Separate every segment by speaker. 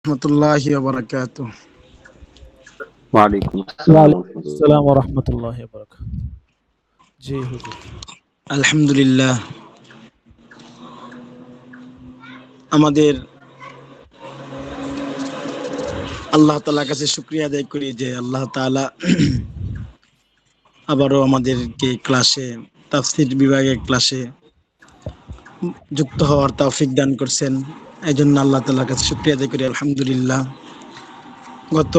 Speaker 1: রহমতুল্লাহি ওয়া বারাকাতুহু।
Speaker 2: ওয়ালাইকুম আসসালাম
Speaker 3: ওয়ালাইকুম আসসালাম ওয়া রাহমাতুল্লাহি ওয়া বারাকাতুহু। জি হুজুর।
Speaker 1: আলহামদুলিল্লাহ, আমাদের আল্লাহ তাআলার কাছে শুকরিয়া আদায় করি যে আল্লাহ তাআলা আবারও আমাদেরকে তাফসীর বিভাগের ক্লাসে যুক্ত হওয়ার তৌফিক দান করছেন। এই জন্য আল্লাহ তাআলার কাছে শুকরিয়া আদায় করি আলহামদুলিল্লাহ। গত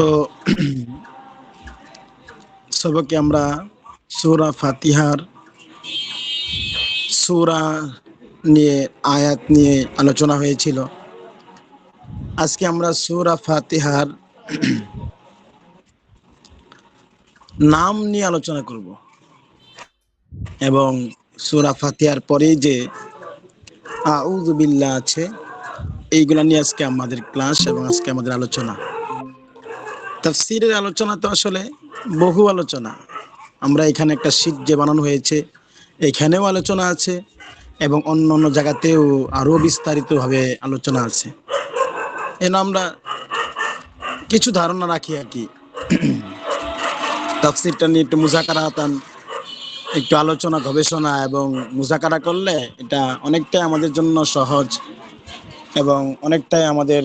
Speaker 1: সবকে আমরা সূরা ফাতিহার সূরা নিয়ে আয়াত নিয়ে আলোচনা হয়েছিল। আজকে আমরা সূরা ফাতিহার নাম নিয়ে আলোচনা করব এবং সূরা ফাতিহার পরেই যে আউযু বিল্লাহ আছে, এইগুলা নিয়ে আজকে আমাদের ক্লাস এবং আজকে আমাদের আলোচনা। তাফসীরের আলোচনা তো আসলে বহু আলোচনা। আমরা এখানে একটা শীট যে বানানো হয়েছে, এখানেও আলোচনা আছে এবং অন্য অন্য জায়গাতেও আরও বিস্তারিতভাবে আলোচনা আছে। এন আমরা কিছু ধারণা রাখি আর কি। তাফসীরটা নিয়ে একটু একটু আলোচনা গবেষণা এবং মুজাকারা করলে এটা অনেকটাই আমাদের জন্য সহজ এবং অনেকটাই আমাদের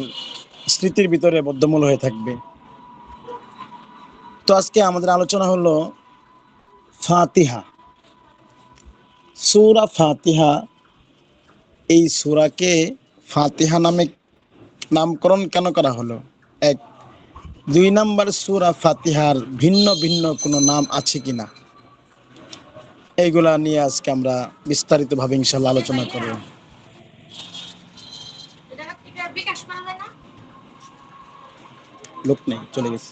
Speaker 1: স্মৃতির ভিতরে বদ্ধমূল হয়ে থাকবে। তো আজকে আমাদের আলোচনা হলো ফাতিহা, সূরা ফাতিহা। এই সূরাকে ফাতিহা নামে নামকরণ কেন করা হলো? এক, 2 নম্বর, সূরা ফাতিহার ভিন্ন ভিন্ন কোনো নাম আছে কিনা, এইগুলা নিয়ে আজকে আমরা বিস্তারিতভাবে ইনশাআল্লাহ আলোচনা করব। লোক নেই, চলে গেছে।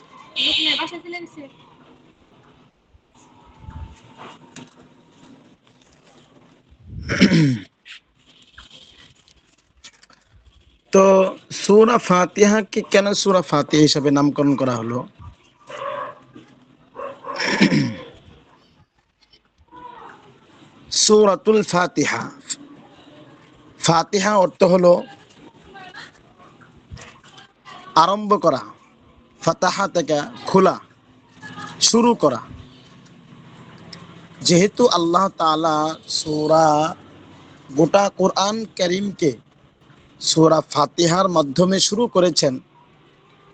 Speaker 1: তো সূরা ফাতিহাকে কেন সূরা ফাতিহা হিসাবে নামকরণ করা হলো? সূরাতুল ফাতিহা, ফাতিহা অর্থ হলো আরম্ভ করা, ফাতাহা থেকে খোলা, শুরু করা। যেহেতু আল্লাহ তাআলা গোটা কোরআন কারীমকে সূরা ফাতিহার মাধ্যমে শুরু করেছেন,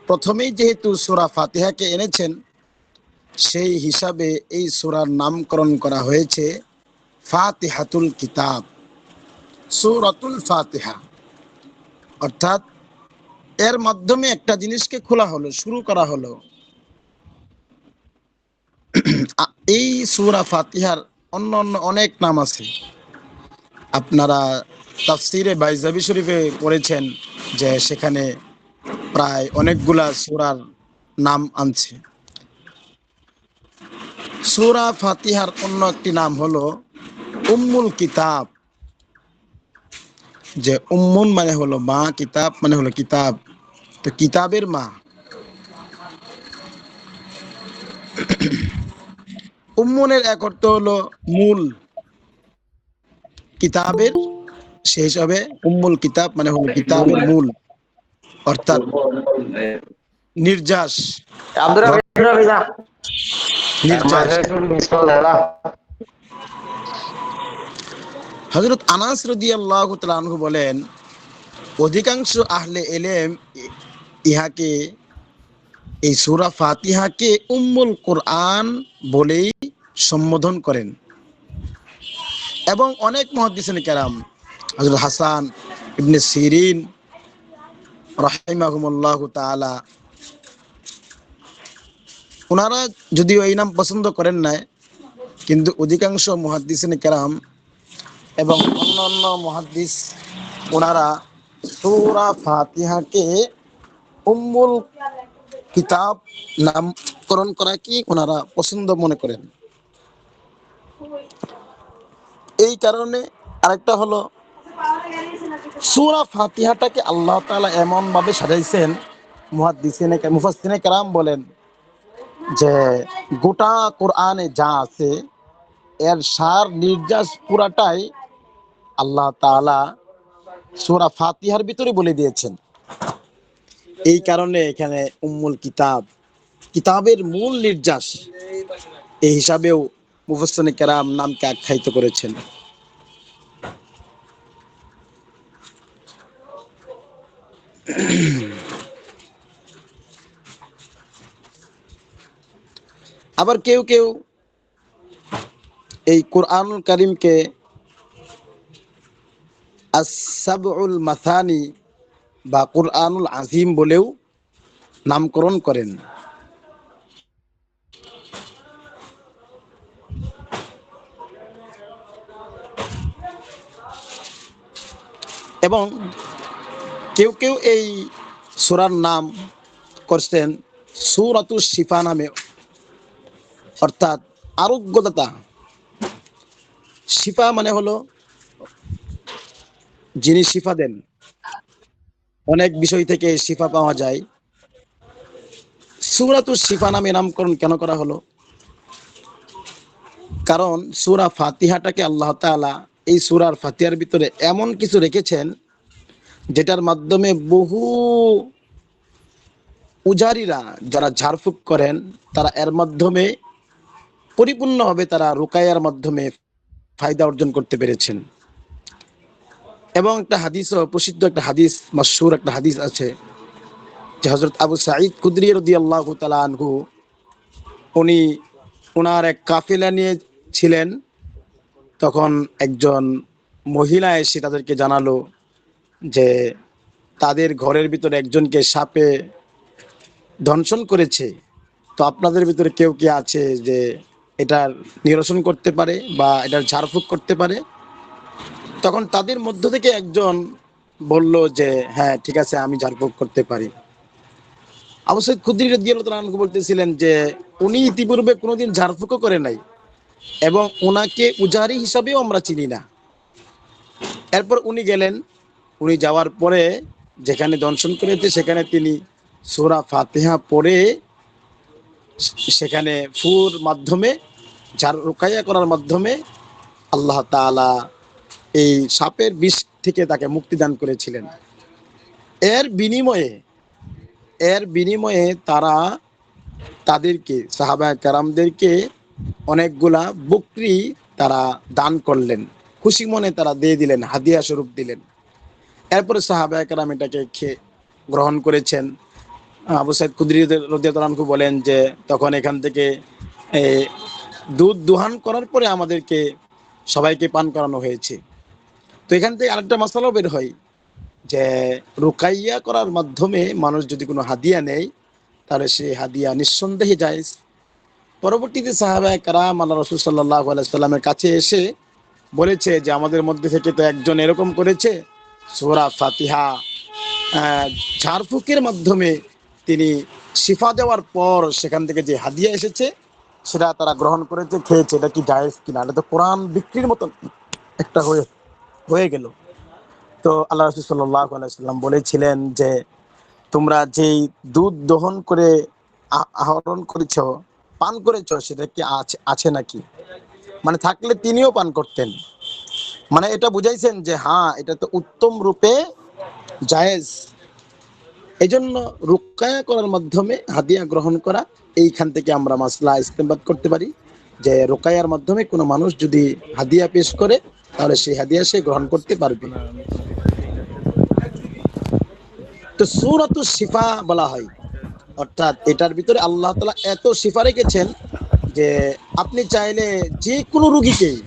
Speaker 1: প্রথমেই যেহেতু সূরা ফাতিহাকে এনেছেন, সেই হিসাবে এই সূরার নামকরণ করা হয়েছে ফাতিহাতুল কিতাব, সূরাতুল ফাতিহা। অর্থাৎ এর মাধ্যমে একটা জিনিসকে খোলা হলো, শুরু করা হলো। এই সূরা ফাতিহার অন্য অন্য অনেক নাম আছে। আপনারা তাফসিরে বাইজাবি শরীফে পড়েছেন যে সেখানে প্রায় অনেকগুলা সূরার নাম আনছে। সূরা ফাতিহার অন্য একটি নাম হলো উম্মুল কিতাব। যে উম্মুন মানে হলো মা, কিতাব মানে হলো কিতাব, তো কিতাবের মা। উম্মুনের এক অর্থ হলো মূল, কিতাবের সেই হিসাবে উম্মুল কিতাব মানে হলো কিতাবের মূল, অর্থাৎ নির্যাস। নির্যাস। হযরত আনাস রাদিয়াল্লাহু তাআলা আনহু বলেন, অধিকাংশ আহলে ইলম ইহাকে, এই সূরা ফাতিহাকে উম্মুল কোরআন বলেই সম্বোধন করেন। এবং অনেক মুহাদ্দিসিন কেরাম, হযরত হাসান ইবনে সিরিন রাহিমাহুমুল্লাহু তাআলা, ওনারা যদিও এই নাম পছন্দ করেন নাই, কিন্তু অধিকাংশ মুহাদ্দিসিন কেরাম এবং অন্যান্য মুহাদ্দিস ওনারা সূরা ফাতিহাকে উম্মুল কিতাব নামকরণ করা কি ওনারা পছন্দ মনে করেন। এই কারণে আরেকটা হলো, সূরা ফাতিহাটাকে আল্লাহ তাআলা এমন ভাবে সাজাইছেন, মুফাসসিরিনে কেরাম বলেন যে গোটা কোরআনে যা আছে এর সার নির্যাস পুরাটাই আল্লাহ তাআলা সূরা ফাতিহার ভিতরে বলে দিয়েছেন। এই কারণে এখানে উম্মুল কিতাব, কিতাবের মূল নির্যাস এই হিসাবেও মুফাসসিরিনে কেরাম নামকে আখ্যায়িত করেছেন। আবার কেউ কেউ এই কুরআনুল কারীমকে আস-সাবউল মাসানি বা কুরআনুল আজিম বলেও নামকরণ করেন। এবং কেউ কেউ এই সূরার নাম করছেন সূরাতুশ শিফা নামে, অর্থাৎ আরোগ্যদাতা। শিফা মানে হলো যিনি শিফা দেন, অনেক বিষয় থেকে শিফা পাওয়া যায়। সূরাতুশ শিফা নামে নামকরণ কেন করা হলো? কারণ সূরা ফাতিহাটাকে আল্লাহ তাআলা এই সূরার ফাতিহার ভিতরে এমন কিছু রেখেছেন যেটার মাধ্যমে বহু পূজারীরা যারা ঝাড়ফুঁক করেন তারা এর মাধ্যমে পরিপূর্ণভাবে তারা রুকায়ার মাধ্যমে ফায়দা অর্জন করতে পেরেছেন। এবং একটা হাদিস, প্রসিদ্ধ একটা হাদিস, মাশহুর একটা হাদিস আছে যে হযরত আবু সাঈদ খুদরি রাদিয়াল্লাহু তাআলা আনহু উনি ওনার এক কাফেলা নিয়ে ছিলেন। তখন একজন মহিলা এসে তাদেরকে জানালো যে তাদের ঘরের ভিতরে একজনকে সাপে দংশন করেছে। তো আপনাদের ভিতরে কেউ কি আছে যে এটার নিরসন করতে পারে বা এটার ঝাড়ফুঁক করতে পারে? তখন তাদের মধ্য থেকে একজন বলল যে হ্যাঁ ঠিক আছে, আমি ঝাড়ফুঁক করতে পারি। আবু সাঈদ খুদরি রাদিয়াল্লাহু তাআলা আনহু বলতেছিলেন যে উনি ইতিপূর্বে কোনোদিন ঝাড়ফুঁকও করে নাই এবং ওনাকে উজারি হিসাবেও আমরা চিনি না। এরপর উনি গেলেন, উনি যাওয়ার পরে যেখানে দংশন করেছে সেখানে তিনি সূরা ফাতিহা পড়ে সেখানে ফুর মাধ্যমে রুকাইয়া করার মাধ্যমে আল্লাহ তাআলা এই সাপের বিষ থেকে তাকে মুক্তি দান করেছিলেন। এর বিনিময়ে তারা তাদেরকে সাহাবায়ে কেরামদেরকে অনেকগুলা বকরি তারা দান করলেন, খুশি মনে তারা দিয়ে দিলেন, হাদিয়া স্বরূপ দিলেন। এরপরে সাহাবায়ে কেরাম এটাকে গ্রহণ করেছেন। আবু সাঈদ খুদরি রাদিয়াল্লাহু আনহু বলেন যে তখন এখান থেকে দুধ দোহান করার পরে আমাদেরকে সবাইকে পান করানো হয়েছে। তো এখান থেকে আরেকটা মাসালাও বের হয় যে রুকাইয়া করার মাধ্যমে মানুষ যদি কোনো হাদিয়া নেয় তাহলে সেই হাদিয়া নিঃসন্দেহে জায়েজ। পরবর্তীতে সাহাবায়ে কেরাম আল্লাহ রাসূল সাল্লাল্লাহু আলাইহি সাল্লামের কাছে এসে বলেছে যে আমাদের মধ্যে থেকে তো একজন এরকম করেছে, সূরা ফাতিহা ঝাড়ফুঁকের মাধ্যমে তিনি শিফা দেওয়ার পর সেখান থেকে যে হাদিয়া এসেছে সেটা তারা গ্রহণ করেছে, খেয়েছে। এটা কি জায়েজ কিনা? এটা তো কোরআন বিক্রির মতন একটা হয়ে গেল। তো আল্লাহ রাসূল সাল্লাল্লাহু আলাইহি সাল্লাম বলেছিলেন যে তোমরা যেই দুধ দহন করে আহরণ করেছো, পান করেছো, সেটা কি আছে নাকি? মানে থাকলে তিনিও পান করতেন। মানে এটা বুঝাইছেন যে হ্যাঁ এটা তো উত্তম রূপে জায়েজ। এই জন্য রুকায়া করার মাধ্যমে হাদিয়া গ্রহণ করা, এইখান থেকে আমরা মাসলা ইস্তেমবাদ করতে পারি যে রুকায়ার মাধ্যমে কোনো মানুষ যদি হাদিয়া পেশ করে তাহলে সেই হাদিয়া সে গ্রহণ করতে পারবে। তো সূরাতুশ শিফা বলা হয়, অর্থাৎ এটার ভিতরে আল্লাহ তাআলা এত শিফা রেখেছেন যে আপনি চাইলে যে কোনো রোগীকেই,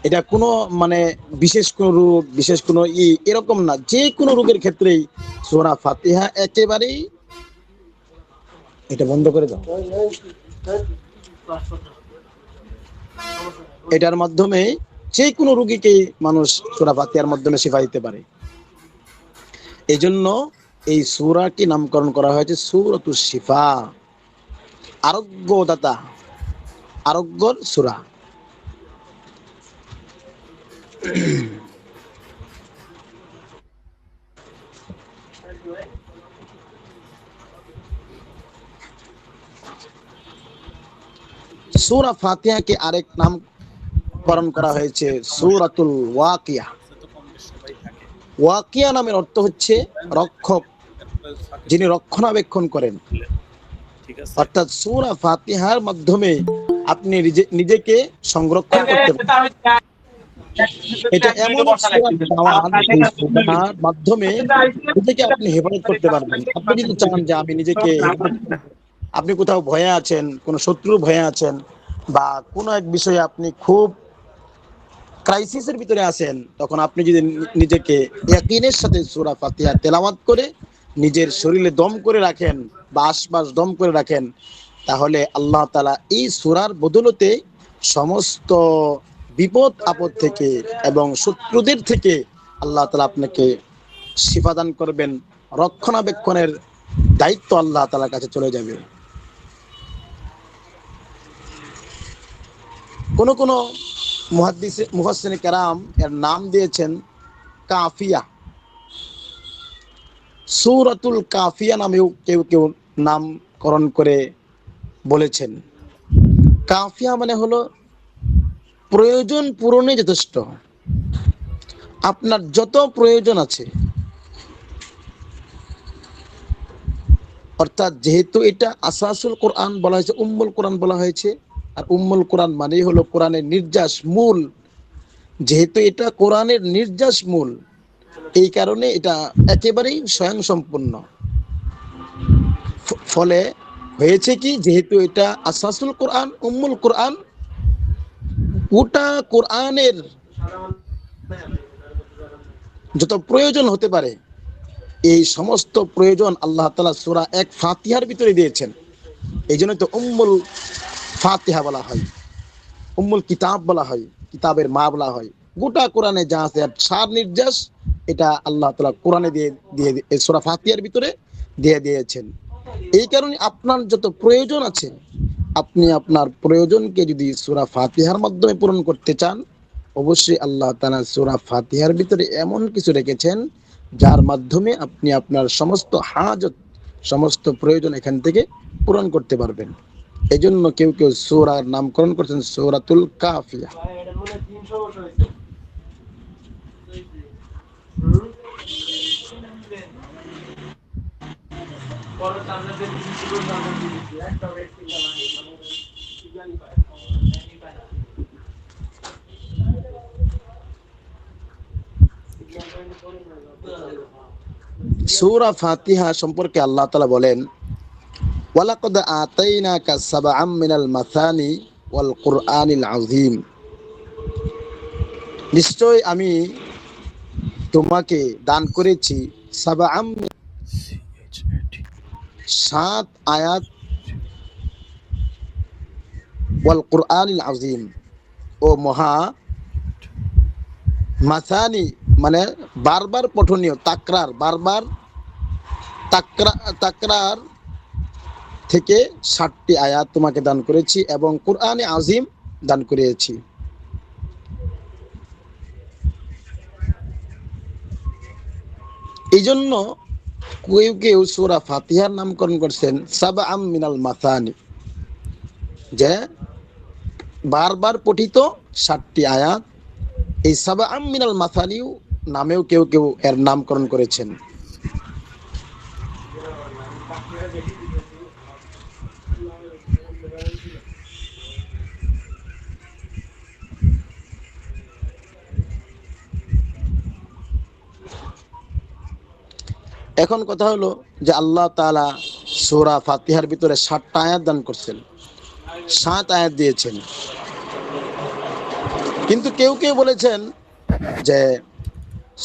Speaker 1: এটা কোনো মানে বিশেষ কোনো রোগ, বিশেষ কোনো এরকম না, যে কোনো রোগের ক্ষেত্রেই সূরা ফাতিহা একেবারেই, এটা বন্ধ করে দাও, এটার মাধ্যমে যে কোনো রোগীকেই মানুষ সূরা ফাতিহার মাধ্যমে শিফা দিতে পারে। এই জন্য এই সূরাটি নামকরণ করা হয়েছে সূরাতুশ শিফা, আরোগ্যদাতা, আরোগ্যর সূরা। সূরা ফাতিহাকে আরেক নামকরণ করা হয়েছে সূরাতুল ওয়াকিয়া। ওয়াকিয়া নামের অর্থ হচ্ছে রক্ষক, যিনি রক্ষণাবেক্ষণ করেন।
Speaker 3: ঠিক আছে।
Speaker 1: অর্থাৎ সূরা ফাতিহার মাধ্যমে আপনি নিজেকে সংরক্ষণ করতে পারেন। এটা এমন এক সূরার কাওয়ান, যে সূরার মাধ্যমে নিজেকে আপনি হেফাজত করতে পারবেন। আপনি যদি চান যে আমি নিজেকে হেফাজত করব, আপনি কোথাও ভয়ে আছেন, কোনো শত্রুর ভয়ে আছেন, বা কোনো এক বিষয়ে আপনি খুব ক্রাইসিসের ভিতরে আছেন, তখন আপনি যদি নিজেকে ইয়াকিনের সাথে সূরা ফাতিহা তেলাওয়াত করে নিজের শরীরে দম করে রাখেন বা আশপাশ দম করে রাখেন, তাহলে আল্লাহ তাআলা এই সূরার বদৌলতে সমস্ত বিপদ আপদ থেকে এবং শত্রুদের থেকে আল্লাহ তাআলা আপনাকে শিফা দান করবেন। রক্ষণাবেক্ষণের দায়িত্ব আল্লাহ তাআলার কাছে চলে যাবে। কোন কোন মুফাসসিরিনে কেরাম এর নাম দিয়েছেন কাফিয়া। সূরাতুল কাফিয়া নামেও কেউ কেউ নামকরণ করে বলেছেন। কাফিয়া মানে হলো প্রয়োজন পূরণে যথেষ্ট। আপনার যত প্রয়োজন আছে, অর্থাৎ যেহেতু এটা আসাসুল কোরআন বলা হয়েছে, উম্মুল কোরআন বলা হয়েছে, আর উম্মুল কোরআন মানেই হলো কোরআনের নির্যাস মূল। যেহেতু এটা কোরআনের নির্যাস মূল, এই কারণে এটা একেবারেই স্বয়ংসম্পূর্ণ। ফলে হয়েছে কি, যেহেতু এটা আসাসুল কোরআন, উম্মুল কোরআন, গোটা কোরআনের যত প্রয়োজন হতে পারে, এই সমস্ত প্রয়োজন আল্লাহ তাআলা সূরা এক ফাতিহার ভিতরে দিয়েছেন। এই জন্য তো উম্মুল ফাতিহা বলা হয়, উম্মুল কিতাব বলা হয়, কিতাবের মা বলা হয়। গোটা কোরআনে যা আছে সার নির্যাস, এটা আল্লাহ তাআলা কোরআনে দিয়ে দিয়ে সূরা ফাতিহার ভিতরে দিয়ে দিয়েছেন। এই কারণে আপনার যত প্রয়োজন আছে, আপনি আপনার প্রয়োজনকে যদি সূরা ফাতিহার মাধ্যমে পূরণ করতে চান, অবশ্যই আল্লাহ তাআলা সূরা ফাতিহার ভিতরে এমন কিছু রেখেছেন যার মাধ্যমে আপনি আপনার সমস্ত হাজত, সমস্ত প্রয়োজন এখান থেকে পূরণ করতে পারবেন। এই জন্য কেউ কেউ সূরার নামকরণ করছেন সূরাতুল কাফিয়া। সূরা ফাতিহা সম্পর্কে আল্লাহ তাআলা বলেন, ওয়ালাকাদ আতাইনাকা সাবআম মিনাল মাসানি ওয়াল কুরআনিল আযীম। নিশ্চয় আমি তোমাকে দান করেছি সাবআম, 7 আয়াত, ওয়াল কুরআনিল আযীম, ও মহা মাসানি মানে বারবার পঠনীয়, তাকরার, বারবার তাকরার থেকে 7টি আয়াত তোমাকে দান করেছি, এবং কুরআনে আযীম দান করেছি। এই জন্য কেউ কেউ সূরা ফাতিহার নামকরণ করছেন সাবআম মিনাল মাসানি, যে বারবার পঠিত 7টি আয়াত। এই সাবআম মিনাল মাসানিও নামেও কেউ কেউ এর নামকরণ করেছেন। এখন কথা হলো যে আল্লাহ তাআলা সূরা ফাতিহার ভিতরে 7টা আয়াত দান করছেন, 7 আয়াত দিয়েছেন। কিন্তু কেউ কেউ বলেছেন যে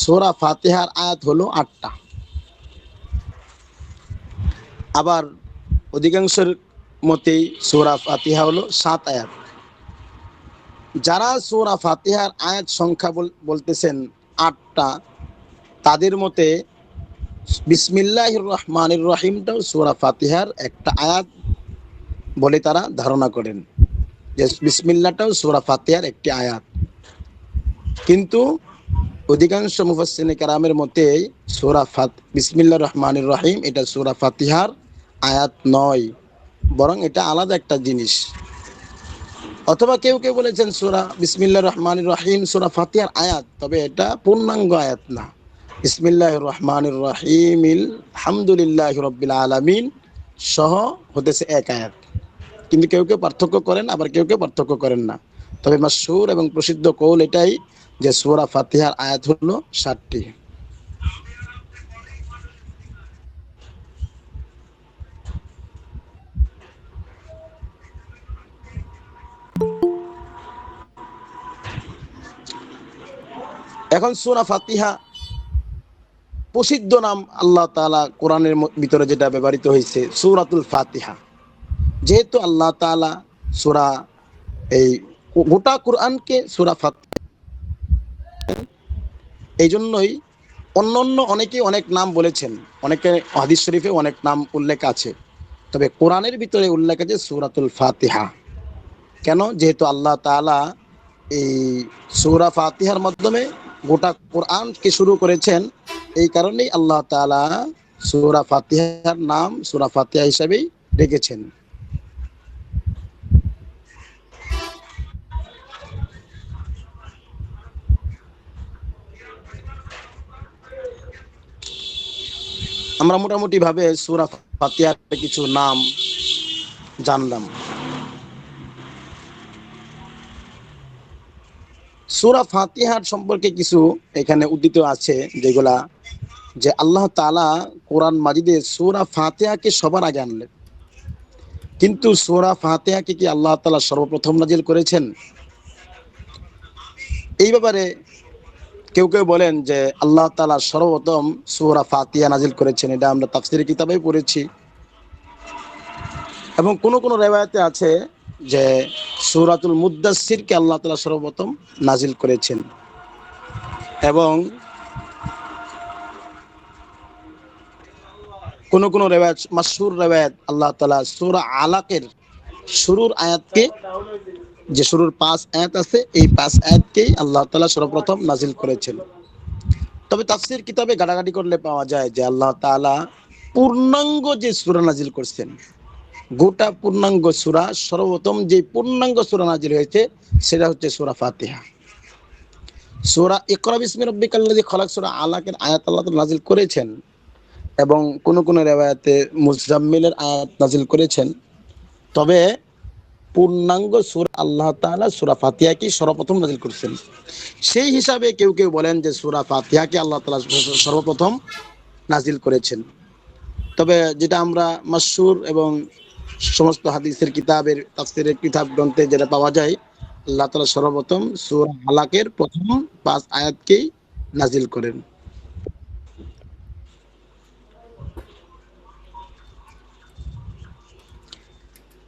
Speaker 1: সূরা ফাতিহার আয়াত হলো 8টা। আবার অধিকাংশের মতেই সূরা ফাতিহা হলো 7 আয়াত। যারা সূরা ফাতিহার আয়াত সংখ্যা বলতেছেন 8টা, তাদের মতে বিসমিল্লাহির রহমানির রহিমটাও সূরা ফাতিহার একটা আয়াত বলে তারা ধারণা করেন, যে বিসমিল্লাহটাও সূরা ফাতিহার একটি আয়াত। কিন্তু অধিকাংশ মুফাসসিরিনে কেরামের মতে সূরা বিসমিল্লাহির রহমানির রহিম এটা সূরা ফাতিহার আয়াত নয়, বরং এটা আলাদা একটা জিনিস। অথবা কেউ কেউ বলেছেন সূরা বিসমিল্লাহির রহমানির রহিম সূরা ফাতিহার আয়াত, তবে এটা পূর্ণাঙ্গ আয়াত না, বিসমিল্লাহির রহমানির রহিম আলহামদুলিল্লাহি রাব্বিল আলামিন সহ হতেছে এক আয়াত। কিন্তু কেউ কেউ পার্থক্য করেন, আবার কেউ কেউ পার্থক্য করেন না। তবে মাশহুর এবং প্রসিদ্ধ কৌল এটাই যে সূরা ফাতিহার আয়াত হলো 60টি। এখন সূরা ফাতিহা প্রসিদ্ধ নাম আল্লাহ তাআলা কোরআনের ভিতরে যেটা ব্যবহৃত হয়েছে সূরাতুল ফাতিহা। যেহেতু আল্লাহ তাআলা সূরা এই গোটা কোরআনকে সূরা ফাতিহা, এই জন্যই অন্য অনেকে অনেক নাম বলেছেন, অনেকে হাদিস শরীফে অনেক নাম উল্লেখ আছে, তবে কোরআনের ভিতরে উল্লেখ আছে সূরাতুল ফাতিহা। কেন? যেহেতু আল্লাহ তাআলা এই সূরা ফাতিহার মাধ্যমে গোটা কোরআনকে শুরু করেছেন, এই কারণেই আল্লাহ তাআলা সূরা ফাতিহার নাম সূরা ফাতিহা হিসেবেই রেখেছেন। আমরা মোটামুটি ভাবে সূরা ফাতিহার কিছু নাম জানলাম। সূরা ফাতিহার সম্পর্কে কিছু এখানে উদ্ধৃত আছে, যেগুলা যে আল্লাহ তাআলা কোরআন মাজিদে সূরা ফাতিহাকে সবার আগে আনলেন। কিন্তু সূরা ফাতিহাকে কি আল্লাহ তাআলা সর্বপ্রথম নাজিল করেছেন? এই ব্যাপারে কেউ কেউ বলেন যে আল্লাহ তাআলা সর্বপ্রথম সূরা ফাতিহা নাজিল করেছেন, এটা আমরা তাফসীরের কিতাবেই পড়েছি। এবং কোন কোন রিওয়ায়াতে আছে যে সূরাতুল মুদ্দাসসিরকে আল্লাহ তাআলা সর্বপ্রথম নাজিল করেছেন। এবং কোন কোন রিওয়ায়াত, মাশহুর রিওয়ায়াত, আল্লাহ তাআলা সূরা আলাকের শুরুর আয়াতকে, যে শুরুর 5 আয়াত আছে, এই 5 আয়াতকেই আল্লাহ তাআলা সর্বপ্রথম নাজিল করেছেন। তবে তাফসীর কিতাবে ঘাটাঘাটি করলে পাওয়া যায় যে আল্লাহ তাআলা পূর্ণাঙ্গ যে সূরা নাজিল করছেন, গোটা পূর্ণাঙ্গ সূরা, সর্বপ্রথম যে পূর্ণাঙ্গ সূরা নাজিল হয়েছে সেটা হচ্ছে সূরা ফাতিহা। সূরা ইকরা বিসমি রাব্বিকাল্লাযী খলাক, সূরা আলাকের আয়াত আল্লাহ তাআলা নাজিল করেছেন, এবং কোন কোন রিওয়ায়াতে মুজাম্মিলের আয়াত নাজিল করেছেন। তবে পূর্ণাঙ্গ সূরা আল্লাহ তাআলা সূরা ফাতিহাকে সর্বপ্রথম নাজিল করেছেন। সেই হিসাবে কেউ কেউ বলেন যে সূরা ফাতিহাকে আল্লাহ তাআলা সর্বপ্রথম নাজিল করেছেন। তবে যেটা আমরা মাশহুর এবং সমস্ত হাদিসের কিতাবের তাফসীরের কিতাব গ্রন্থে যেটা পাওয়া যায়, আল্লাহ তাআলা সর্বপ্রথম সূরা আলাকের প্রথম 5 আয়াতকেই নাজিল করেন।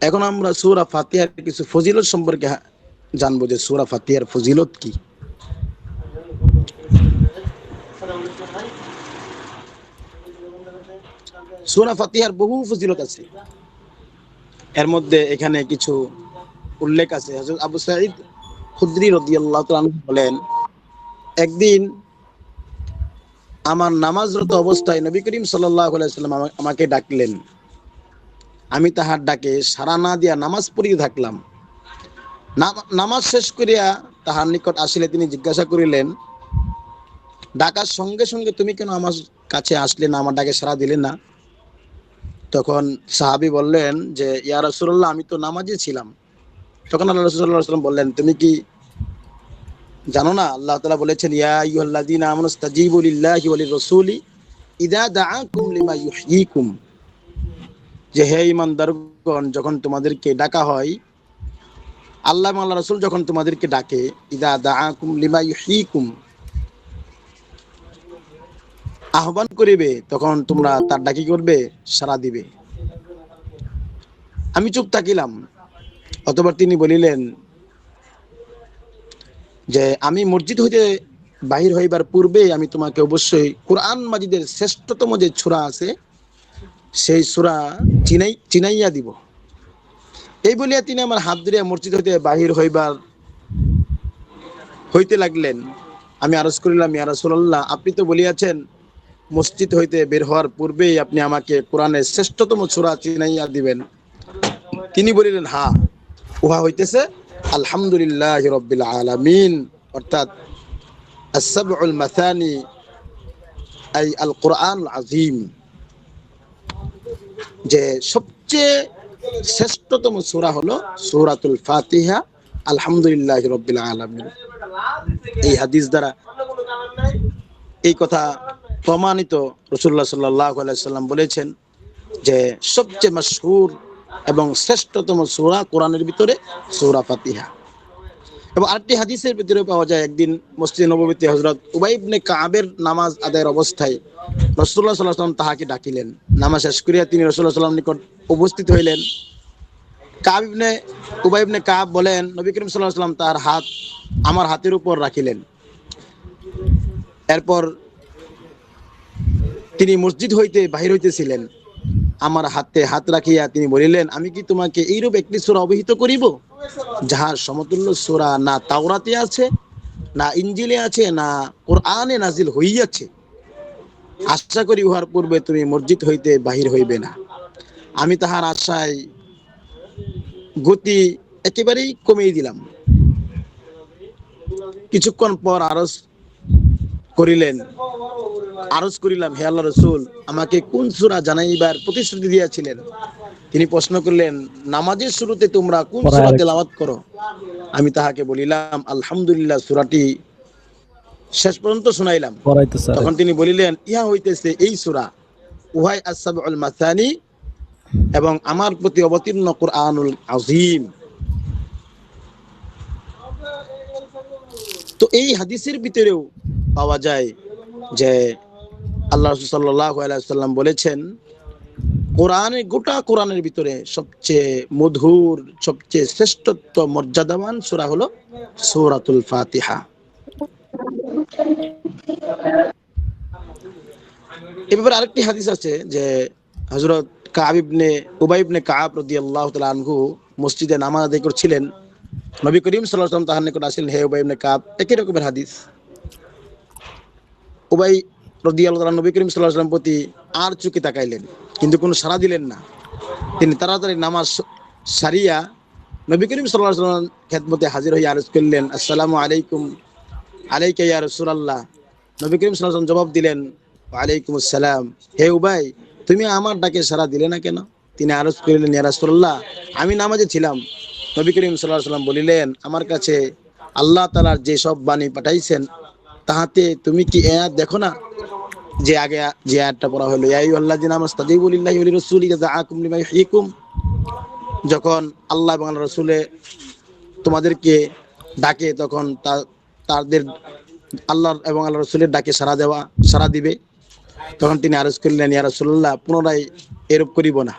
Speaker 1: এখন আমরা সূরা ফাতিহার কিছু ফজিলত সম্পর্কে জানবো, যে সূরা ফাতিহার ফজিলত কি। সূরা ফাতিহার বহু ফজিলত আছে, এর মধ্যে এখানে কিছু উল্লেখ আছে। হযরত আবু সাঈদ খুদরি রাদিয়াল্লাহু তাআলা বলেন, একদিন আমার নামাজরত অবস্থায় নবী করিম সাল্লাল্লাহু আলাইহি ওয়াসাল্লাম আমাকে ডাকলেন। আমি তাহার ডাকে সাড়া না দিয়া নামাজ পড়িতে থাকলাম। নামাজ শেষ করিয়া তাহার নিকট আসিলে তিনি জিজ্ঞাসা করিলেন, ডাকার সঙ্গে সঙ্গে তুমি কেন আমার কাছে আসলে না, আমার ডাকে সাড়া দিলে না? তখন সাহাবী বললেন যে, ইয়া রাসূলুল্লাহ, আমি তো নামাজে ছিলাম। তখন আল্লাহ রাসূল সাল্লাল্লাহু আলাইহি ওয়াসাল্লাম বললেন, তুমি কি জানো না আল্লাহ তাআলা বলেছেন, ইয়া আইয়ুহাল্লাযীনা আমানু ইসতাজীবু লিল্লাহি ওয়া লির-রাসূলি ইযা দাআকুম লিমা ইউহয়িকুম, যে হে ঈমানদারগণ, যখন তোমাদেরকে ডাকা হয়, আল্লাহ এবং আল্লাহর রাসূল যখন তোমাদেরকে ডাকে, ইযা দাআকুম লিমা ইউহয়িকুম, আহ্বান করিবে, তখন তোমরা তার ডাকি করবে, সাড়া দিবে। আমি চুপ থাকিলাম। অতঃপর তিনি বলিলেন যে, আমি মসজিদ হইতে বাহির হইবার পূর্বে আমি তোমাকে অবশ্যই কোরআন মাজিদের শ্রেষ্ঠতম যে সূরা আছে সেই সূরা চিনাইয়া দিব। এই বলিয়া তিনি আমার হাত ধরিয়া মসজিদ হইতে বাহির হইতে লাগলেন। আমি আরজ করিলাম, ইয়া রাসূলুল্লাহ, আপনি তো বলিয়াছেন মসজিদ হইতে বের হওয়ার পূর্বেই আপনি আমাকে কোরআনের শ্রেষ্ঠতম সূরা চিনাইয়া দিবেন। তিনি বলিলেন, হ্যাঁ, উহা হইতেছে আলহামদুলিল্লাহি রাব্বিল আলামিন, অর্থাৎ আস-সাবউল মাসানি আই আল কোরআন আজিম, যে সবচেয়ে শ্রেষ্ঠতম সূরা হলো সূরাতুল ফাতিহা, আলহামদুলিল্লাহি রাব্বিল আলামিন। এই হাদিস দ্বারা এই কথা প্রমাণিত। রাসূলুল্লাহ সাল্লাল্লাহু আলাইহি সাল্লাম বলেছেন যে সবচেয়ে মাশহুর এবং শ্রেষ্ঠতম সূরা কোরআনের ভিতরে সূরা ফাতিহা। এবং আরেকটি হাদিসের ভিতরে পাওয়া যায়, একদিন মসজিদে নববীতে হযরত উবাই ইবনে কাবের নামাজ আদায়ের অবস্থায় রাসূলুল্লাহ সাল্লাল্লাহু আলাইহি ওয়াসাল্লাম তাহাকে ডাকিলেন। নামাজ শেষ করিয়া তিনি রাসূলুল্লাহ সাল্লাল্লাহু আলাইহি ওয়াসাল্লাম নিকট উপস্থিত হইলেন। উবাই ইবনে কাব বলেন, নবী করিম সাল্লাল্লাহু আলাইহি ওয়াসাল্লাম তার হাত আমার হাতের উপর রাখিলেন। এরপর তিনি মসজিদ হইতে বাহির হইতেছিলেন, আমার হাতে হাত রাখিয়া তিনি বলিলেন, আমি কি তোমাকে এইরূপ একটি সূরা অবহিত করিব, যাহার সমতুল্য সূরা না তাওরাতে আছে, না ইনজিলে আছে, না কোরআনে নাজিল হইয়াছে। আশা করি উহার পূর্বে তুমি মসজিদ হইতে বাহির হইবে না। আমি তাহার আশায় গতি একেবারেই কমিয়ে দিলাম। কিছুক্ষণ পর আরজ করিলাম, হে আল্লাহ রাসূল, আমাকে কোন সূরা জানাইবার প্রতিশ্রুতি দিয়েছিলেন? তিনি প্রশ্ন করলেন, নামাজের শুরুতে তোমরা কোন সূরা তেলাওয়াত করো? আমি তাহাকে বলিলাম, আলহামদুলিল্লাহ সূরাটি শেষ পর্যন্ত শুনাইলাম। তখন তিনি বলিলেন, ইহা হইতেছে এই সূরা, উহাই আস-সাবউল মাসানি, এবং আমার প্রতি অবতীর্ণ কোরআনুল আযীম। তো এই হাদিসের ভিতরেও পাওয়া যায় যে আল্লাহ রাসূল সাল্লাল্লাহু আলাইহি ওয়াসাল্লাম বলেছেন, গোটা কোরআনের ভিতরে সবচেয়ে মধুর, সবচেয়ে শ্রেষ্ঠত্ব মর্যাদাবান সূরা হলো সূরাতুল ফাতিহা। এ ব্যাপারে আরেকটি হাদিস আছে যে হযরত উবাই ইবনে কাব রাদিয়াল্লাহু তাআলা আনহু মসজিদে নামাজ আদায় করছিলেন। নবী করিম সাল্লাল্লাহু আলাইহি ওয়াসাল্লাম তাহার নিকট আসলেন, হে উবাই ইবনে কাব। একই রকমের হাদিস। উবাই রাদিয়াল্লাহু তাআলা নবী করিম সাল্লাল্লাহু আলাইহি ওয়াসাল্লাম প্রতি আর চোখে তাকাইলেন, কিন্তু কোনো সাড়া দিলেন না। তিনি তাড়াতাড়ি নামাজ সারিয়া নবী করিম সাল্লাল্লাহু আলাইহি ওয়াসাল্লাম খেদমতে হাজির হইয়া আরজ করলেন, আসসালামু আলাইকুম আলাইকা ইয়া রাসূলুল্লাহ। নবী করিম সাল্লাল্লাহু আলাইহি ওয়াসাল্লাম জবাব দিলেন, ওয়া আলাইকুম আসসালাম। হে উবাই, তুমি আমার ডাকে সাড়া দিলে না কেন? তিনি আরজ করিলেন, ইয়া রাসূলুল্লাহ, আমি নামাজে ছিলাম। নবী করিম সাল্লাল্লাহু আলাইহি ওয়াসাল্লাম বলিলেন, আমার কাছে আল্লাহ তাআলার যে সব বাণী পাঠাইছেন তাহাতে তুমি কি আয়াত দেখো না? যে আগে যে আয়াতটা পড়া হলো, ইয়া আইয়ুহাল্লাযিনা আমাস্তাজিবু লিল্লাহি ওয়া লিরাসূলি ইযা দাআকুম লিমা ইহয়িকুম। যখন আল্লাহ এবং আল্লাহর রাসূলে তোমাদেরকে ডাকে, তখন তাদের আল্লাহ এবং আল্লাহর রাসূলের ডাকে সাড়া দিবে। তখন তিনি আরজ করলেন, ইয়া রাসূলুল্লাহ, পুনরায় এরূপ করিব না।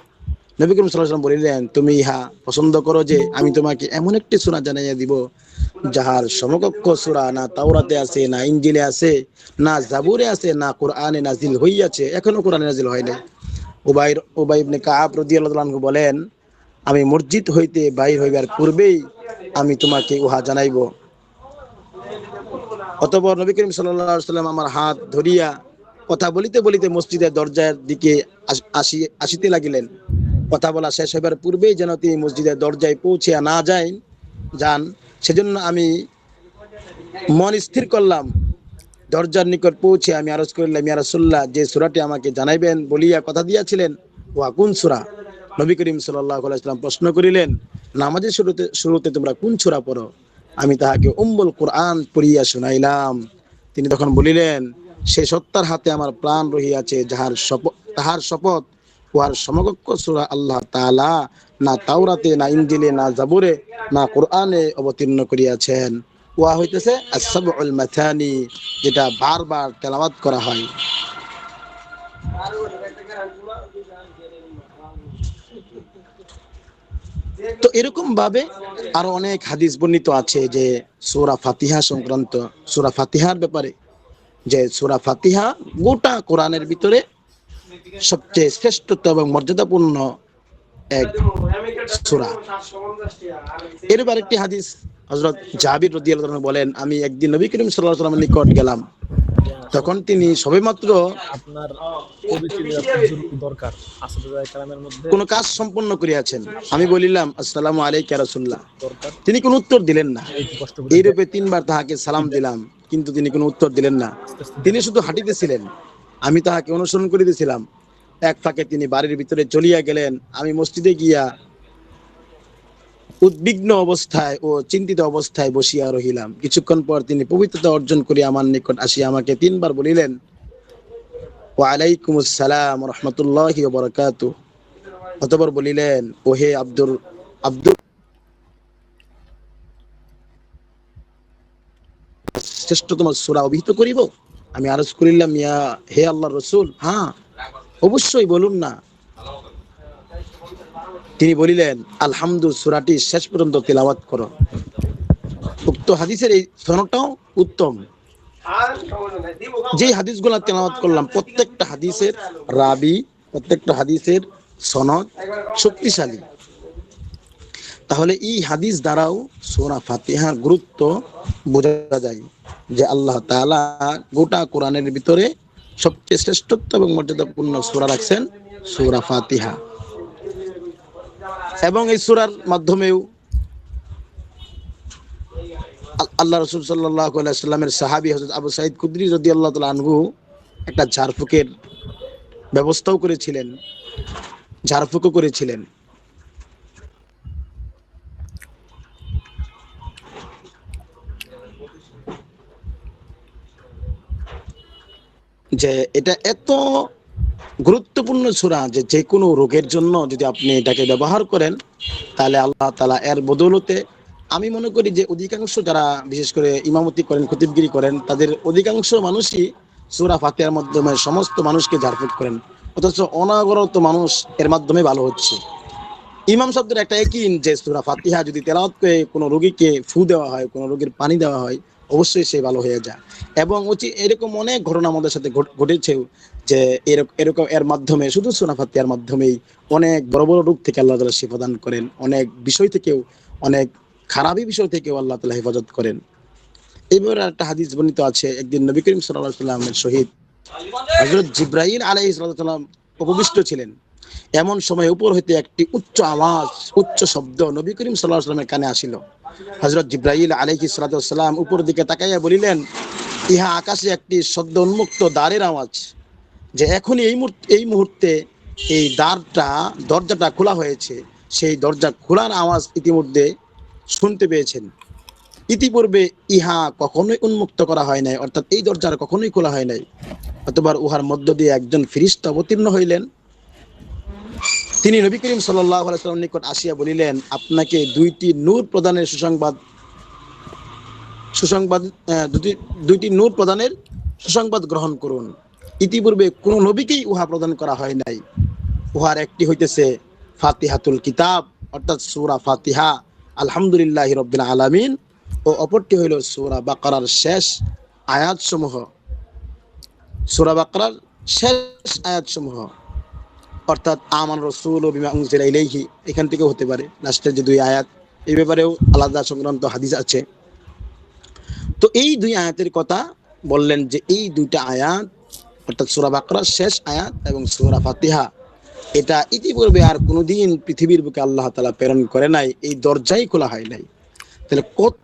Speaker 1: নবী করিম সাল্লাল্লাহু আলাইহি ওয়াসাল্লাম বলিলেন, তুমি ইহা পছন্দ করো যে আমি তোমাকে এমন একটি সূরা জানাইয়া দিব, যাহার সমকক্ষ সূরা না তাওরাতে আছে, না ইনজিলে আছে, না জাবুরে আছে, না কোরআনে নাজিল হইয়াছে, এখনো কোরআনে নাজিল হয় নাই। উবাই ইবনে কাব রাদিয়াল্লাহু আনহু বলেন, আমি মসজিদ হইতে বাইর হইবার পূর্বেই আমি তোমাকে উহা জানাইব। অতঃপর নবী করিম সাল্লাল্লাহু আলাইহি ওয়াসাল্লাম আমার হাত ধরিয়া কথা বলিতে বলিতে মসজিদের দরজার দিকে আসিতে লাগিলেন। কথা বলা শেষ হইবার পূর্বেই যেন তিনি মসজিদের দরজায় পৌঁছিয়া না যান, সেজন্য আমি মন স্থির করলাম। দরজার নিকট পৌঁছে আমি আরজ করিলাম, ইয়া রাসূলুল্লাহ, যে সূরাটি আমাকে জানাইবেন বলিয়া কথা দিয়াছিলেন, ওয়া কোন সূরা? নবী করিম সাল্লাল্লাহু আলাইহি ওয়াসাল্লাম প্রশ্ন করিলেন, নামাজের শুরুতে তোমরা কোন সূরা পড়ো? আমি তাহাকে উম্মুল কুরআন পড়িয়া শুনাইলাম। তিনি তখন বলিলেন, সে সত্তার হাতে আমার প্রাণ রহিয়াছে, তাহার শপথ, উহার সমকক্ষ সূরা আল্লাহ তাআলা না তাওরাতে, না ইনজিলে, না জাবুরে, না কোরআনে অবতীর্ণ করিয়াছেন। উহা হইতেছে আস-সাবউল মাথানি, যেটা বারবার তেলাওয়াত করা হয়। তো এরকম ভাবে আরো অনেক হাদিস বর্ণিত আছে যে সূরা ফাতিহা সংক্রান্ত, সূরা ফাতিহার ব্যাপারে, যে সূরা ফাতিহা গোটা কোরআনের ভিতরে সবচেয়ে শ্রেষ্ঠত্ব এবং মর্যাদাপূর্ণ এক সূরা। এরূপ আরেকটি হাদিস, হযরত জাবির রাদিয়াল্লাহু আনহু বলেন, আমি একদিন নবী করিম সাল্লাল্লাহু আলাইহি ওয়াসাল্লামের নিকট গেলাম। তখন তিনি সবেমাত্র
Speaker 3: আপনার দরকার
Speaker 1: কোনো কাজ সম্পন্ন করিয়াছেন। আমি বলিলাম, আসসালামু আলাইকা ইয়া রাসূলুল্লাহ। তিনি কোনো উত্তর দিলেন না। এইরূপে 3 বার তাহাকে সালাম দিলাম, কিন্তু তিনি কোনো উত্তর দিলেন না। তিনি শুধু হাঁটিতেছিলেন। আমি তাহাকে অনুসরণ করিতেছিলাম। এক ফাঁকে তিনি বাড়ির ভিতরে চলিয়া গেলেন। আমি মসজিদে গিয়া উদ্বিগ্ন অবস্থায় ও চিন্তিত অবস্থায় বসিয়া রহিলাম। কিছুক্ষণ পর তিনি পবিত্রতা অর্জন করিয়া আমার নিকট আসিয়া আমাকে 3 বার বলিলেন, ওয়া আলাইকুম আসসালাম ওয়া রাহমাতুল্লাহি ওয়া বারাকাতুহু। অতঃপর বলিলেন, ওহে আব্দুল আব্দুল শ্রেষ্ঠতম সূরা অভিহিত করিব? আমি আরজ করিলাম, হে আল্লাহর রাসূল, হ্যাঁ অবশ্যই বলুন না। তিনি বলিলেন, আলহামদু সূরাটি শেষ পর্যন্ত তেলাওয়াত করো। উক্ত হাদিসের এই সনদটাও উত্তম। যে হাদিসগুলো তেলাওয়াত করলাম প্রত্যেকটা হাদিসের রাবি, প্রত্যেকটা হাদিসের সনদ শক্তিশালী। তাহলে এই হাদিস দ্বারাও সূরা ফাতিহার গুরুত্ব বোঝা যায়, যে আল্লাহ তাআলা গোটা কোরআনের ভিতরে সবচেয়ে শ্রেষ্ঠত্ব এবং মর্যাদাপূর্ণ সূরা রাখছেন সূরা ফাতিহা। এবং এই সূরার মাধ্যমেও আল্লাহ রাসূল সাল্লাল্লাহু আলাইহি ওয়াসাল্লামের সাহাবী হযরত আবু সাঈদ খুদরি রাদিয়াল্লাহু তাআলা আনহু একটা ঝাড়ফুঁকের ব্যবস্থাও করেছিলেন, ঝাড়ফুঁকও করেছিলেন। যে এটা এত গুরুত্বপূর্ণ সূরা যে যে কোনো রোগের জন্য যদি আপনি এটাকে ব্যবহার করেন, তাহলে আল্লাহ তাআলা এর বদৌলতে, আমি মনে করি যে অধিকাংশ যারা বিশেষ করে ইমামতি করেন, খতিবগিরি করেন, তাদের অধিকাংশ মানুষই সূরা ফাতিহার মাধ্যমে সমস্ত মানুষকে ঝাড়ফুঁক করেন, অথচ অনাগরত মানুষ এর মাধ্যমে ভালো হচ্ছে। ইমাম শব্দের একটা একই, যে সূরা ফাতিহা যদি তেলাওয়াত করে কোনো রোগীকে ফু দেওয়া হয়, কোনো রোগীর পানি দেওয়া হয়, অবশ্যই সে ভালো হয়ে যায়। এবং এরকম অনেক ঘটনা আমাদের সাথে ঘটেছেও, যে এরকম এর মাধ্যমে, শুধু সূরা ফাতিহার মাধ্যমেই অনেক বড় বড় রোগ থেকে আল্লাহ তাআলা শিফা দান করেন, অনেক বিষয় থেকেও, অনেক খারাপই বিষয় থেকেও আল্লাহ তাআলা হেফাজত করেন। এইভাবে একটা হাদিস বর্ণিত আছে, একদিন নবী করিম সাল্লাল্লাহু আলাইহি ওয়াসাল্লামের সহিত হযরত জিবরাইল আলাইহিস সালাম উপবিষ্ট ছিলেন। এমন সময় উপর হইতে একটি উচ্চ আওয়াজ, উচ্চ শব্দ নবী করিম সাল্লাল্লাহু আলাইহি ওয়াসাল্লামের কানে আসিল। হযরত জিবরাইল আলাইহিস সালাম উপর দিকে তাকাইয়া বলিলেন, ইহা আকাশে একটি সদ্য উন্মুক্ত দ্বারের আওয়াজ, যে এখনই এই মুহূর্তে এই দরজাটা খোলা হয়েছে। সেই দরজা খোলার আওয়াজ ইতিমধ্যে শুনতে পেয়েছেন। ইতিপূর্বে ইহা কখনোই উন্মুক্ত করা হয় নাই, অর্থাৎ এই দরজার কখনোই খোলা হয় নাই। অতঃপর উহার মধ্য দিয়ে একজন ফেরেশতা অবতীর্ণ হইলেন। তিনি নবী করিম সাল্লাল্লাহু আলাইহি ওয়াসাল্লামের নিকট আসিয়া বলিলেন, আপনাকে দুইটি নূর প্রদানের দুইটি নূর প্রদানের সুসংবাদ গ্রহণ করুন। ইতিপূর্বে কোন নবীকেই উহা প্রদান করা হয় নাই। উহার একটি হইতেছে ফাতিহাতুল কিতাব, অর্থাৎ সূরা ফাতিহা, আলহামদুলিল্লাহি রাব্বিল আলামিন, ও অপরটি হইল সূরা বাকারার শেষ আয়াতসমূহ। সূরা বাকারার শেষ আয়াতসমূহ, অর্থাৎ আমান রাসূল বিমা উনজিলা ইলাইহি, এখান থেকে হতে পারে লাস্টের যে 2 আয়াত, এই ব্যাপারেও আলাদা সংক্রান্ত হাদিস আছে। তো এই 2 আয়াতের কথা বললেন, যে এই 2টা আয়াত, অর্থাৎ সূরা বাকারার শেষ আয়াত এবং সূরা ফাতিহা, এটা ইতিপূর্বে আর কোনোদিন পৃথিবীর বুকে আল্লাহ তাআলা প্রেরণ করে নাই, এই দরজাই খোলা হয় নাই। তাহলে কত,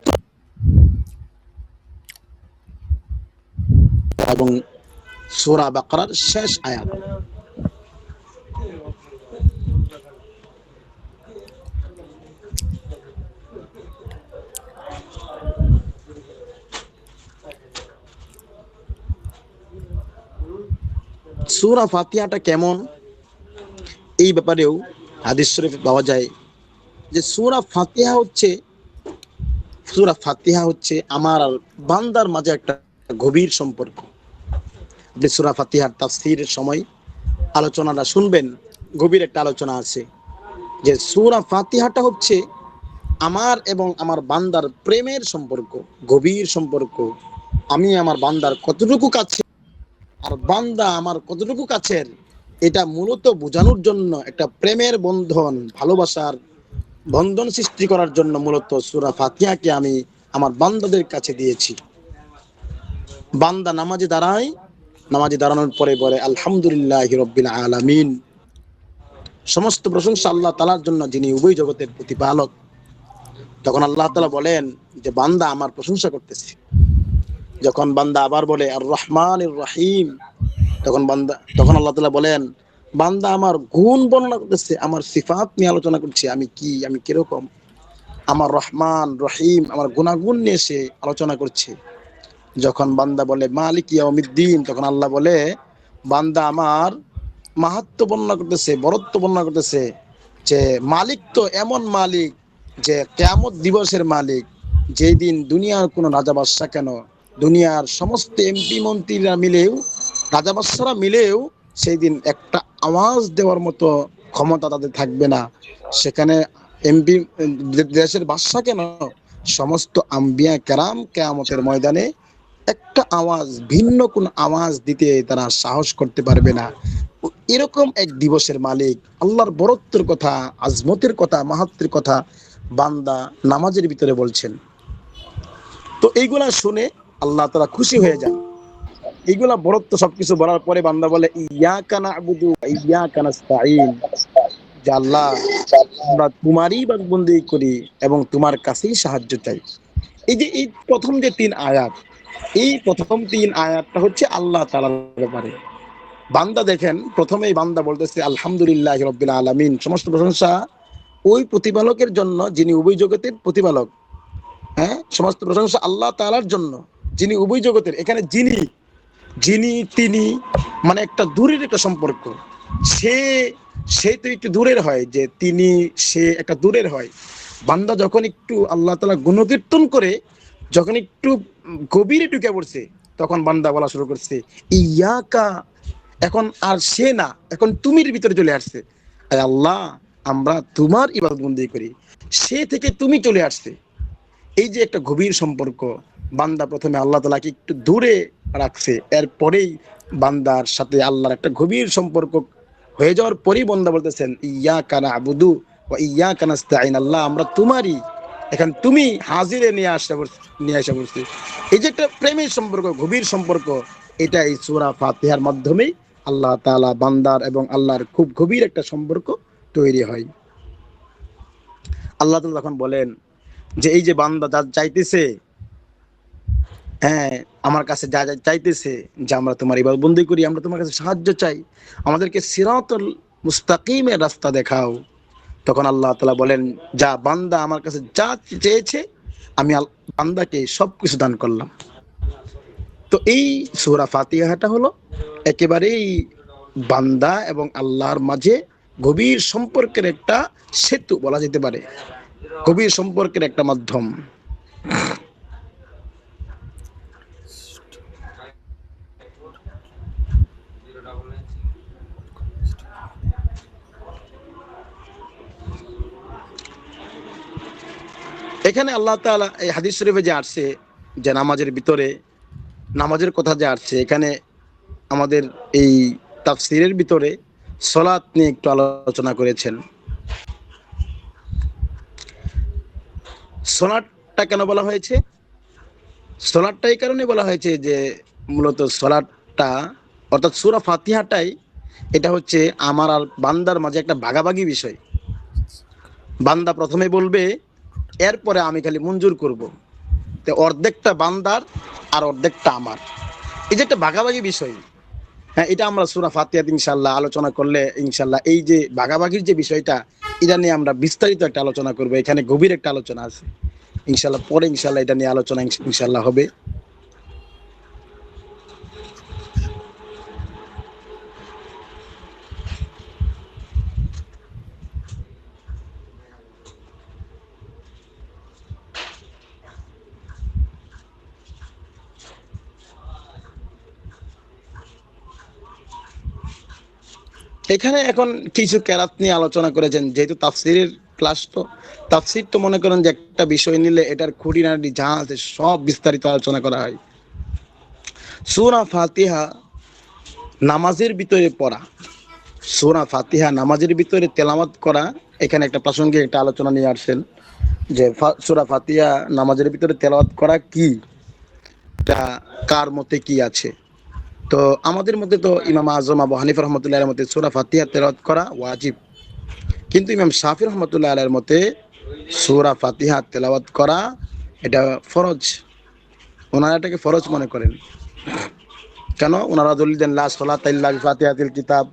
Speaker 1: এবং সূরা বাকারার শেষ আয়াত। সূরা ফাতিহাটা কেমন, এই ব্যাপারেও হাদিস শরীফে পাওয়া যায়, যে সূরা ফাতিহা হচ্ছে আমার আর বান্দার মাঝে একটা গভীর সম্পর্ক। আপনি সূরা ফাতিহার তাফসীরের সময় আলোচনাটা শুনবেন, গভীর একটা আলোচনা আছে, যে সূরা ফাতিহাটা হচ্ছে আমার এবং আমার বান্দার প্রেমের সম্পর্ক, গভীর সম্পর্ক। আমি আমার বান্দার কতটুকু কাছে, আর বান্দা আমার কতটুকু কাছের, এটা মূলত বোঝানোর জন্য, একটা প্রেমের বন্ধন, ভালোবাসার বন্ধন সৃষ্টি করার জন্য মূলত সূরা ফাতিহাকে আমি আমার বান্দাদের কাছে দিয়েছি। বান্দা নামাজে দাঁড়ায়, নামাজে দাঁড়ানোর পরে বলে আলহামদুলিল্লাহি রাব্বিল আলামিন, সমস্ত প্রশংসা আল্লাহ তাআলার জন্য, যিনি উভয় জগতের প্রতিপালক। তখন আল্লাহ তাআলা বলেন যে বান্দা আমার প্রশংসা করতেছে। যখন বান্দা আবার বলে আর রহমানির রহিম, তখন আল্লাহ তাআলা বলেন, বান্দা আমার গুণ বর্ণনা করতেছে, আমার সিফাত নিয়ে আলোচনা করছে, আমি কি, আমি কিরকম, আমার রহমান রহিম, আমার গুণাগুণ নিয়ে সে আলোচনা করছে। যখন বান্দা বলে মালিক ইয়াউমিদ্দিন, তখন আল্লাহ বলে বান্দা আমার মাহাত্ম বর্ণনা করতেছে, বরত্ব বর্ণনা করতেছে, যে মালিক তো এমন মালিক যে কিয়ামত দিবসের মালিক, যেই দিন দুনিয়ার কোনো রাজা বাদশা কেন, দুনিয়ার সমস্ত এমপি মন্ত্রীরা মিলেও, রাজা বাদশারা মিলেও সেই দিন একটা আওয়াজ দেওয়ার মতো ক্ষমতা তাদের থাকবে না। সেখানে এমপি, দেশের বাদশা কেন, সমস্ত আম্বিয়া কেরাম কিয়ামতের ময়দানে একটা আওয়াজ, ভিন্ন কোন আওয়াজ দিতে তারা সাহস করতে পারবে না। এরকম এক দিবসের মালিক, আল্লাহর বরত্বের কথা, আজমতের কথা, মাহাত্মের কথা বান্দা নামাজের ভিতরে বলছেন। তো এইগুলা শুনে আল্লাহ তাআলা খুশি হয়ে যান। এইগুলা বরত্ব সবকিছু বলার পরে বান্দা বলে ইয়াকা না'বুদু ওয়া ইয়াকা নাস্তাঈন, যে আল্লাহ আমরা তোমারই ইবাদতবন্দি করি এবং তোমার কাছেই সাহায্য চাই। এই প্রথম যে 3 আয়াত, এই প্রথম 3 আয়াতটা হচ্ছে আল্লাহ তাআলার ব্যাপারে। বান্দা দেখেন, প্রথমেই বান্দা বলতেছে আলহামদুলিল্লাহি রাব্বিল আলামিন, সমস্ত প্রশংসা ওই প্রতিপালকের জন্য যিনি উভয় জগতের প্রতিপালক। হ্যাঁ, সমস্ত প্রশংসা আল্লাহ তাআলার জন্য যিনি উভয় জগতের। এখানে যিনি, যিনি, তিনি মানে একটা দূরের একটা সম্পর্ক। সে সে তো একটু দূরের হয়, যে তিনি, সে একটা দূরের হয়। বান্দা যখন একটু আল্লাহ তাআলা গুণকীর্তন করে, যখন একটু গভীরে ঢুকে পড়ছে, তখন বান্দা বলা শুরু করছে ইয়াকা। এখন আর সে না, এখন তুমির ভিতরে চলে আসছে, আয় আল্লাহ আমরা তোমার ইবাদতবন্দি করি, সে থেকে তুমি চলে আসছে। এই যে একটা গভীর সম্পর্ক, বান্দা প্রথমে আল্লাহ তাআলাকে একটু দূরে রাখছে, এরপরেই বান্দার সাথে আল্লাহর একটা গভীর সম্পর্ক হয়ে যাওয়ার পরেই বান্দা বলতেছেন ইয়াকা না'বুদু ওয়া ইয়াকা নাস্তাঈন, আল্লাহ আমরা তোমারই, এখন তুমি হাজিরে নিয়ে আসা বলছি। এই যে একটা প্রেমের সম্পর্ক, গভীর সম্পর্ক, এটা এই সূরা ফাতিহার মাধ্যমে আল্লাহ তাআলা বান্দার এবং আল্লাহর খুব গভীর একটা সম্পর্ক তৈরি হয়। আল্লাহ তাআলা তখন বলেন যে এই যে বান্দা যা চাইতেছে, হ্যাঁ আমার কাছে যা যা চাইতেছে, যে আমরা তোমার ইবাদতবন্দি করি, আমরা তোমার কাছে সাহায্য চাই, আমাদেরকে সিরাতুল মুস্তাকিমের রাস্তা দেখাও, তখন আল্লাহ তাআলা বলেন যা বান্দা আমার কাছে যা চেয়েছে আমি বান্দাকে সবকিছু দান করলাম। তো এই সূরা ফাতিহাটা হলো একেবারেই বান্দা এবং আল্লাহর মাঝে গভীর সম্পর্কের একটা সেতু বলা যেতে পারে, গভীর সম্পর্কের একটা মাধ্যম। এখানে আল্লাহ তাআলা এই হাদিস শরীফে যে আসছে, যে নামাজের ভিতরে নামাজের কথা যে আসছে, এখানে আমাদের এই তাফসীরের ভিতরে সালাত নিয়ে একটু আলোচনা করেছেন। সালাতটা কেন বলা হয়েছে? সালাতটা এই কারণে বলা হয়েছে যে মূলত সালাতটা অর্থাৎ সূরা ফাতিহাটাই এটা হচ্ছে আমার আর বান্দার মাঝে একটা ভাগাভাগি বিষয়। বান্দা প্রথমে বলবে, এরপরে আমি খালি মঞ্জুর করব। তো অর্ধেকটা বান্দার আর অর্ধেকটা আমার, এই যে একটা ভাগাভাগি বিষয়। হ্যাঁ, এটা আমরা সূরা ফাতিহাতে ইনশাআল্লাহ আলোচনা করলে ইনশাআল্লাহ এই যে ভাগাভাগির যে বিষয়টা, এটা নিয়ে আমরা বিস্তারিত একটা আলোচনা করব। এখানে গভীর একটা আলোচনা আছে ইনশাআল্লাহ, পরে ইনশাআল্লাহ এটা নিয়ে আলোচনা ইনশাআল্লাহ হবে। এখানে এখন কিছু কেরাত নিয়ে আলোচনা করেছেন, যেহেতু তাফসিরের ক্লাস, তো তাফসির তো মনে করেন যে একটা বিষয় নিলে এটার খুঁটিনাটি যা আছে সব বিস্তারিত আলোচনা করা হয়। সূরা ফাতিহা নামাজের ভিতরে পড়া, সূরা ফাতিহা নামাজের ভিতরে তেলাওয়াত করা, এখানে একটা প্রাসঙ্গিক একটা আলোচনা নিয়ে আসছেন যে সূরা ফাতিহা নামাজের ভিতরে তেলাওয়াত করা কি, এটা কার মতে কি আছে। তো আমাদের মধ্যে তো ইমাম আজম আবু হানিফা রহমতুল্লাহ এর মতে সূরা ফাতিহা তেলাওয়াত করা ওয়াজিব, কিন্তু ইমাম শাফি রহমতুল্লাহ আলাইহির মতে সূরা ফাতিহা তেলাওয়াত করা এটা ফরজ, ওনারা এটাকে ফরজ মনে করেন। কেন ওনারা দলিল দেন লা সালাতা ইল্লা বিফাতিহাতিল কিতাব,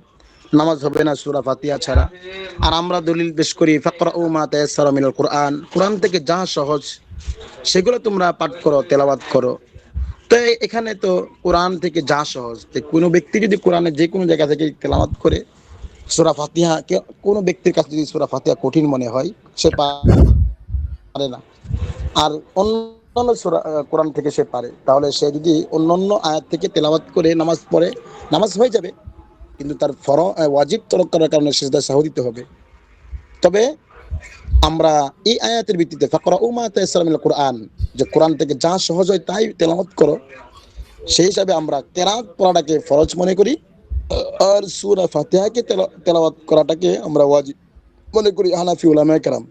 Speaker 1: নামাজ হবে না সূরা ফাতিহা ছাড়া। আর আমরা দলিল পেশ করি ফাকরাউ মা তায়াসসারা মিনাল কুরআন, কোরআন থেকে যা সহজ সেগুলো তোমরা পাঠ করো, তেলাওয়াত করো। তো এখানে তো কোরআন থেকে যা সহজ, কোনো ব্যক্তি যদি কোরআনের যে কোনো জায়গা থেকে তেলাওয়াত করে সূরা ফাতিহা, কোনো ব্যক্তির কাছে যদি সূরা ফাতিহা কঠিন মনে হয়, সে পারে না। আর অন্যান্য সূরা কোরআন থেকে সে পারে, তাহলে সে যদি অন্যান্য আয়াত থেকে তেলাওয়াত করে নামাজ পড়ে, নামাজ হয়ে যাবে। কিন্তু তার ওয়াজিব তরক করার কারণে সিজদা সাহু দিতে হবে। তবে আমরা এই আয়াতের ভিত্তিতে ফাকরাউ মা তায়াসসারা মিনাল কুরআন, যে কোরআন থেকে যা সহজ হয় তাই তেলাওয়াত করো, সেই হিসাবে আমরা কেরাত পড়াটাকে ফরজ মনে করি, আর সূরা ফাতিহাকে তেলাওয়াত করাটাকে আমরা ওয়াজিব মনে করি হানাফি উলামায়ে কেরাম।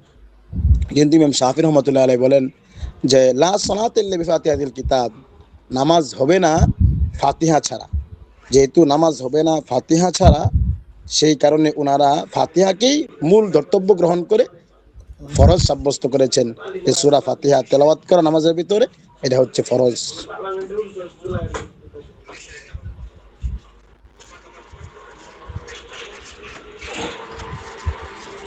Speaker 1: কিন্তু ইমাম শাফিঈ রাহমাতুল্লাহ আলাইহি বলেন যে লা সালাতা ইল্লা বিফাতিহাতিল কিতাব, নামাজ হবে না ফাতিহা ছাড়া। যেহেতু নামাজ হবে না ফাতিহা ছাড়া, সেই কারণে ওনারা ফাতিহাকেই মূল ধর্তব্য গ্রহণ করে ফরজ সাব্যস্ত করেছেন। এই সূরা ফাতিহা তেলাওয়াত করা নামাজের ভিতরে এটা হচ্ছে ফরজ।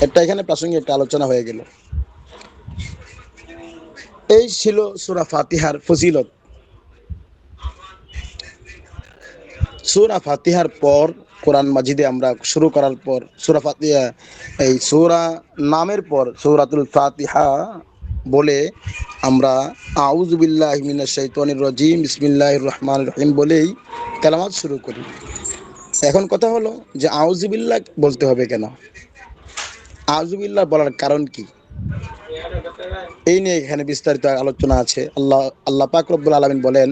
Speaker 1: এটা এখানে প্রাসঙ্গিক একটা আলোচনা হয়ে গেল। এই ছিল সূরা ফাতিহার ফজিলত। সূরা ফাতিহার পর কোরআন মাজিদে আমরা শুরু করার পর সূরা ফাতিহা, এই সূরা নামের পর সূরাতুল ফাতিহা বলে আমরা আউযু বিল্লাহি মিনাশ শাইতানির রাজিম বিসমিল্লাহির রহমানির রহিম বলেই তেলাওয়াত শুরু করি। এখন কথা হলো যে আউযু বিল্লাহ বলতে হবে কেন, আউযু বিল্লাহ বলার কারণ কি, এই নিয়ে এখানে বিস্তারিত আলোচনা আছে। আল্লাহ পাক রব্বুল আলামিন বলেন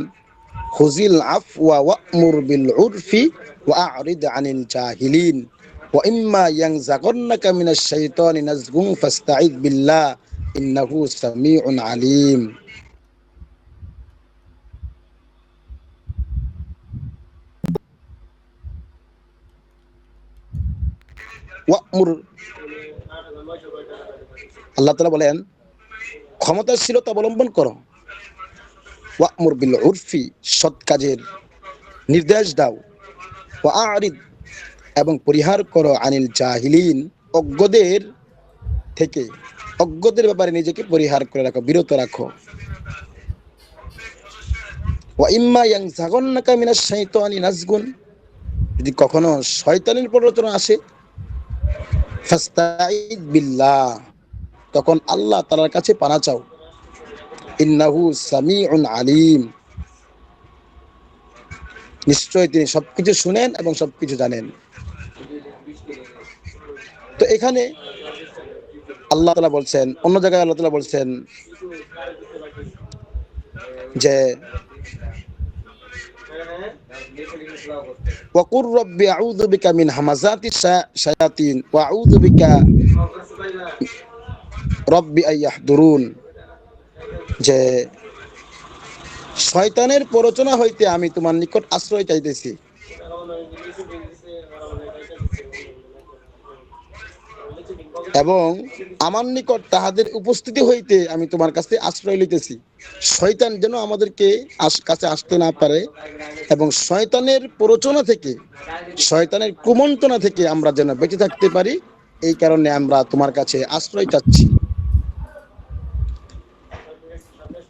Speaker 1: খুযিল আফওয়া ওয়া'মুর বিল উরফি ওয়া আ'রিদ আনিল জাহিলিন ওয়া ইম্মা ইয়ানজাগান্নাকা মিনাশ শাইতানি নাজগুন ফাস্তাইদ বিল্লাহ ইন্নাহু সামিউন আলিম। ওয়া'মুর, আল্লাহ তাআলা বলেন ক্ষমতাশীলতা অবলম্বন করো, ওয়া'মুর বিল উরফি, সৎ কাজের নির্দেশ দাও, ওয়া আ'রিদ, এবং পরিহার করো, আনিল জাহিলিন, অজ্ঞদের থেকে, অজ্ঞদের ব্যাপারে নিজেকে পরিহার করে রাখো, বিরত রাখো। ওয়া ইম্মা ইয়ানজাগান্নাকা মিনাশ শাইতানি নাজগুন, যদি কখনো শয়তানের প্ররোচনা আসে, ফাস্তাইদ বিল্লাহ, তখন আল্লাহ তাআলার কাছে পানা চাও, ইন্নাহু সামিউন আলিম, নিশ্চয় তিনি সবকিছু শুনেন এবং সবকিছু জানেন। তো এখানে আল্লাহ তাআলা বলছেন, অন্য জায়গায় আল্লাহ তাআলা বলছেন যে ওয়াকুর রব্বি আউযু বিকা মিন হামাযাতিশ শায়াতিন ওয়া আউযু বিকা রব্বি আইয়াহদুরুন, যে শয়তানের প্ররোচনা হইতে আমি তোমার নিকট আশ্রয় চাইতেছি, এবং আমার নিকট তাহাদের উপস্থিতি হইতে আমি তোমার কাছে আশ্রয় লইতেছি। শয়তান যেন আমাদেরকে কাছে আসতে না পারে, এবং শয়তানের প্ররোচনা থেকে, শয়তানের কুমন্ত্রণা থেকে আমরা যেন বেঁচে থাকতে পারি, এই কারণে আমরা তোমার কাছে আশ্রয় চাচ্ছি।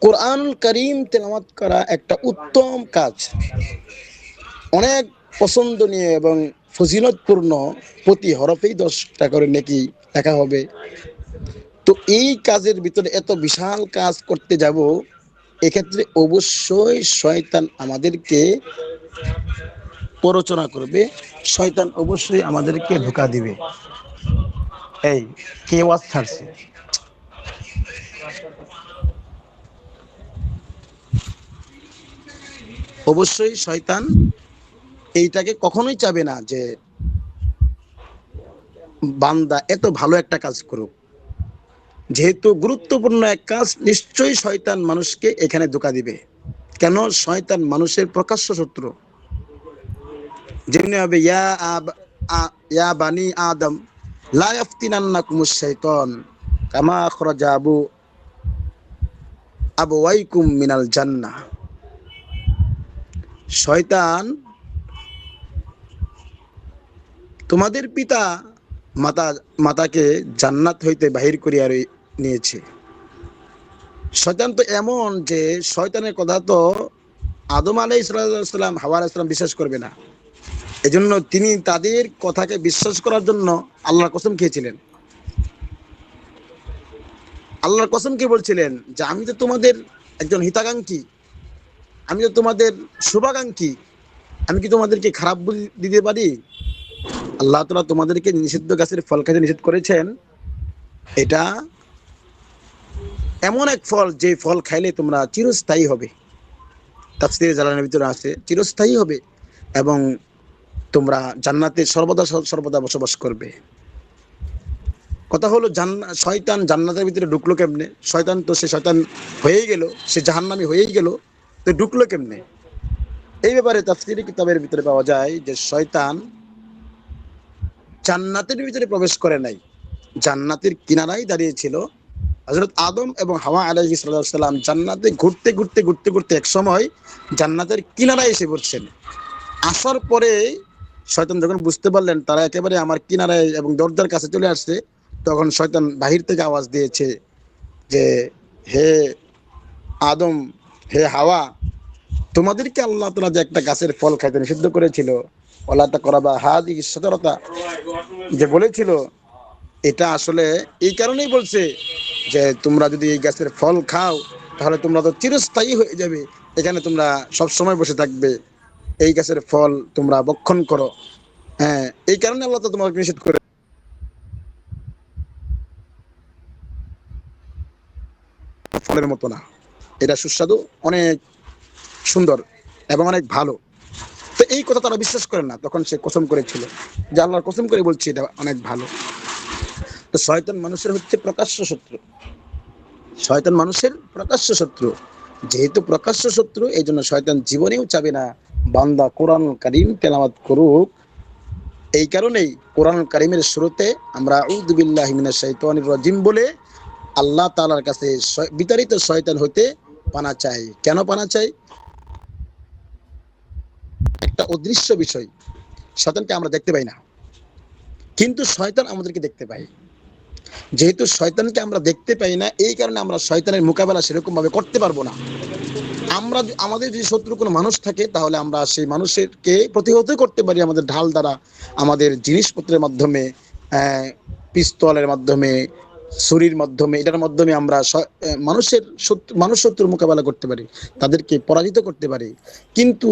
Speaker 1: কোরআনুল কারীম তেলাওয়াত করা একটা উত্তম কাজ, অনেক পছন্দনীয় এবং ফজিলতপূর্ণ, প্রতি হরফেই 10টা করে নেকি লেখা হবে। তো এই কাজের ভিতরে এত বিশাল কাজ করতে যাব, এক্ষেত্রে অবশ্যই শয়তান আমাদেরকে প্ররোচনা করবে, শয়তান অবশ্যই আমাদেরকে ধোঁকা দিবে। এই কে ওয়াজ ছাড়ছে? অবশ্যই শয়তান এইটাকে কখনোই চাবে না যে বান্দা এত ভালো একটা কাজ করুক। যেহেতু গুরুত্বপূর্ণ এক কাজ, নিশ্চয়ই শয়তান মানুষকে এখানে ধোঁকা দিবে। কেন? শয়তান মানুষের প্রকাশ্য শত্রু। যেমনি হবে ইয়া বানি আদম লা ইয়াফতিনান্নাকুমুশ শাইতান কামা আখরাজা আবওয়াইকুম মিনাল জান্নাহ। শয়তান তোমাদের পিতা মাতা মাতাকে জান্নাত হইতে বাহির করিয়া নিয়েছে। শয়তান তো এমন যে শয়তানের কথা তো আদম আলাইহিস সালাম হাওয়া আলাইহিস সালাম বিশ্বাস করবে না। এজন্য তিনি তাদের কথাকে বিশ্বাস করার জন্য আল্লাহর কসম খেয়েছিলেন। আল্লাহর কসম খেয়ে বলছিলেন যে আমি তো তোমাদের একজন হিতাকাঙ্ক্ষী, আমি তো তোমাদের শুভাকাঙ্ক্ষী, আমি কি তোমাদেরকে খারাপ দিতে পারি? আল্লাহ তাআলা তোমাদেরকে নিষিদ্ধ গাছের ফল খাইতে নিষেধ করেছেন। এটা এমন এক ফল যে ফল খাইলে তোমরা চিরস্থায়ী হবে। তাফসীরে জালালের ভিতরে আছে চিরস্থায়ী হবে এবং তোমরা জান্নাতে সর্বদা সর্বদা বসবাস করবে। কথা হলো শয়তান জান্নাতের ভিতরে ঢুকলো কেমনে? শয়তান তো সে শয়তান হয়েই গেল, সে জাহান্নামী হয়েই গেল, তো ঢুকলো কেমনে? এই ব্যাপারে তাফসীরি কিতাবের ভিতরে পাওয়া যায় যে শয়তান জান্নাতের ভিতরে প্রবেশ করে নাই, জান্নাতের কিনারায় দাঁড়িয়েছিল। হযরত আদম এবং হাওয়া আলাইহিস সালাম জান্নাতে ঘুরতে ঘুরতে ঘুরতে ঘুরতে এক সময় জান্নাতের কিনারায় এসে পড়ছেন। আসার পরে শয়তান যখন বুঝতে পারলেন তারা একেবারে আমার কিনারায় এবং দরজার কাছে চলে আসছে, তখন শয়তান বাহির থেকে আওয়াজ দিয়েছে যে হে আদম, হে হাওয়া, তোমাদেরকে আল্লাহ তাআলা যে একটা গাছের ফল খাইতে নিষিদ্ধ করেছিল, ওয়ালা তাকরাবা হাযিহিস শাজারাতা, যে বলেছিল, এটা আসলে এই কারণেই বলছে যে তোমরা যদি এই গাছের ফল খাও তাহলে তোমরা তো চিরস্থায়ী হয়ে যাবে, এখানে তোমরা সব সময় বসে থাকবে, এই গাছের ফল তোমরা ভক্ষণ করো। হ্যাঁ, এই কারণে আল্লাহ তো তোমাকে নিষেধ করে। ফলের মতো না, এটা সুস্বাদু, অনেক সুন্দর এবং অনেক ভালো। তো এই কথা তারা বিশ্বাস করে না, তখন সে কসম করেছিল যে আল্লাহর কসম করে বলছি এটা অনেক ভালো। তো শয়তান মানুষের হচ্ছে প্রকাশ্য শত্রু, শয়তান মানুষের প্রকাশ্য শত্রু। যেহেতু প্রকাশ্য শত্রু, এই জন্য শয়তান জীবনেও চাবে না বান্দা কোরআন কারীম তেলাওয়াত করুক। এই কারণেই কোরআন কারীমের শুরুতে আমরা আউযু বিল্লাহি মিনাশ শাইতানির রাজিম বলে আল্লাহ তাআলার কাছে বিতাড়িত শয়তান হতে পানা চাই। কেন পানা চাই? একটা অদৃশ্য বিষয়, শয়তানকে আমরা দেখতে পাই না, কিন্তু শয়তান আমাদেরকে দেখতে পায়। যেহেতু শয়তানকে আমরা দেখতে পাই না, এই কারণে আমরা শয়তানের মোকাবেলা সেরকম ভাবে করতে পারবো না। আমরা আমাদের যদি শত্রু কোনো মানুষ থাকে তাহলে আমরা সেই মানুষেরকে প্রতিহত করতে পারি আমাদের ঢাল দ্বারা, আমাদের জিনিসপত্রের মাধ্যমে, পিস্তলের মাধ্যমে, ছুরির মাধ্যমে, এটার মাধ্যমে আমরা মানুষ শত্রুর মোকাবেলা করতে পারি, তাদেরকে পরাজিত করতে পারি। কিন্তু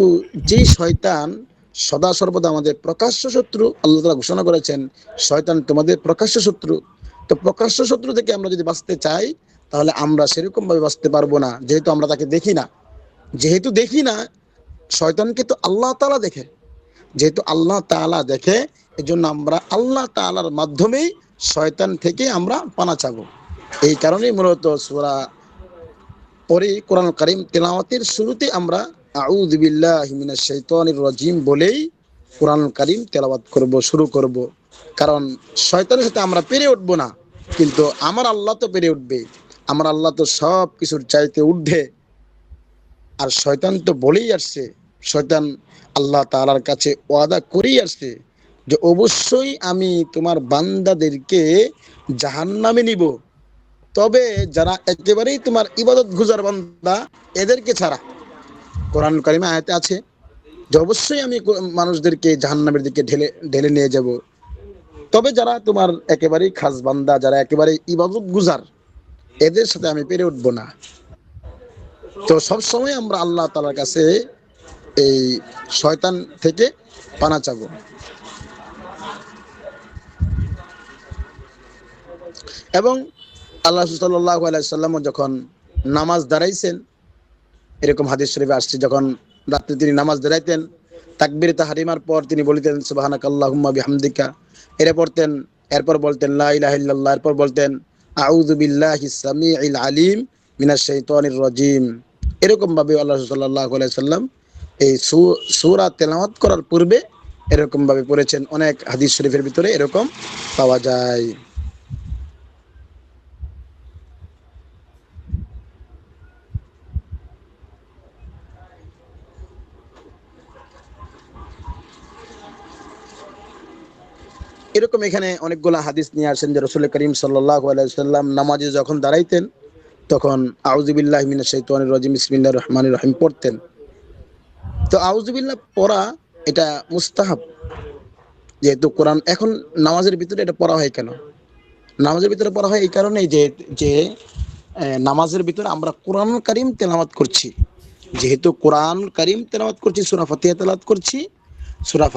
Speaker 1: যেই শয়তান সদা সর্বদা আমাদের প্রকাশ্য শত্রু, আল্লাহ তাআলা ঘোষণা করেছেন শয়তান তোমাদের প্রকাশ্য শত্রু। তো প্রকাশ্য শত্রু থেকে আমরা যদি বাঁচতে চাই তাহলে আমরা সেরকম ভাবে বাঁচতে পারবো না, যেহেতু আমরা তাকে দেখি না। যেহেতু দেখি না, শয়তানকে তো আল্লাহ তাআলা দেখে, যেহেতু আল্লাহ তাআলা দেখে, এজন্য আমরা আল্লাহ তাআলার মাধ্যমেই শয়তান থেকে আমরা পানা চাবো। এই কারণেই মূলত সূরা পরে কোরআন কারীম তেলাওয়াতের শুরুতে আমরা আউযু বিল্লাহি মিনাশ শাইতানির রাজিম বলেই কোরআন কারীম তেলাওয়াত করব, শুরু করব। কারণ শয়তানের সাথে আমরা পেরে উঠবো না, কিন্তু আমার আল্লাহ তো পেরে উঠবে। আমার আল্লাহ তো সব কিছুর চাইতে ঊর্ধ্বে। আর শয়তান তো বলেই আসছে, শয়তান আল্লাহ তাআলার কাছে ওয়াদা করেই আসছে যে অবশ্যই আমি তোমার বান্দাদেরকে জাহান্নামে নিব, তবে যারা একেবারেই তোমার ইবাদত গুজার বান্দা এদেরকে ছাড়া। কোরআন কারিমে আয়াতে আছে যে অবশ্যই আমি মানুষদেরকে জাহান্নামের দিকে ঢেলে ঢেলে নিয়ে যাব, তবে যারা তোমার একেবারেই খাস বান্দা, যারা একেবারেই ইবাদত গুজার, এদের সাথে আমি পেরে উঠবো না। তো সব সময় আমরা আল্লাহ তাআলার কাছে এই শয়তান থেকে পানা চাবো। এবং আল্লাহ সাল্লাল্লাহু আলাইহি সাল্লাম যখন নামাজ দাঁড়াইছেন, এরকম হাদিস শরীফে আসছে, যখন রাত্রে তিনি নামাজ দাঁড়াইতেন, তাকবীরে তাহরিমার পর তিনি বলতেন সুবহানাকাল্লাহুম্মা বিহামদিকা, এরপর বলতেন লা ইলাহা ইল্লাল্লাহ, এরপর বলতেন আউযু বিল্লাহিস সামিউল আলিম মিনাশ শাইতানির রাজিম। এরকম ভাবে আল্লাহ সাল্লাল্লাহু আলাইহি সাল্লাম এই সূরা তেলাওয়াত করার পূর্বে এরকম ভাবে পড়েছেন। অনেক হাদিস শরীফের ভিতরে এরকম পাওয়া যায়। এরকম এখানে অনেকগুলা হাদিস নিয়ে আসেন যে রাসূল করিম সাল্লাল্লাহু আলাইহি ওয়াসাল্লাম নামাজে যখন দাঁড়াইতেন তখন আউযু বিল্লাহি মিনাশ শাইতানির রাজিম বিসমিল্লাহির রহমানির রহিম পড়তেন। তো আউযু বিল্লাহ পড়া এটা মুস্তাহাব, যেহেতু কোরআন এখন নামাজের ভিতরে এটা পড়া হয় কেন? নামাজের ভিতরে পড়া হয় এই কারণেই যে যে নামাজের ভিতরে আমরা কোরআন কারীম তেলাওয়াত করছি, যেহেতু কোরআন কারীম তেলাওয়াত করছি, সূরা ফাতিহা তেলাওয়াত করছি, সূরা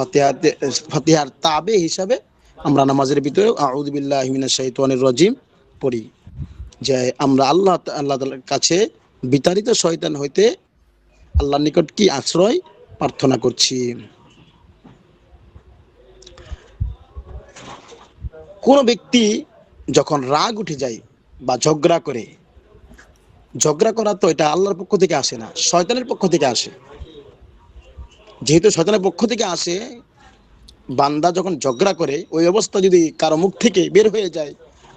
Speaker 1: ফাতিহার তাবে হিসাবে আমরা নামাজের ভিতরে আউযু বিল্লাহি মিনাশ শাইতানির রাজিম পড়ি, যে আমরা আল্লাহ তাআলার কাছে বিতাড়িত শয়তান হইতে আল্লাহর নিকট কি আশ্রয় প্রার্থনা করছি। কোন ব্যক্তি যখন রাগ উঠে যায় বা ঝগড়া করা তো এটা আল্লাহর পক্ষ থেকে আসে না, শয়তানের পক্ষ থেকে আসে। যেহেতু শয়তানের পক্ষ থেকে আসে, বান্দা যখন ঝগড়া করে ওই অবস্থা যদি কারো মুখ থেকে বের হয়ে যায়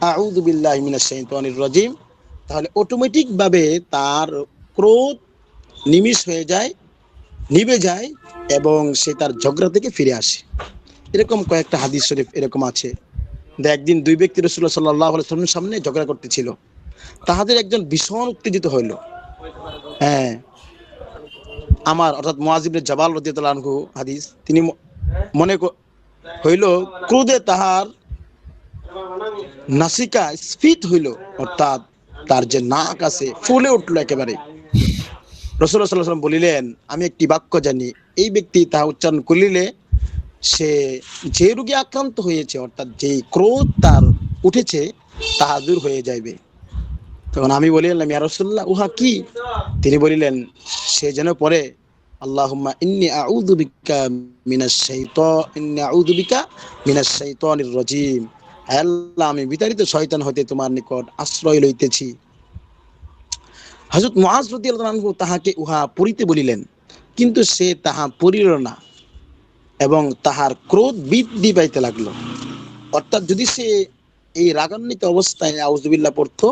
Speaker 1: আউযু বিল্লাহি মিনাশ শাইতানির রাজিম, তাহলে অটোমেটিক ভাবে তার ক্রোধ নিমিষ হয়ে যায়, নিভে যায়, এবং সে তার ঝগড়া থেকে ফিরে আসে। এরকম কয়েকটা হাদিস শরীফ এরকম আছে। একদিন দুই ব্যক্তি রাসূলুল্লাহ সাল্লাল্লাহু আলাইহি ওয়াসাল্লামের সামনে ঝগড়া করতেছিল। তাহাদের একজন ভীষণ উত্তেজিত হইল। হ্যাঁ, আমার অর্থাৎ মুআয ইবনে জাবাল রাদিয়াল্লাহু আনহু হাদিস, তিনি মনে হইল ক্রোধে তাহার নাসিকা স্ফীত হইল, অর্থাৎ তার যে নাক আছে ফুলে উঠলো একেবারে। রাসূলুল্লাহ সাল্লাল্লাহু আলাইহি ওয়াসাল্লাম বলিলেন, আমি একটি বাক্য জানি, এই ব্যক্তি তাহা উচ্চারণ করিলে সে যে রোগে আক্রান্ত হয়েছে, অর্থাৎ যে ক্রোধ তার উঠেছে তাহা দূর হয়ে যাইবে। তখন আমি বলিলাম, ইয়া রাসূলুল্লাহ, উহা কি? তিনি বলিলেন, সে যেন পড়ে আল্লাহুম্মা ইন্নী আউযু বিকা মিনাশ শাইতানির রাজিম, হে আল্লাহ, আমি বিতাড়িত শয়তান হতে তোমার নিকট আশ্রয় লইতেছি। হযরত মুআয রাদিয়াল্লাহু আনহু তাহাকে উহা পড়িতে বলিলেন, কিন্তু সে তাহা পড়িল না এবং তাহার ক্রোধ বৃদ্ধি পাইতে লাগলো। অর্থাৎ যদি সে এই রাগান্বিত অবস্থায় আউযু বিল্লাহ পড়তো,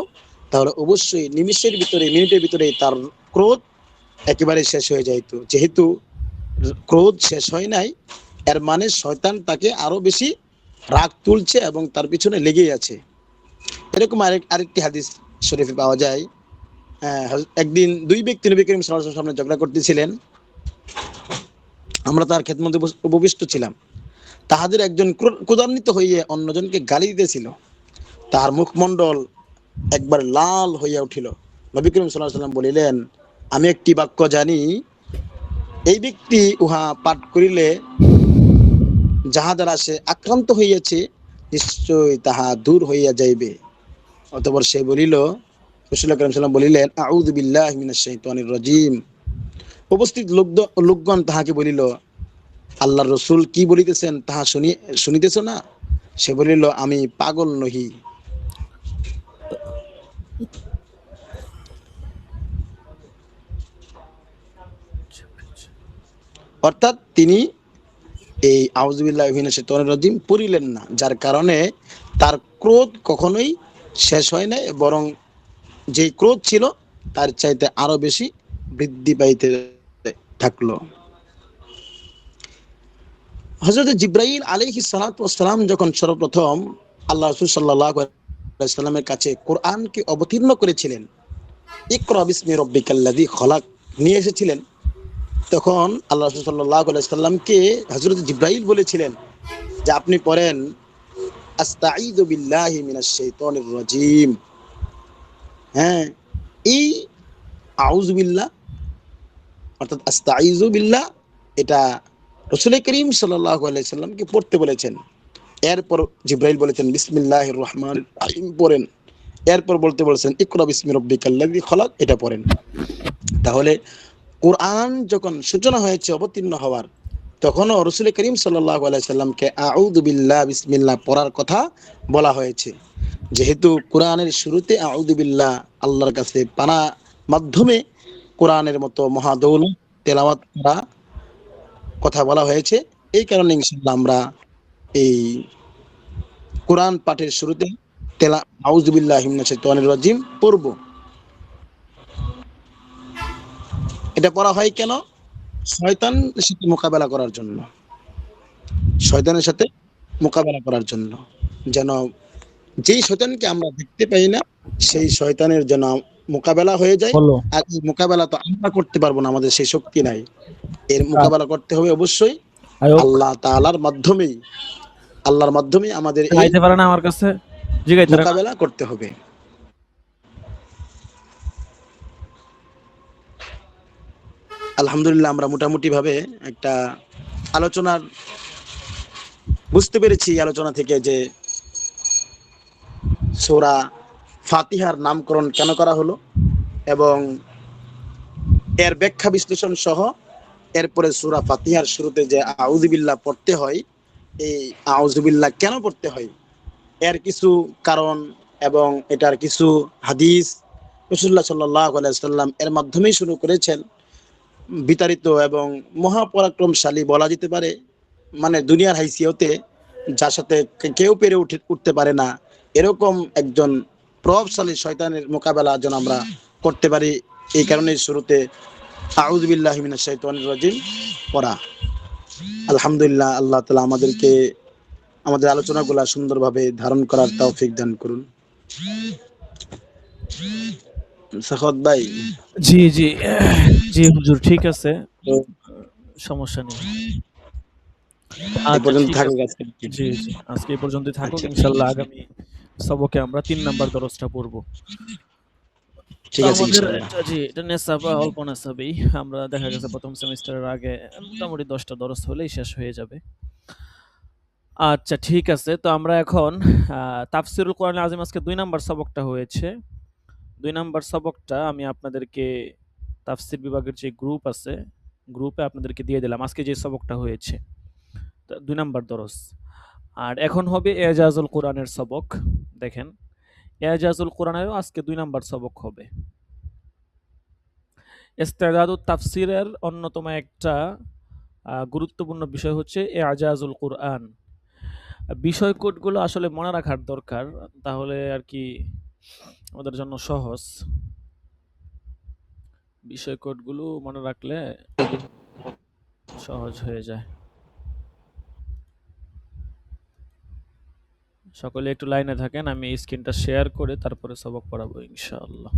Speaker 1: তাহলে অবশ্যই মিনিটের ভিতরে তার ক্রোধ একেবারে শেষ হয়ে যাইত। যেহেতু ক্রোধ শেষ হয় নাই, এর মানে শয়তান তাকে আরো বেশি রাগ তুলছে এবং তার পিছনে লেগেই আছে। এরকম আরেকটি হাদিস শরীফে পাওয়া যায়, একদিন দুই ব্যক্তি নবী করিম সাল্লাল্লাহু আলাইহি ওয়াসাল্লামের সামনে ঝগড়া করতেছিলেন। আমরা তার খেদমতে উপবিষ্ট ছিলাম। তাহাদের একজন ক্রোধান্বিত হইয়া অন্যজনকে গালি দিতেছিল। তাহার মুখমণ্ডল একবার লাল হইয়া উঠিল। নবী করিম সাল্লাল্লাহু আলাইহি ওয়াসাল্লাম বলিলেন, আমি একটি বাক্য জানি, এই ব্যক্তি উহা পাঠ করিলে যাহা দ্বারা সে আক্রান্ত হইয়াছে নিশ্চয় তাহা দূর হইয়া যাইবে। অতঃপর সে বলিল, রাসূলুল্লাহ সাল্লাল্লাহু আলাইহি ওয়াসাল্লাম বলিলেন, আউযু বিল্লাহি মিনাশ শাইতানির রাজিম। উপস্থিত লোকগণ তাহাকে বলিল, আল্লাহর রাসূল কি বলিতেছেন তাহা শুনিতেছ না? সে বলিল, আমি পাগল নহি। অর্থাৎ তিনি এই আউযু বিল্লাহি মিনাশ শাইতানির রাজিম পড়িলেন না, যার কারণে তার ক্রোধ কখনোই শেষ হয় নাই, বরং যে ক্রোধ ছিল তার চাইতে আরো বেশি বৃদ্ধি পাইতে থাকলো। হযরত জিবরাইল আলাইহিস সালাতু ওয়াস সালাম যখন সর্বপ্রথম আল্লাহ রাসূল সাল্লাল্লাহু আলাইহি ওয়াসাল্লামের কাছে কোরআনকে অবতীর্ণ করেছিলেন, ইকরা বিসমি রাব্বিকাল্লাযী খলাক নিয়ে এসেছিলেন, তখন আল্লাহ রাসূল সাল্লাল্লাহু আলাইহি ওয়াসাল্লামকে হযরত জিবরাইল বলেছিলেন যে আপনি পড়েন আস্তাঈযু বিল্লাহি মিনাশ শাইতানির রাজিম। হ্যাঁ, এই আউযু বিল্লাহ অর্থাৎ আস্তাঈযু বিল্লাহ, এটা রাসূল করিম সাল্লাল্লাহু আলাইহি সাল্লামকে পড়তে বলেছেন। এরপর জিবরাইল বলেছেন বিসমিল্লাহির রহমানির রহিম পড়েন। এরপর বলতে বলেছেন ইকরা বিসমি রাব্বিকাল্লাযী খলাক, এটা পড়েন। তাহলে কোরআন যখন সূচনা হয়েছে অবতীর্ণ হওয়ার, তখনও রাসূল করিম সাল্লাল্লাহু আলাইহি সাল্লামকে আউযু বিল্লাহ বিসমিল্লাহ পড়ার কথা বলা হয়েছে। যেহেতু কোরআনের শুরুতে আউযু বিল্লাহ আল্লাহর কাছে পানা মাধ্যমে কোরআনের মতো মহাদৌলত তেলাওয়াত করা কথা বলা হয়েছে, এই কারণে ইনশাআল্লাহ আমরা এই কোরআন পাঠের শুরুতে আউযু বিল্লাহি মিনাশ শাইতানির রাজিম পড়ব। এটা পড়া হয় কেন? শয়তানের সাথে মোকাবেলা করার জন্য। শয়তানের সাথে মোকাবেলা করার জন্য, যেন যেই শয়তানকে আমরা দেখতে পাই না সেই শয়তানের যেন মোকাবেলা হয়ে যায়।
Speaker 3: বলো।
Speaker 1: আর এই মোকাবেলা তো আমরা করতে পারবো না, আমাদের সেই শক্তি নাই। এর
Speaker 3: আ
Speaker 1: মোকাবেলা করতে হবে অবশ্যই
Speaker 3: আয়োগ
Speaker 1: আল্লাহ তাআলার মাধ্যমেই। আল্লাহর মাধ্যমেই আমাদের এই
Speaker 3: আইতে পারে না আমার কাছে? জিগাইতারে না?
Speaker 1: মোকাবেলা করতে হবে। আলহামদুলিল্লাহ, আমরা মোটামুটি ভাবে একটা আলোচনার বুঝতে পেরেছি আলোচনা থেকে যে সূরা ফাতিহার নামকরণ কেন করা হলো, এবং এর ব্যাখ্যা বিশ্লেষণ সহ এরপরে সূরা ফাতিহার শুরুতে যে আউযু বিল্লাহ পড়তে হয়, এই আউযু বিল্লাহ কেন পড়তে হয়, এর কিছু কারণ এবং এটার কিছু হাদিস রাসূলুল্লাহ সাল্লাল্লাহু আলাইহি ওয়াসাল্লাম এর মাধ্যমেই শুরু করেছেন। বিতাড়িত এবং মহাপরাক্রমশালী বলা যেতে পারে, মানে দুনিয়ার হাইসিয়তে যার সাথে কেউ পেরে উঠতে পারে না, এরকম একজন প্রভাবশালী শয়তানের মোকাবেলা যেন আমরা করতে পারি, এই কারণে শুরুতে আউযু বিল্লাহি মিনাশ শাইতানির রাজিম পড়া। আলহামদুলিল্লাহ, আল্লাহ তাআলা আমাদেরকে আমাদের আলোচনাগুলা সুন্দরভাবে ধারণ করার তৌফিক দান করুন। সাখাওয়াত ভাই,
Speaker 3: জি, জি। জি হুজুর, ঠিক আছে।
Speaker 1: তো
Speaker 3: সমস্যা নেই।
Speaker 1: এই
Speaker 3: আচ্ছা,
Speaker 1: পর্যন্ত
Speaker 3: ঠিক
Speaker 1: থাকুক
Speaker 3: আছে।
Speaker 1: আজকে।
Speaker 3: জি, জি। আজকে এই পর্যন্তই থাকুক।
Speaker 1: আচ্ছা,
Speaker 3: ইনশাআল্লাহ আগামী সবকে আমরা ৩ নাম্বার দরজটা পড়ব। তো
Speaker 1: ঠিক আছে
Speaker 3: আমাদের
Speaker 1: ইনশাআল্লাহ।
Speaker 3: এটা, জি, এটা নেশাব অল্প নেশাবেই। আমরা দেখা গেছে ১ম সেমিস্টারের আগে মোটামুটি ১০ টা দরজ হলেই শেষ হয়ে যাবে। আচ্ছা, ঠিক আছে। তো আমরা এখন আ তাফসীরুল কোরআনুল আযীম আজকে ২ নাম্বার সবকটা হয়েছে। ২ নাম্বার সবকটা আমি আপনাদেরকে তাফসীর বিভাগের যে গ্রুপ আছে, গ্রুপে আপনাদেরকে দিয়ে দিলাম। আজকে যে সবকটা হয়েছে। ২ নাম্বার দরজ। আর এখন হবে এজাজুল কোরআনের সবক। দেখেন, এজাজুল কোরআনেরও আজকে ২ নাম্বার সবক হবে। ইস্তেদাদুত তাফসীরের অন্যতম একটা গুরুত্বপূর্ণ বিষয় হচ্ছে এজাজুল কোরআন। বিষয় কোডগুলো আসলে মনে রাখার দরকার। তাহলে আর কি আমাদের জন্য সহজ। বিষয় কোডগুলো মনে রাখলে সহজ হয়ে যায়। সকলে একটু লাইনে থাকেন। আমি স্ক্রিনটা শেয়ার করে তারপরে সবক পড়াবো ইনশাআল্লাহ।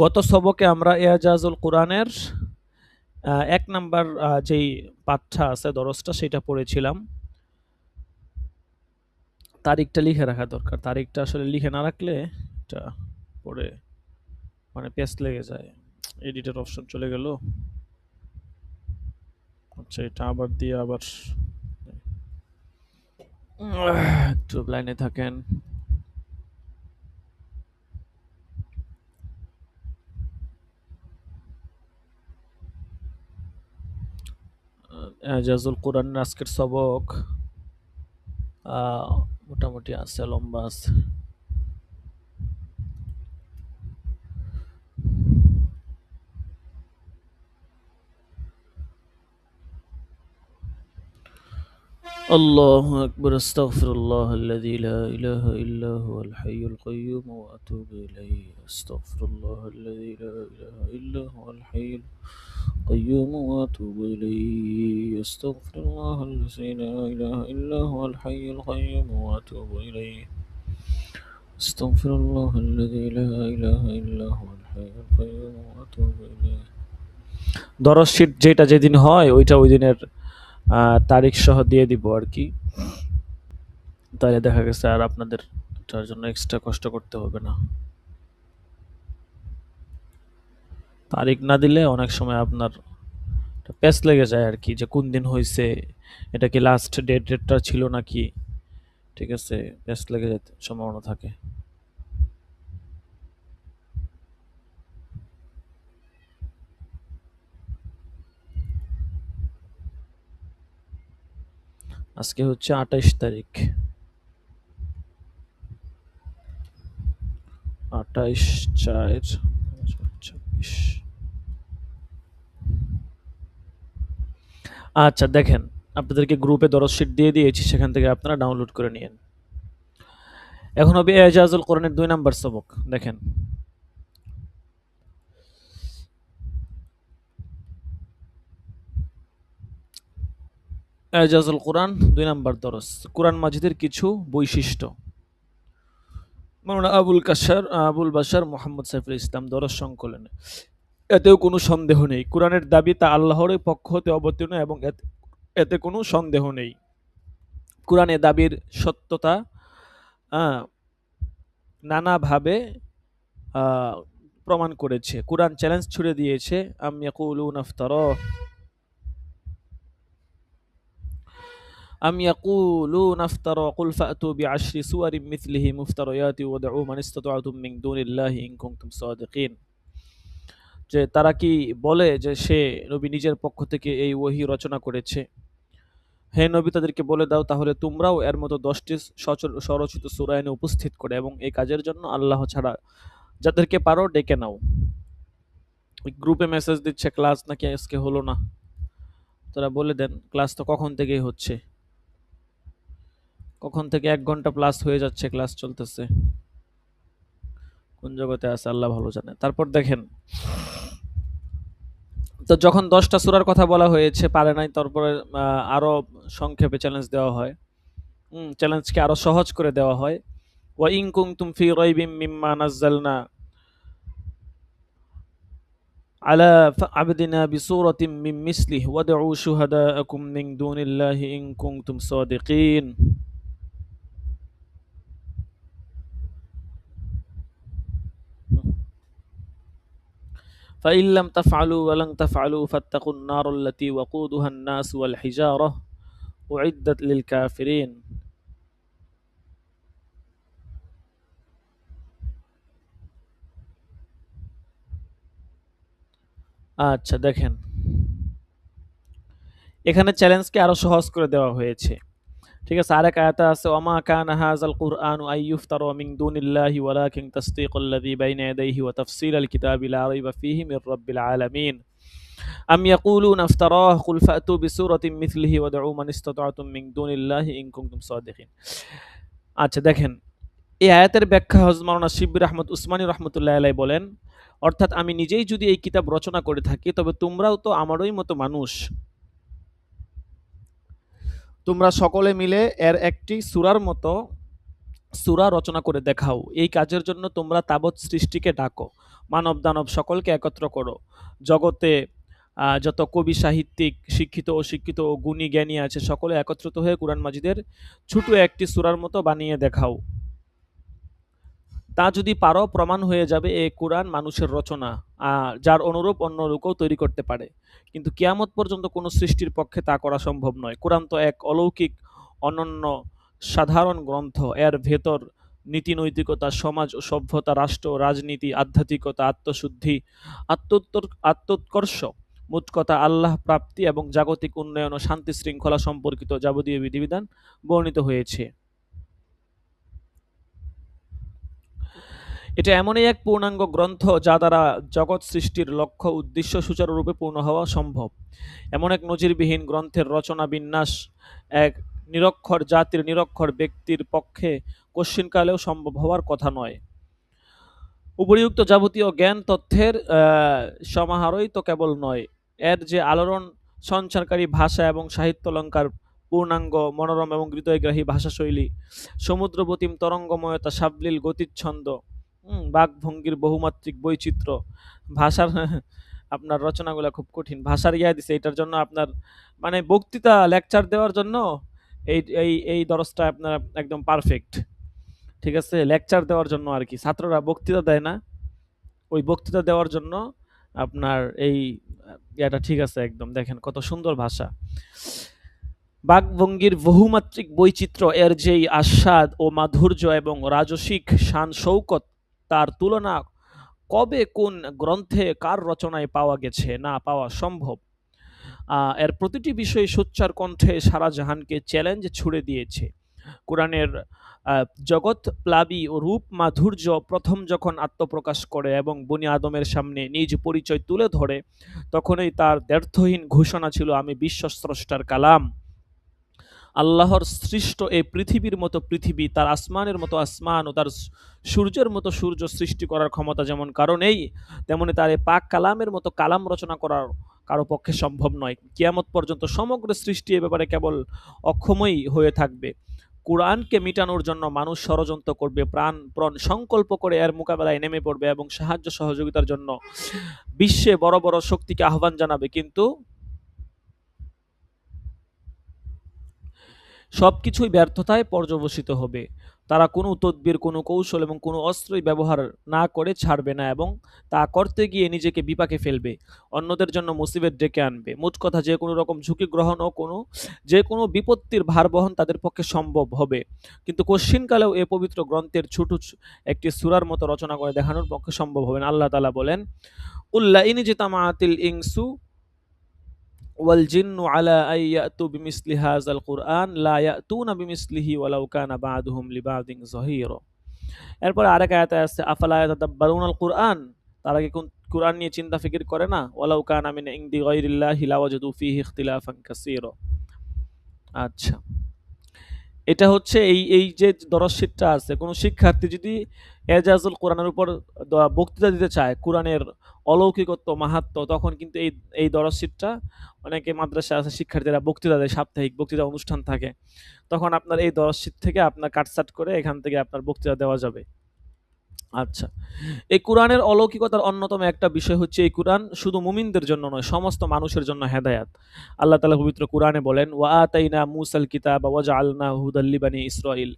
Speaker 3: গত সবকে আমরা এজাজুল কোরআনের ১ নাম্বার যেই পাঠটা আছে দরজটা সেটা পড়েছিলাম। তারিখটা লিখে রাখা দরকার। তারিখটা আসলে লিখে না রাখলে এটা পরে মানে পেস্ট লেগে যায়। এডিটের অপশন চলে গেল। আচ্ছা, এটা আবার দিয়ে আবার একটু লাইনে থাকেন। এজাজুল কোরআনের আজকের সবক মোটামুটি আছে, লম্বা আছে। الله أكبر. أستغفر الله الذي لا إله إلا هو الحي القيوم وأتوب إليه. أستغفر الله الذي لا إله إلا هو الحي القيوم وأتوب إليه. أستغفر الله الذي لا إله إلا هو الحي القيوم وأتوب إليه. أستغفر الله الذي لا إله إلا هو الحي القيوم وأتوب إليه. দরজ শীট যেটা যেদিন হয় ওইটা ওই দিনের তারিখ সহ দিয়ে দিব আর কি। তাহলে দেখা গেছে আর আপনাদের তার জন্য এক্সট্রা কষ্ট করতে হবে না। তারিখ না দিলে অনেক সময় আপনার পেস লেগে যায় আর কি, যে কোন দিন হয়েছে, এটা কি লাস্ট ডেটটা ছিল নাকি, ঠিক আছে, পেস লেগে যেতে সম্ভাবনা থাকে। আজকে হচ্ছে 28 তারিখ, 28/4/2026। আচ্ছা দেখেন, আপনাদেরকে গ্রুপে দরজ শীট দিয়ে দিয়েছি, সেখান থেকে আপনারা ডাউনলোড করে নিয়েন। এখন হবে এজাজুল কোরআনের 2 নাম্বার সবক। দেখেন, এজাজুল কোরআন 2 নাম্বার দরজ, কোরআন মাজিদের কিছু বৈশিষ্ট্য। মাওলানা আবুল বাশার মোহাম্মদ সাইফুল ইসলাম দরজ সংকলনে। এতেও কোনো সন্দেহ নেই, কোরআনের দাবি তা আল্লাহর পক্ষ হতে অবতীর্ণ এবং এতে কোনো সন্দেহ নেই। কোরআনে দাবির সত্যতা নানাভাবে প্রমাণ করেছে। কোরআন চ্যালেঞ্জ ছুড়ে দিয়েছে, আম ইয়াকুলুনা ইফতারাহ কুল ফাতু বিআশরি সুওয়ারিন মিথলিহি মুফতারিয়াতিন ওয়াদউ মান ইসতাতা'তুম মিন দুনিল্লাহি ইন কুনতুম সাদিকিন। যে তারা কি বলে যে সে নবী নিজের পক্ষ থেকে এই ওহী রচনা করেছে। হে নবী, তাদেরকে বলে দাও তাহলে তোমরাও এর মতো 10টি স্বরচিত সূরা এনে উপস্থিত করে এবং এই কাজের জন্য আল্লাহ ছাড়া যাদেরকে পারো ডেকে নাও। গ্রুপে মেসেজ দিচ্ছে ক্লাস নাকি আজকে হলো না, তারা বলে দেন ক্লাস তো কখন থেকেই হচ্ছে, কখন থেকে 1 ঘন্টা প্লাস হয়ে যাচ্ছে ক্লাস চলতেছে, কোন জগতে আছে আল্লাহ ভালো জানে। তারপর দেখেন, তো যখন 10টা সূরার কথা বলা হয়েছে পারে নাই, তারপরে আরো সংক্ষেপে চ্যালেঞ্জ দেওয়া হয়, চ্যালেঞ্জকে আরো সহজ করে দেওয়া হয়। ওয়া ইন কুনতুম ফি রাইবিম মিম্মা নাযালনা আলা আবদিনা বিসূরাতিন মিন মিসলিহি ওয়াদউ শুহাদাআকুম মিন দুনিল্লাহি ইন কুনতুম সাদিকিন। فإن لم تفعلوا ولن تفعلوا فاتقوا النار التي وقودها الناس والحجارة أعدت للكافرين। আচ্ছা দেখেন, এখানে চ্যালেঞ্জকে আরো সহজ করে দেওয়া হয়েছে। ঠিক আছে, আরেক আয়াতে আছে, ওয়ামা কানা হাযাল কুরআনু আইয়ুফতারা মিন দুনিল্লাহি ওয়ালাকিন তাসদীকাল্লাযী বাইনা ইয়াদাইহি ওয়া তাফসীলাল কিতাবি লা রাইবা ফীহি মির রাব্বিল আলামিন। আম ইয়াকুলুনা ইফতারাহ কুল ফাতু বিসূরাতিন মিথলিহি ওয়াদউ মান ইসতাতা'তুম মিন দুনিল্লাহি ইন কুনতুম সাদিকিন। আচ্ছা দেখেন, এই আয়াতের ব্যাখ্যা হযরত মাওলানা শিবলী আহমদ উসমানী রাহমাতুল্লাহি আলাইহি বলেন, অর্থাৎ আমি নিজেই যদি এই কিতাব রচনা করে থাকি তবে তোমরাও তো আমারই মতো মানুষ, তোমরা সকলে মিলে এর একটি সূরার মতো সূরা রচনা করে দেখাও। এই কাজের জন্য তোমরা তাবৎ সৃষ্টিকে ডাকো, মানব দানব সকলকে একত্র করো, জগতে যত কবি সাহিত্যিক শিক্ষিত অশিক্ষিত ও গুণী জ্ঞানী আছে সকলে একত্রিত হয়ে কোরআন মাজিদের ছোট একটি সূরার মতো বানিয়ে দেখাও। তা যদি পারো প্রমাণ হয়ে যাবে এই কোরআন মানুষের রচনা, যার অনুরূপ অন্য লোকও তৈরি করতে পারে, কিন্তু কিয়ামত পর্যন্ত কোনো সৃষ্টির পক্ষে তা করা সম্ভব নয়। কোরআন তো এক অলৌকিক অনন্য সাধারণ গ্রন্থ, এর ভেতর নীতি নৈতিকতা, সমাজ ও সভ্যতা, রাষ্ট্র রাজনীতি, আধ্যাত্মিকতা, আত্মশুদ্ধি, আত্মোৎকর্ষ, মোট কথা আল্লাহ প্রাপ্তি এবং জাগতিক উন্নয়ন ও শান্তি শৃঙ্খলা সম্পর্কিত যাবতীয় বিধিবিধান বর্ণিত হয়েছে। এটা এমনই এক পূর্ণাঙ্গ গ্রন্থ যা দ্বারা জগৎ সৃষ্টির লক্ষ্য উদ্দেশ্য সুচারুরূপে পূর্ণ হওয়া সম্ভব। এমন এক নজিরবিহীন গ্রন্থের রচনা বিন্যাস এক নিরক্ষর জাতির নিরক্ষর ব্যক্তির পক্ষে কশ্চিনকালেও সম্ভব হওয়ার কথা নয়। উপরিউক্ত যাবতীয় জ্ঞান তথ্যের সমাহারই তো কেবল নয়, এর যে আলোড়ন সঞ্চারকারী ভাষা এবং সাহিত্যালঙ্কার, পূর্ণাঙ্গ মনোরম এবং হৃদয়গ্রাহী ভাষাশৈলী, সমুদ্রবতীম তরঙ্গময়তা, সাবলীল গতিচ্ছন্দ, বাকভঙ্গির বহুমাত্রিক বৈচিত্র্য, ভাষার আপনার রচনাগুলো খুব কঠিন, ভাষার ইয়া দিছে, এটার জন্য আপনার মানে বক্তৃতা লেকচার দেওয়ার জন্য এই এই এই দরজটা আপনার একদম পারফেক্ট। ঠিক আছে, লেকচার দেওয়ার জন্য আর কি, ছাত্ররা বক্তৃতা দেয় না, ওই বক্তৃতা দেওয়ার জন্য আপনার এই ইয়াটা ঠিক আছে একদম। দেখেন কত সুন্দর ভাষা, বাকভঙ্গির বহুমাত্রিক বৈচিত্র্য, এর যেই আস্বাদ ও মাধুর্য এবং রাজসিক শান শৌকত, তার তুলনা কবে কোন গ্রন্থে কার রচনায় পাওয়া গেছে, না পাওয়া সম্ভব। এর প্রতিটি বিষয়ে সোচ্চার কণ্ঠে সারা জাহানকে চ্যালেঞ্জ ছুড়ে দিয়েছে। কোরআনের জগৎপ্লাবী ও রূপ মাধুর্য প্রথম যখন আত্মপ্রকাশ করে এবং বনি আদমের সামনে নিজ পরিচয় তুলে ধরে, তখনই তার দ্ব্যর্থহীন ঘোষণা ছিল, আমি বিশ্বস্রষ্টার কালাম। আল্লাহর সৃষ্ট এই পৃথিবীর মতো পৃথিবী, তার আসমানের মতো আসমান ও তার সূর্যের মতো সূর্য সৃষ্টি করার ক্ষমতা যেমন কারো নেই, তেমনি তার এই পাক কালামের মতো কালাম রচনা করার কারো পক্ষে সম্ভব নয়। কিয়ামত পর্যন্ত সমগ্র সৃষ্টি এ ব্যাপারে কেবল অক্ষমই হয়ে থাকবে। কোরআনকে মিটানোর জন্য মানুষ ষড়যন্ত্র করবে, প্রাণ সংকল্প করে এর মোকাবেলায় নেমে পড়বে এবং সাহায্য সহযোগিতার জন্য বিশ্বে বড় বড় শক্তিকে আহ্বান জানাবে, কিন্তু সবকিছুই ব্যর্থতায় পর্যবসিত হবে। তারা কোনো তদবির, কোনো কৌশল এবং কোনো অস্ত্রই ব্যবহার না করে ছাড়বে না এবং তা করতে গিয়ে নিজেকে বিপাকে ফেলবে, অন্যদের জন্য মুসিবত ডেকে আনবে। মোট কথা, যে কোনো রকম ঝুঁকি গ্রহণ ও যে কোনো বিপত্তির ভার বহন তাদের পক্ষে সম্ভব হবে, কিন্তু কশ্চিনকালেও এ পবিত্র গ্রন্থের ছোট একটি সূরার মতো রচনা করে দেখানোর পক্ষে সম্ভব হবে না। আল্লাহ তাআলা বলেন, উল্লা ইন জিতামাতিল ইনসু ওয়াল জিন্নু আলা আন ইয়াতু বিমিসলি হাযাল কুরআন লা ইয়াতুনা বিমিসলিহি ওয়ালাউ কানা বা'দুহুম লিবা'দিন যাহিরা। এরপরে আরেক আয়াতে আছে, আফালা ইয়াতাদাব্বারুনাল কুরআন, তারা কি কুরআন নিয়ে চিন্তা ফিকির করে না? ওয়ালাউ কানা মিন ইনদি গায়রিল্লাহি লাওয়াজাদু ফীহি ইখতিলাফান কাসীরা। আচ্ছা, এটা হচ্ছে এই যে দরস শীটটা আছে, কোনো শিক্ষার্থী যদি এজাজুল কোরআনের উপর বক্তৃতা দিতে চায়, কোরআনের অলৌকিকত্ব মাহাত্ম্য, তখন কিন্তু এই দরস শীটটা, অনেকে মাদ্রাসা আছে শিক্ষার্থীরা বক্তৃতা দেয়, সাপ্তাহিক বক্তৃতা অনুষ্ঠান থাকে, তখন আপনার এই দরস শীট থেকে আপনার কাটছাট করে এখান থেকে আপনার বক্তৃতা দেওয়া যাবে। আচ্ছা, এই কোরআনের অলৌকিকতার অন্যতম একটা বিষয় হচ্ছে, এই কোরআন শুধু মুমিনদের জন্য নয়, সমস্ত মানুষের জন্য হেদায়াত। আল্লাহ তাআলা পবিত্র কোরআনে বলেন, ওয়া আতাইনা মূসাল কিতাবা ওয়া জাআলনাহু হুদাল লিবানি ইসরাঈল।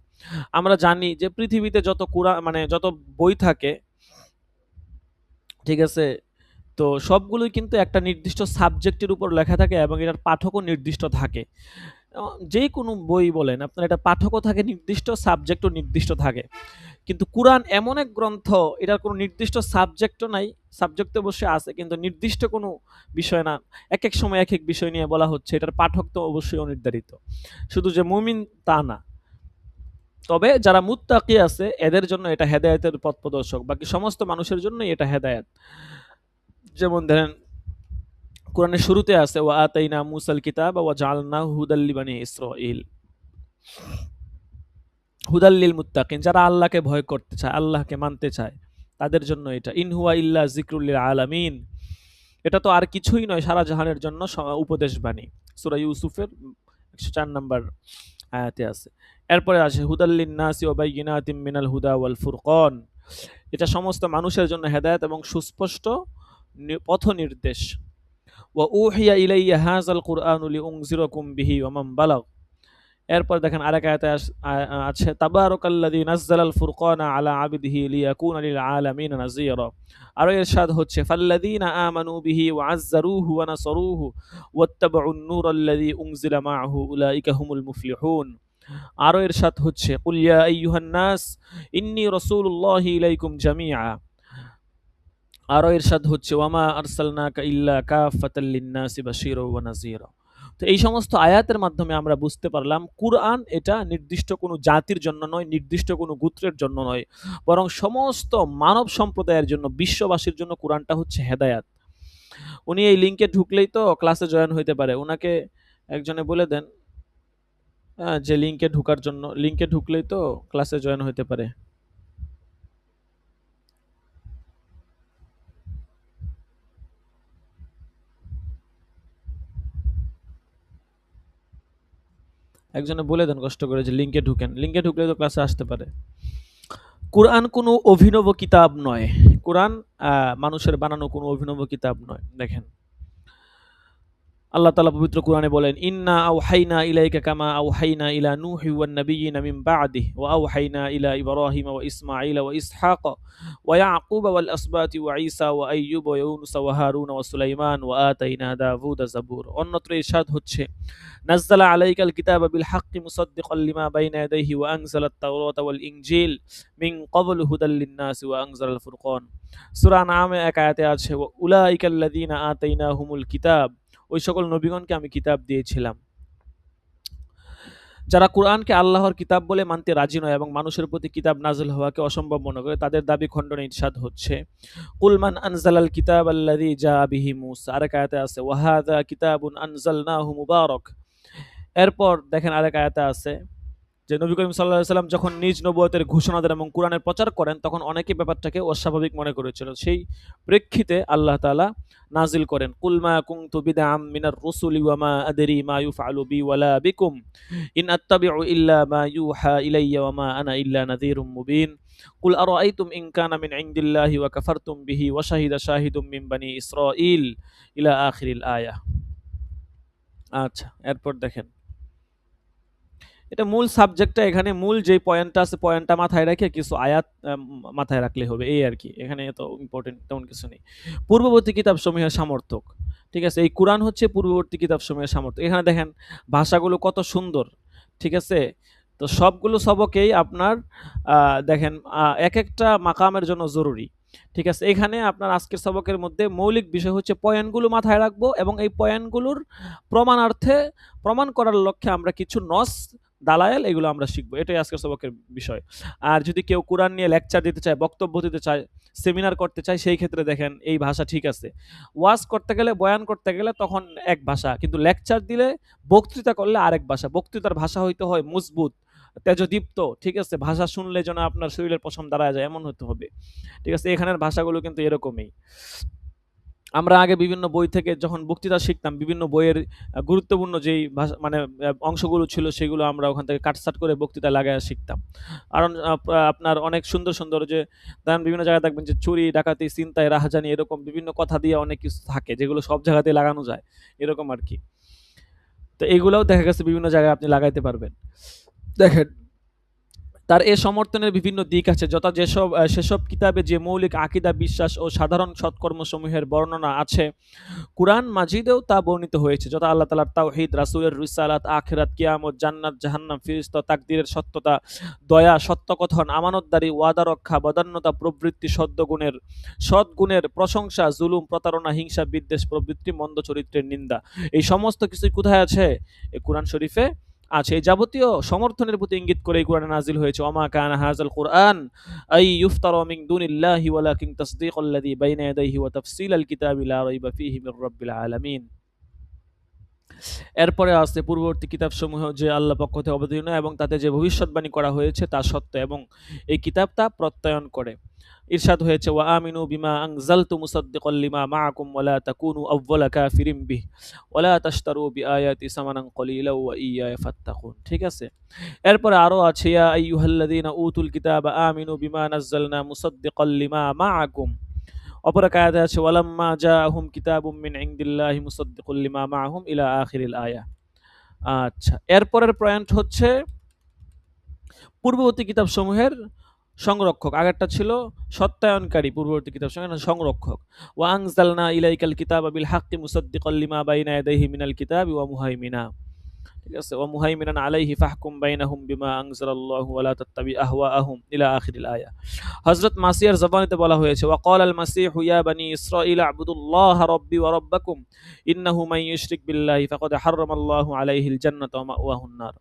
Speaker 3: আমরা জানি যে পৃথিবীতে যত কোরআন মানে যত বই থাকে, ঠিক আছে, তো সবগুলোই কিন্তু একটা নির্দিষ্ট সাবজেক্টের উপর লেখা থাকে এবং এটার পাঠকও নির্দিষ্ট থাকে। যে কোনো বই বলেন আপনার, এটা পাঠকও থাকে নির্দিষ্ট, সাবজেক্টও নির্দিষ্ট থাকে। কিন্তু কুরআন এমন এক গ্রন্থ, এটার কোনো নির্দিষ্ট সাবজেক্টও নাই, সাবজেক্ট তো অবশ্যই আছে কিন্তু নির্দিষ্ট কোনো বিষয় না। এক এক সময় এক এক বিষয় নিয়ে বলা হচ্ছে, এটার পাঠক তো অবশ্যই অনির্ধারিত, শুধু যে মুমিন তা না। তবে যারা মুত্তাকি আছে এদের জন্য এটা হেদায়েতের পথ প্রদর্শক, বাকি সমস্ত মানুষের জন্য এটা হেদায়েত। যেমন ধরেন কোরআনের শুরুতে আছে, ওয়া আতাইনা মূসাল কিতাবা ওয়া জাআলনাহু হুদাল লিবানি ইসরাঈল, হুদাল্লিল মুত্তাকিন, যারা আল্লাহকে ভয় করতে চায়, আল্লাহকে মানতে চায়, তাদের জন্য এটা। ইন হুয়া ইল্লা যিকরুল লিল আলামিন, এটা তো আর কিছুই নয়, সারা জাহানের জন্য উপদেশ বাণী। সূরা ইউসুফের 104 নম্বর আয়াতে আছে। এরপরে আছে হুদাল্লিন নাসি ওয়া বাইয়িনাতিম মিনাল হুদা ওয়াল ফুরকান, এটা সমস্ত মানুষের জন্য হেদায়েত এবং সুস্পষ্ট পথ নির্দেশ। ওয়া উহিয়া ইলাইয়া হাযাল কুরআনু লিউনজিরাকুম বিহি ওয়া মান বালাগ। এরপর দেখেন আরেক আয়াতে আছে, তাবারাকাল্লাযী নাযালাল ফুরকানা আলা আবদিহি লিয়াকুনা লিল আলামিনা নাযীরা। আর ইরশাদ হচ্ছে, ফাল্লাযীনা আমানু বিহি ওয়া আযযারুহু ওয়া নাসারুহু ওয়াত্তাবাউন নূরাল্লাযী উনজিলা মাআহু উলাইকা হুমুল মুফলিহুন। আরো ইরশাদ হচ্ছে, কুল ইয়া আইয়ুহান নাস ইন্নী রাসূলুল্লাহি ইলাইকুম জামিআ। আরো ইরশাদ হচ্ছে, ওয়ামা আরসালনাকা ইল্লা কাফাতাল লিন-নাসি বাশীরা ওয়া নাযীরা। তো এই সমস্ত আয়াতের মাধ্যমে আমরা বুঝতে পারলাম কুরআন এটা নির্দিষ্ট কোনো জাতির জন্য নয়, নির্দিষ্ট কোনো গোত্রের জন্য নয়, বরং সমস্ত মানব সম্প্রদায়ের জন্য, বিশ্ববাসীর জন্য কুরআনটা হচ্ছে হেদায়াত। উনি এই লিংকে ঢুকলেই তো ক্লাসে জয়েন হইতে পারে, ওনাকে একজনে বলে দেন যে লিংকে ঢোকার জন্য, লিংকে ঢুকলেই তো ক্লাসে জয়েন হইতে পারে। একজনে বলে দেন কষ্ট করে যে লিংকে ঢুকেন, লিংকে ঢুকলে তো ক্লাসে আসতে পারে। কোরআন কোনো অভিনব কিতাব নয়, কোরআন মানুষের বানানো কোনো অভিনব কিতাব নয়। দেখেন আল্লাহ তাআলা পবিত্র কোরআনে বলেন, ইন্না আওহাইনা ইলাইকা কামা আওহাইনা ইলা নূহি ওয়ান নাবিয়্যিনা মিন বা'দিহি ওয়া আওহাইনা ইলা ইব্রাহিম ওয়া ইসমাঈল ওয়া ইসহাক ওয়া ইয়াকুব ওয়াল আসবাতি ওয়া ঈসা ওয়া আইয়ুব ওয়া ইউনুস ওয়া হারুন ওয়া সুলাইমান ওয়া আতাইনা দাউদা জাবুর। অন্যত্র ইরশাদ হচ্ছে, নাজ্জালা আলাইকাল কিতাবা বিল হাক্কি মুসাদ্দিকাল লিমা বাইনা ইয়াদাইহি ওয়া আনজালাত তাওরাতা ওয়াল ইনজিল মিন ক্বাবলু হুদাল লিন-নাসি ওয়া আনজালাল ফুরকান। সূরা আনআমে এক আয়াতে আছে, উলাইকাল্লাযীনা আতাইনাহুমুল কিতাব ওই সকল নবীগণকে আমি কিতাব দিয়েছিলাম। যারা কোরআনকে আল্লাহর কিতাব বলে মানতে রাজি নয় এবং মানুষের প্রতি কিতাব নাযিল হওয়াকে অসম্ভব মনে করে, তাদের দাবি খণ্ডনে ইরশাদ হচ্ছে, কুল মান আনজালাল কিতাব আল্লাযী জাআ বিহি মূসা। আরেক আয়াতে আছে ওয়া হাযা কিতাবুন আনজালনাহু মুবারাক। এরপর দেখেন আরেক আয়াতে আছে যে নবী করিম সাল্লাল্লাহু আলাইহি সাল্লাম যখন নিজ নবুয়তের ঘোষণা দেন এবং কোরআনের প্রচার করেন, তখন অনেকে ব্যাপারটাকে অস্বাভাবিক মনে করেছিল। সেই প্রেক্ষিতে আল্লাহ তাআলা নাজিল করেন, কুল মা কুনতু বিদআম মিনার রুসুলি ওয়া মা আদরি মা ইউফআলু বি ওয়ালা বিকুম ইন আত্তাবিউ ইল্লা মা ইউহা ইলাইয়া ওয়া মা আনা ইল্লা নাযীরুম মুবিন কুল আরাআইতুম ইন কানা মিন ইনদিল্লাহি ওয়া কাফারতুম বিহি ওয়া শাহিদা শাহিদুম মিন বানি ইসরাঈল ইলা আখিরিল আয়া। আচ্ছা, এরপর দেখেন, এটা মূল সাবজেক্টটা, এখানে মূল যে পয়েন্টটা আছে পয়েন্টটা মাথায় রেখে কিছু আয়াত মাথায় রাখলে হবে, এই আর কি। এখানে এত ইম্পর্টেন্ট তেমন কিছু নেই। পূর্ববর্তী কিতাব সমূহের সামর্থক, ঠিক আছে, এই কোরআন হচ্ছে পূর্ববর্তী কিতাব সমূহের সামর্থক। এখানে দেখেন ভাষাগুলো কত সুন্দর, ঠিক আছে। তো সবগুলো সবকেই আপনার দেখেন এক একটা মাকামের জন্য জরুরি, ঠিক আছে। এখানে আপনার আজকের সবকের মধ্যে মৌলিক বিষয় হচ্ছে পয়েন্টগুলো মাথায় রাখবো এবং এই পয়েন্টগুলোর প্রমাণার্থে প্রমাণ করার লক্ষ্যে আমরা কিছু নস দালায়েল এগুলো আমরা শিখবো, এটাই আজকের সবকের বিষয়। আর যদি কেউ কোরআন নিয়ে লেকচার দিতে চায়, বক্তব্য দিতে চায়, সেমিনার করতে চায়, সেই ক্ষেত্রে দেখেন এই ভাষা ঠিক আছে। ওয়াজ করতে গেলে, বয়ান করতে গেলে তখন এক ভাষা, কিন্তু লেকচার দিলে, বক্তৃতা করলে আরেক ভাষা। বক্তৃতার ভাষা হইতে হয় মজবুত, তেজদীপ্ত, ঠিক আছে। ভাষা শুনলে যেন আপনার শরীরের পশম দাঁড়ায় যায় এমন হতে হবে, ঠিক আছে। এখানের ভাষাগুলো কিন্তু এরকমই। আমরা আগে বিভিন্ন বই থেকে যখন বক্তৃতা শিখতাম, বিভিন্ন বইয়ের গুরুত্বপূর্ণ যেই ভাষা মানে অংশগুলো ছিল সেগুলো আমরা ওখান থেকে কাটছাট করে বক্তৃতা লাগায় শিখতাম। কারণ আপনার অনেক সুন্দর সুন্দর যে দেখেন বিভিন্ন জায়গায় দেখবেন যে চুরি, ডাকাতি, ছিনতাই, রাহাজানি এরকম বিভিন্ন কথা দিয়ে অনেক কিছু থাকে যেগুলো সব জায়গাতেই লাগানো যায়, এরকম আর কি। তো এগুলোও দেখা গেছে বিভিন্ন জায়গায় আপনি লাগাইতে পারবেন। দেখেন তার এ সমর্থনের বিভিন্ন দিক আছে, যথা সেসব কিতাবে যে মৌলিক আকীদা, বিশ্বাস ও সাধারণ সৎকর্মসমূহের বর্ণনা আছে, কুরআন মাজিদেও তা বর্ণিত হয়েছে, যথা আল্লাহ তাআলার তাওহীদ, রাসূলের রিসালাত, আখিরাত, কিয়ামত, জান্নাত, জাহান্নাম, ফেরেশতা, তাকদীরের সত্যতা, দয়া, সত্যকথন, আমানতদারি, ওয়াদা রক্ষা, বদান্যতা প্রভৃতি সদ্গুণের প্রশংসা, জুলুম, প্রতারণা, হিংসা, বিদ্বেষ প্রভৃতি মন্দ চরিত্রের নিন্দা, এই সমস্ত কিছুই কোথায় আছে? এই কুরআন শরীফে আছে। এই যাবতীয় সমর্থনের প্রতি ইঙ্গিত করে এই কোরআনে নাজিল হয়েছে, ওমা কানা হাযাল কুরআন আই ইফতারা মিন দুনিল্লাহি ওয়ালাকিন তাসদীকাল্লাযী বাইনা ইয়াদাইহি ওয়া তাফসীলাল কিতাবি লা রাইবা ফীহি মির রাব্বিল আলামিন। এরপরে আছে পূর্ববর্তী কিতাবসমূহ যে আল্লাহ পক্ষ থেকে অবতীর্ণ এবং তাতে যে ভবিষ্যৎবাণী করা হয়েছে তা সত্য এবং এই কিতাব তা প্রত্যয়ন করে। ইরশাদ হয়েছে, ওয়া আমিনু বিমা আনজালতু মুসাদ্দিকাল লিমা মাআকুম ওয়া লা তাকুনু আউওয়ালা কাফিরিন বিহি ওয়া লা তাশতারু বিআয়াতি সামানান কলিলা ওয়া ইয়্যায়া ফাত্তাকুন, ঠিক আছে। এরপরে আরো আছে, ইয়া আইয়ুহাল্লাযীনা উতুল কিতাবা আমিনু বিমা নাযালনা মুসাদ্দিকাল লিমা মাআকুম। অপর এক আয়াতে আছে, ওয়ালাম্মা জাআহুম কিতাবুম মিন ইনদিল্লাহি মুসাদ্দিকুল লিমা মাআহুম ইলা আখিরিল আয়া। আচ্ছা, এরপরের পয়েন্ট হচ্ছে পূর্ববর্তী কিতাবসমূহের সংরক্ষক। আগেরটা ছিল সত্যায়নকারী, পূর্ববর্তী কিতাবসমূহের সংরক্ষক। ওয়া আনজালনা ইলাইকাল কিতাবা বিল হাক্কি মুসাদ্দিকাল লিমা বাইনা ইয়াদাইহি মিনাল কিতাবি ওয়া মুহাইমিনা, ঠিক আছে, ওয়া মুহাইমিনান আলাইহি ফাহকুম বাইনাহুম বিমা আনজালাল্লাহু ওয়া লা তাত্তাবি আহওয়াআহুম ইলা আখিরিল আয়া। হযরত মাসিয়ার জবানিতে বলা হয়েছে, ওয়া ক্বালাল মাসীহু ইয়া বানি ইসরাঈল আ'বুদুল্লাহা রাব্বি ওয়া রাব্বাকুম ইন্নাহু মান ইউশরিক বিল্লাহি ফাকাদ হারামাল্লাহু আলাইহিল জান্নাতা ওয়া মাওয়াহুন নার।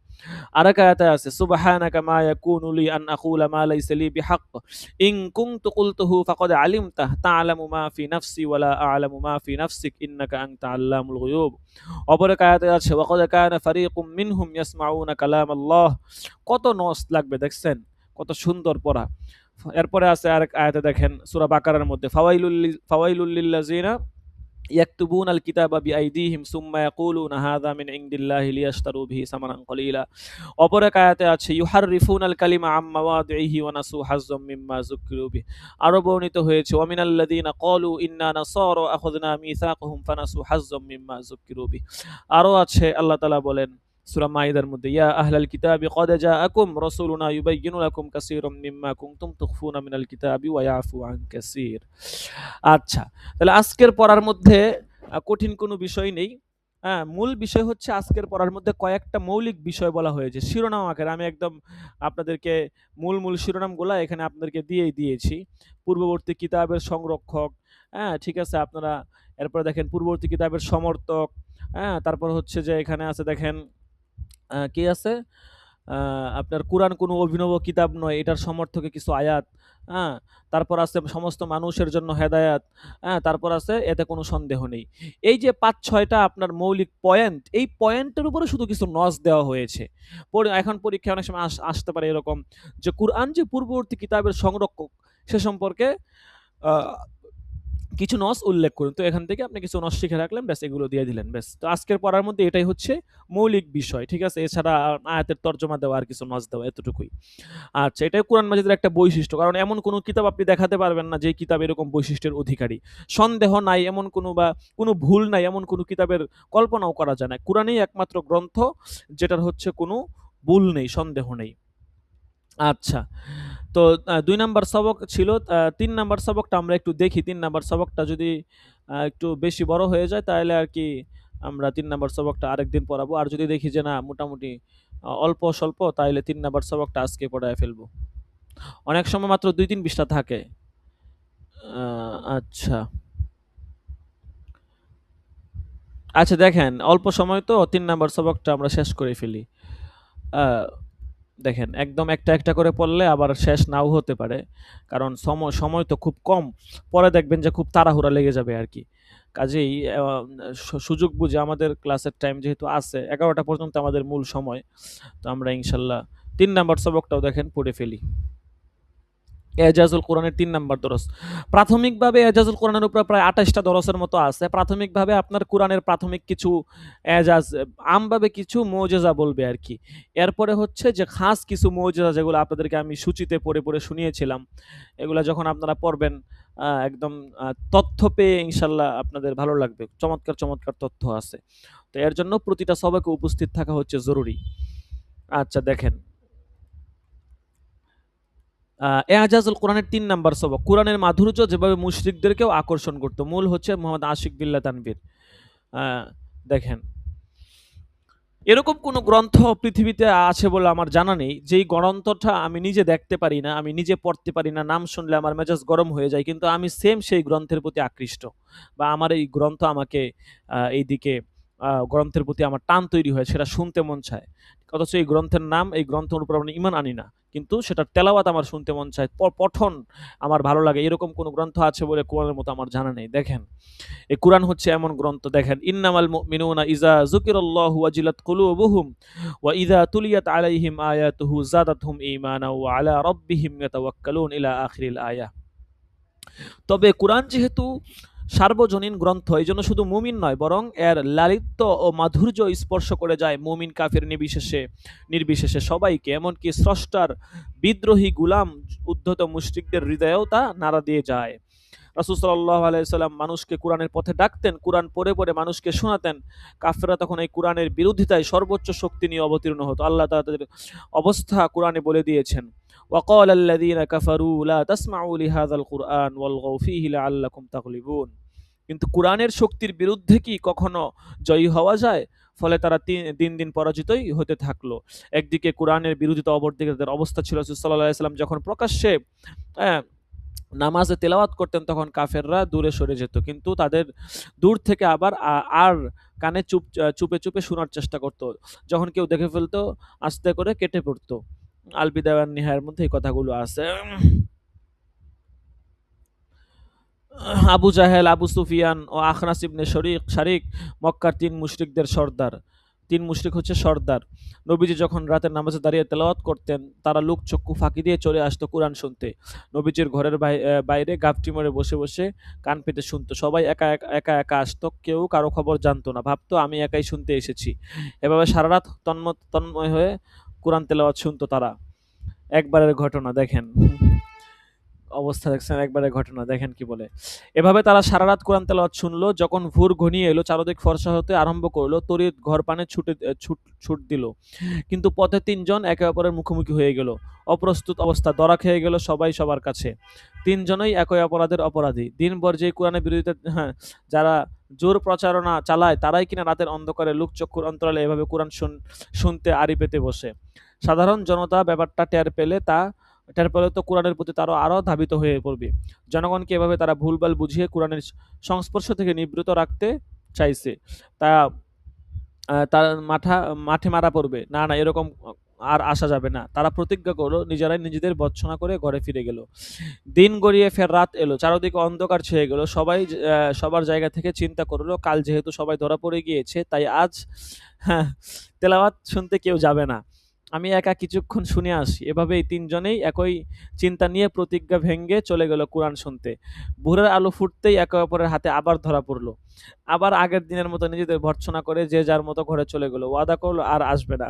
Speaker 3: আরেক আয়াতে আছে, সুবহানাকা মা ইয়াকুনু লি আন আকুলা মা লাইসা লি বিহাক্ক ইন কুনতু কুলতুহু ফাকাদ আলিমতাহ তা'লামু মা ফি নাফসি ওয়া লা আ'লামু মা ফি নাফসিক ইন্নাকা আনতা আল্লামুল গুয়ুব। অপর এক আয়াতে আছে, ওয়া ক্বাদ কানা ফারীকুম মিনহুম ইয়াসমাউনা কালামাল্লাহ। কত নস লাগবে দেখছেন, কত সুন্দর পড়া। এরপরে আছে আরেক আয়াতে দেখেন সূরা বাকারার মধ্যে, ফাওয়াইলুল লিল্লাযিনা ইয়াকতুবুনাল কিতাবা বিআইদিহিম সুম্মা ইয়াকুলুনা হাযা মিন ইনদিল্লাহি লিয়াশতারু বিহি সামানান কলিলা। অপর এক আয়াতে আছে, ইউহাররিফুনাল কালিমা আম মাওয়াদিহি ওয়া নাসু হাজ্জাম মিম্মা যুকিরু বিহি। আরো বর্ণিত হয়েছে, ওয়া মিনাল্লাযিনা ক্বালু ইন্না নাসারা আখাযনা মিসাকাহুম ফানাসু হাজ্জাম মিম্মা যুকিরু বিহি। আরো আছে আল্লাহ তাআলা বলেন সূরা মাইদার মধ্যে, ইয়া আহলাল কিতাবি ক্বাদ জাআকুম রাসূলুনা ইউবাইয়িনু লাকুম কাসীরাম মিম্মা কুনতুম তুখফুনা মিনাল কিতাবি ওয়া ইয়াফু আন কাসীর। আচ্ছা, তাহলে আজকের পড়ার মধ্যে কঠিন কোনো বিষয় নেই। হ্যাঁ, মূল বিষয় হচ্ছে আজকের পড়ার মধ্যে কয়েকটা মৌলিক বিষয় বলা হয়েছে শিরোনাম আকারে। আমি একদম আপনাদেরকে মূল শিরোনামগুলা এখানে আপনাদেরকে দিয়েই দিয়েছি। পূর্ববর্তী কিতাবের সংরক্ষক, হ্যাঁ ঠিক আছে, আপনারা এরপরে দেখেন পূর্ববর্তী কিতাবের সমর্থক, হ্যাঁ, তারপর হচ্ছে যে এখানে আছে দেখেন কি আছে, আপনার কোরআন কোনো অভিনব কিতাব নয়, এটার সমর্থকে কিছু আয়াত, হ্যাঁ, তারপর আছে সমস্ত মানুষের জন্য হেদায়াত, হ্যাঁ, তারপর আছে এতে কোনো সন্দেহ নেই। এই যে ৫-৬টা আপনার মৌলিক পয়েন্ট, এই পয়েন্টের উপরে শুধু কিছু নজ দেওয়া হয়েছে। এখন পরীক্ষায় অনেক সময় আসতে পারে এরকম যে কুরআন যে পূর্ববর্তী কিতাবের সংরক্ষক সে সম্পর্কে আ কিছু নস উল্লেখ করুন। তো এখান থেকে আপনি কিছু নস শিখে রাখলেন, ব্যাস এগুলো দিয়ে দিলেন, ব্যাস। তো আজকের পড়ার মধ্যে এটাই হচ্ছে মৌলিক বিষয়, ঠিক আছে? এছাড়া আয়াতের তর্জমা দেওয়া আর কিছু নস দেওয়া, এতটুকুই। আচ্ছা, এটাই কোরআন মাজিদের একটা বৈশিষ্ট্য। কারণ এমন কোনো কিতাব আপনি দেখাতে পারবেন না যে কিতাব এরকম বৈশিষ্ট্যের অধিকারী। সন্দেহ নাই এমন কোনো, বা কোনো ভুল নাই এমন কোনো কিতাবের কল্পনাও করা যায় না। কোরআনই একমাত্র গ্রন্থ যেটার হচ্ছে কোনো ভুল নেই, সন্দেহ নেই। আচ্ছা। তো ২ নাম্বার সবক ছিল। ৩ নাম্বার সবকটা আমরা একটু দেখি। ৩ নাম্বার সবকটা যদি একটু বেশি বড় হয়ে যায় তাহলে আরকি আমরা ৩ নাম্বার সবকটা আরেকদিন পড়াবো। আর যদি দেখি যে না মোটামুটি অল্প-স্বল্প, তাইলে ৩ নাম্বার সবকটা আজকে পড়ায় ফেলবো। অনেক সময় মাত্র ২-৩ পৃষ্ঠা থাকে। আ আচ্ছা। আচ্ছা দেখেন, অল্প সময় তো ৩ নাম্বার সবকটা আমরা শেষ করে ফেলি। আ দেখেন একদম একটা করে পড়লে আবার শেষ নাও হতে পারে। কারণ সময় তো খুব কম। পরে দেখবেন যে খুব তাড়াহুড়া লেগে যাবে আরকি। কাজেই সুযোগ বুঝে আমাদের ক্লাসের টাইম যেহেতু আছে ১১টা পর্যন্ত আমাদের মূল সময়। তো আমরা ইনশাআল্লাহ ৩ নাম্বার সবকটাও দেখেন পড়ে ফেলি। এজাজুল কোরআনের ৩ নাম্বার দরস। প্রাথমিকভাবে এজাজুল কোরআনের উপরে প্রায় ২৮ টা দরসের মতো আছে। প্রাথমিকভাবে আপনার কোরআনের প্রাথমিক কিছু এজাজ, আমভাবে কিছু মুজিজা বলবে আরকি। এরপরে হচ্ছে যে খাস কিছু মুজিজা যেগুলো আপনাদেরকে আমি সূচিতে পড়ে শুনিয়েছিলাম। এগুলা যখন আপনারা পড়বেন একদম তথ্য পেয়ে ইনশাআল্লাহ আপনাদের ভালো লাগবে। চমৎকার তথ্য আছে। তো এর জন্য প্রতিটা সবাইকে উপস্থিত থাকা হচ্ছে জরুরি। আচ্ছা দেখেন, এজাজুল কোরআনের ৩ নাম্বার সবক। কোরআনের মাধুর্য যেভাবে মুশরিকদেরকেও আকর্ষণ করত। মূল হচ্ছে মোহাম্মদ আশিক বিল্লাহ তানভীর। আ দেখেন, এরকম কোনো গ্রন্থ পৃথিবীতে আছে বলে আমার জানা নেই, যেই গ্রন্থটা আমি নিজে দেখতে পারি না, আমি নিজে পড়তে পারি না, নাম শুনলে আমার মেজাজ গরম হয়ে যায়। কিন্তু আমি সেম সেই গ্রন্থের প্রতি আকৃষ্ট। বা আমার এই গ্রন্থ আমাকে এইদিকে গ্রন্থের প্রতি আমার টান তৈরি হয়, সেটা শুনতে মন চায়। অথচ এই গ্রন্থের নাম, এই গ্রন্থের উপর আমরা ঈমান আনি না। কিন্তু সেটার তেলাওয়াত আমার শুনতে মন চায়। পঠন আমার ভালো লাগে। এরকম কোনো গ্রন্থ আছে বলে কোরআনের মতো আমার জানা নেই। দেখেন, এই কুরআন হচ্ছে এমন গ্রন্থ, দেখেন ইন্নামাল মুমিনুনা ইযা যুকিরাল্লাহু ওয়াজিলাত কুলুবুহুম ওয়া ইযা তুলিয়াত আলাইহিম আয়াতুহু যাদাতহুম ঈমানা ওয়া আলা রাব্বিহিম ইয়াতাওয়াক্কালুন ইলা আখিরিল আয়াহ। তবে কুরআন যেহেতু সার্বজনীন গ্রন্থ, এজন্য শুধু মুমিন নয় বরং এর লালিত্য ও মাধুর্য স্পর্শ করে যায় মুমিন কাফির নির্বিশেষে সবাইকে, এমনকি স্রষ্টার বিদ্রোহী গুলাম উদ্ধত মুশরিকদের হৃদয়েও তা নাড়া দিয়ে যায়। রাসূল সাল্লাল্লাহু আলাইহি সাল্লাম মানুষকে কোরআনের পথে ডাকতেন, কোরআন পড়ে মানুষকে শোনাতেন। কাফেররা তখন এই কোরআনের বিরোধিতায় সর্বোচ্চ শক্তি নিয়ে অবতীর্ণ হতো। আল্লাহ তাআলা তাদের অবস্থা কোরআনে বলে দিয়েছেন। وقال الذين كفروا لا تسمعوا لهذا القرآن والغوا فيه لعلكم تغلبون। কিন্তু কোরআনের শক্তির বিরুদ্ধে কি কখনো জয়ী হওয়া যায়? ফলে তারা দিন পরাজিতই হতে থাকলো। একদিকে কোরআনের বিরোধিতা, অপরদিকে তাদের অবস্থা ছিল রাসূল সাল্লাল্লাহু আলাইহি সাল্লাম যখন প্রকাশ্যে অ্যা নামাজে তেলাওয়াত করতেন তখন কাফেররা দূরে সরে যেত। কিন্তু তাদের দূর থেকে আবার আর কানে চুপে শোনার চেষ্টা করত। যখন কেউ দেখে ফেলতো আস্তে করে কেটে পড়ত। আল বিদায়া ওয়ান নিহায়ার মধ্যে এই কথাগুলো আছে। আবু জাহেল, আবু সুফিয়ান ও আখনাস ইবনে শারিক মক্কার ৩ মুশরিকদের সর্দার। ৩ মুশরিক হচ্ছে সর্দার। নবীজি যখন রাতের নামাজে দাঁড়িয়ে তেলাওয়াত করতেন, তারা লোকচক্ষু ফাঁকি দিয়ে চলে আসতো কুরআন শুনতে। নবীজির ঘরের বাইরে গাবটি মেরে বসে কান পেতে শুনতো। সবাই একা আসতো। কেউ কারো খবর জানতো না। ভাবতো আমি একাই শুনতে এসেছি। এভাবে সারারাত তন্ময় হয়ে কুরআন তেলাওয়াত শুনতো তারা। একবারের ঘটনা দেখেন। অবস্থা দেখছেন, একবারের ঘটনা দেখেন কি বলে। এভাবে তারা সারা রাত কোরআন তেলাওয়াত শুনলো। যখন ভোর ঘনিয়ে এলো, চারদিক ফর্সা হতে আরম্ভ করলো, তড়িৎ ঘর পানে ছুট দিল। কিন্তু পথে ৩ জন একে অপরের মুখোমুখি হয়ে গেল। অপ্রস্তুত অবস্থা, ধরা খেয়ে গেল সবাই সবার কাছে। ৩ জনই একই অপরাধের অপরাধী। দিনভর যে কোরআনের বিরোধিতা, হ্যাঁ, যারা জোর প্রচারণা চালায় তারাই কিনা রাতের অন্ধকারে লোকচক্ষুর অন্তরালে এভাবে কোরআন শুনতে আড়ি পেতে বসে। সাধারণ জনতা ব্যাপারটা টের পেলে তা টের পেলে তো কোরআনের প্রতি তারা আরও ধাবিত হয়ে পড়বে। জনগণকে এভাবে তারা ভুলভাল বুঝিয়ে কোরআনের সংস্পর্শ থেকে নিবৃত রাখতে চাইছে। তা তার মাঠে মারা পড়বে। না, না, এরকম আর আসা যাবে না। তারা প্রতিজ্ঞা করলো, নিজেরাই নিজেদের ভর্ৎসনা করে ঘরে ফিরে গেল। দিন গড়িয়ে ফের রাত এলো, চারদিকে অন্ধকার ছেয়ে গেল। সবাই সবার জায়গা থেকে চিন্তা করলো, কাল যেহেতু সবাই ধরা পড়ে গিয়েছে, তাই আজ হ্যাঁ, তেলাওয়াত শুনতে কেউ যাবে না। আমি একা কিছুক্ষণ শুনে আসি। এভাবেই তিনজনেই একই চিন্তা নিয়ে প্রতিজ্ঞা ভেঙে চলে গেল কোরআন শুনতে। ভোরের আলো ফুটতেই একে অপরের হাতে আবার ধরা পড়লো। আবার আগের দিনের মতো নিজেদের ভর্ৎসনা করে যে যার মতো ঘরে চলে গেল। ওয়াদা করলো আর আসবে না।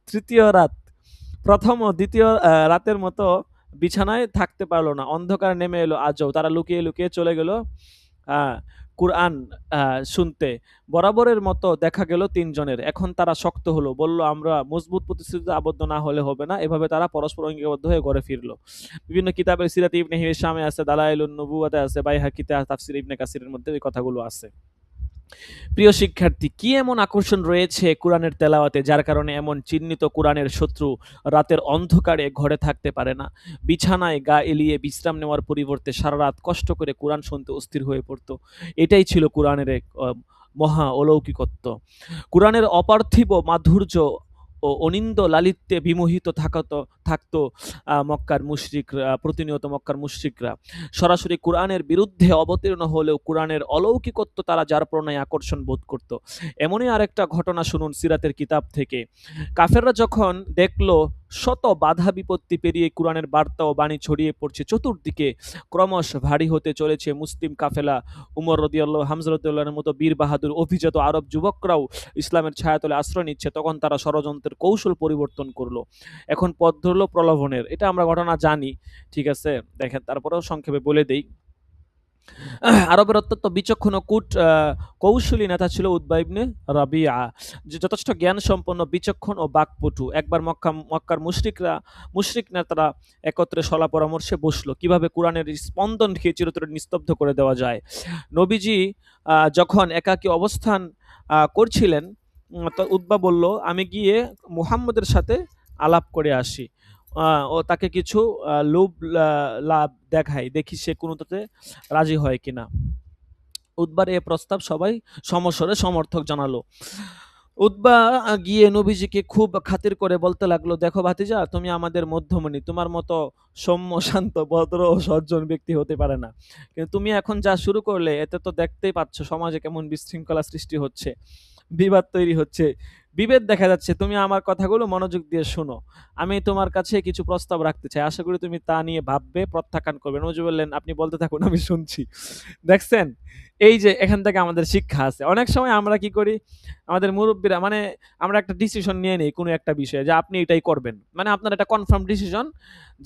Speaker 3: তৃতীয় রাত। প্রথম ও দ্বিতীয় রাতের মতো বিছানায় থাকতে পারলো না। অন্ধকার নেমে এলো আজও। তারা লুকিয়ে লুকিয়ে চলে গেল কুরআন শুনতে। বরাবরের মতো দেখা গেল তিনজনের। এখন তারা শক্ত হলো। বলল, আমরা মজবুত প্রতিশ্রুতিতে আবদ্ধ না হলে হবে না। এভাবে তারা পরস্পর অঙ্গীকারবদ্ধ হয়ে ঘরে ফিরল। বিভিন্ন কিতাবের সিরাত ইবনে হিশামে আছে, দালাইলুন নবুওয়াতে আছে, বাইহাকিতে, তাফসির ইবনে কাসিরের মধ্যে এই কথাগুলো আছে। প্রিয় শিক্ষার্থী, কি এমন আকর্ষণ রয়েছে কোরআনের তেলাওয়াতে যার কারণে এমন চিহ্নিত কোরআনের শত্রু রাতের অন্ধকারে ঘরে থাকতে পারে না? বিছানায় গা এলিয়ে বিশ্রাম নেওয়ার পরিবর্তে সারা রাত কষ্ট করে কোরআন শুনতে অস্থির হয়ে পড়তো। এটাই ছিল কোরআনের এক মহা অলৌকিকত্ব। কোরআনের অপার্থিব মাধুর্য ও অনিন্দ লালিত্যে বিমোহিত থাকতো মক্কার মুশরিকরা, প্রতিনিয়ত মক্কার মুশরিকরা। সরাসরি কোরআনের বিরুদ্ধে অবতীর্ণ হলেও কোরআনের অলৌকিকত্ব তারা যার প্রণয় আকর্ষণ বোধ করত। এমনই আরেকটা ঘটনা শুনুন সিরাতের কিতাব থেকে। কাফেররা যখন দেখলো শত বাধা বিপত্তি পেরিয়ে কোরআনের বার্তা ও বাণী ছড়িয়ে পড়ছে চতুর্দিকে, ক্রমশ ভারী হতে চলেছে মুসলিম কাফেলা, উমর রাদিয়াল্লাহু, হামজা রাদিয়াল্লাহুর মতো বীর বাহাদুর অভিজাত আরব যুবকরাও ইসলামের ছায়াতলে আশ্রয় নিচ্ছে, তখন তারা ষড়যন্ত্রের কৌশল পরিবর্তন করলো। এখন পথ ধরলো প্রলোভনের। এটা আমরা ঘটনা জানি, ঠিক আছে? দেখেন, তারপরেও সংক্ষেপে বলে দেই। আরবের অত্যন্ত বিচক্ষণ ও কৌশলী নেতা ছিল উতবা ইবনে রাবিআ, যে যথেষ্ট জ্ঞান সম্পন্ন, বিচক্ষণ ও বাকপটু। একবার মক্কার মুশরিক নেতারা একত্রে সলা পরামর্শে বসলো কিভাবে কোরআনের স্পন্দন খেয়ে চিরতরে নিস্তব্ধ করে দেওয়া যায়। নবীজি যখন একাকী অবস্থান করছিলেন, তো উতবা বলল, আমি গিয়ে মুহাম্মদের সাথে আলাপ করে আসি ও তাকে কিছু লোভ লাভ দেখাই, দেখি সে কোনোটাতে রাজি হয় কিনা। উতবার এ প্রস্তাব সবাই সমস্বরে সমর্থক জানালো। উতবা গিয়ে নবীজিকে খুব খাতির করে বলতে লাগলো, দেখো ভাতিজা, তুমি আমাদের মধ্যমণি, তোমার মতো সৌম্য শান্ত ভদ্র ও সজ্জন ব্যক্তি হতে পারে না, কিন্তু তুমি এখন যা শুরু করলে এতে তো দেখতেই পাচ্ছ সমাজে কেমন বিশৃঙ্খলা সৃষ্টি হচ্ছে, বিবাদ তৈরি হচ্ছে, বিভেদ দেখা যাচ্ছে। তুমি আমার কথাগুলো মনোযোগ দিয়ে শোনো। আমি তোমার কাছে কিছু প্রস্তাব রাখতে চাই, আশা করি তুমি তা নিয়ে ভাববে, প্রত্যাখ্যান করবে। নবী বললেন, আপনি বলতে থাকুন, আমি শুনছি। দেখছেন, এই যে এখান থেকে আমাদের শিক্ষা আছে। অনেক সময় আমরা কি করি, আমাদের মুরব্বীরা, মানে আমরা একটা ডিসিশন নিয়ে নিই কোনো একটা বিষয়ে যে আপনি এটাই করবেন, মানে আপনার এটা কনফার্ম ডিসিশন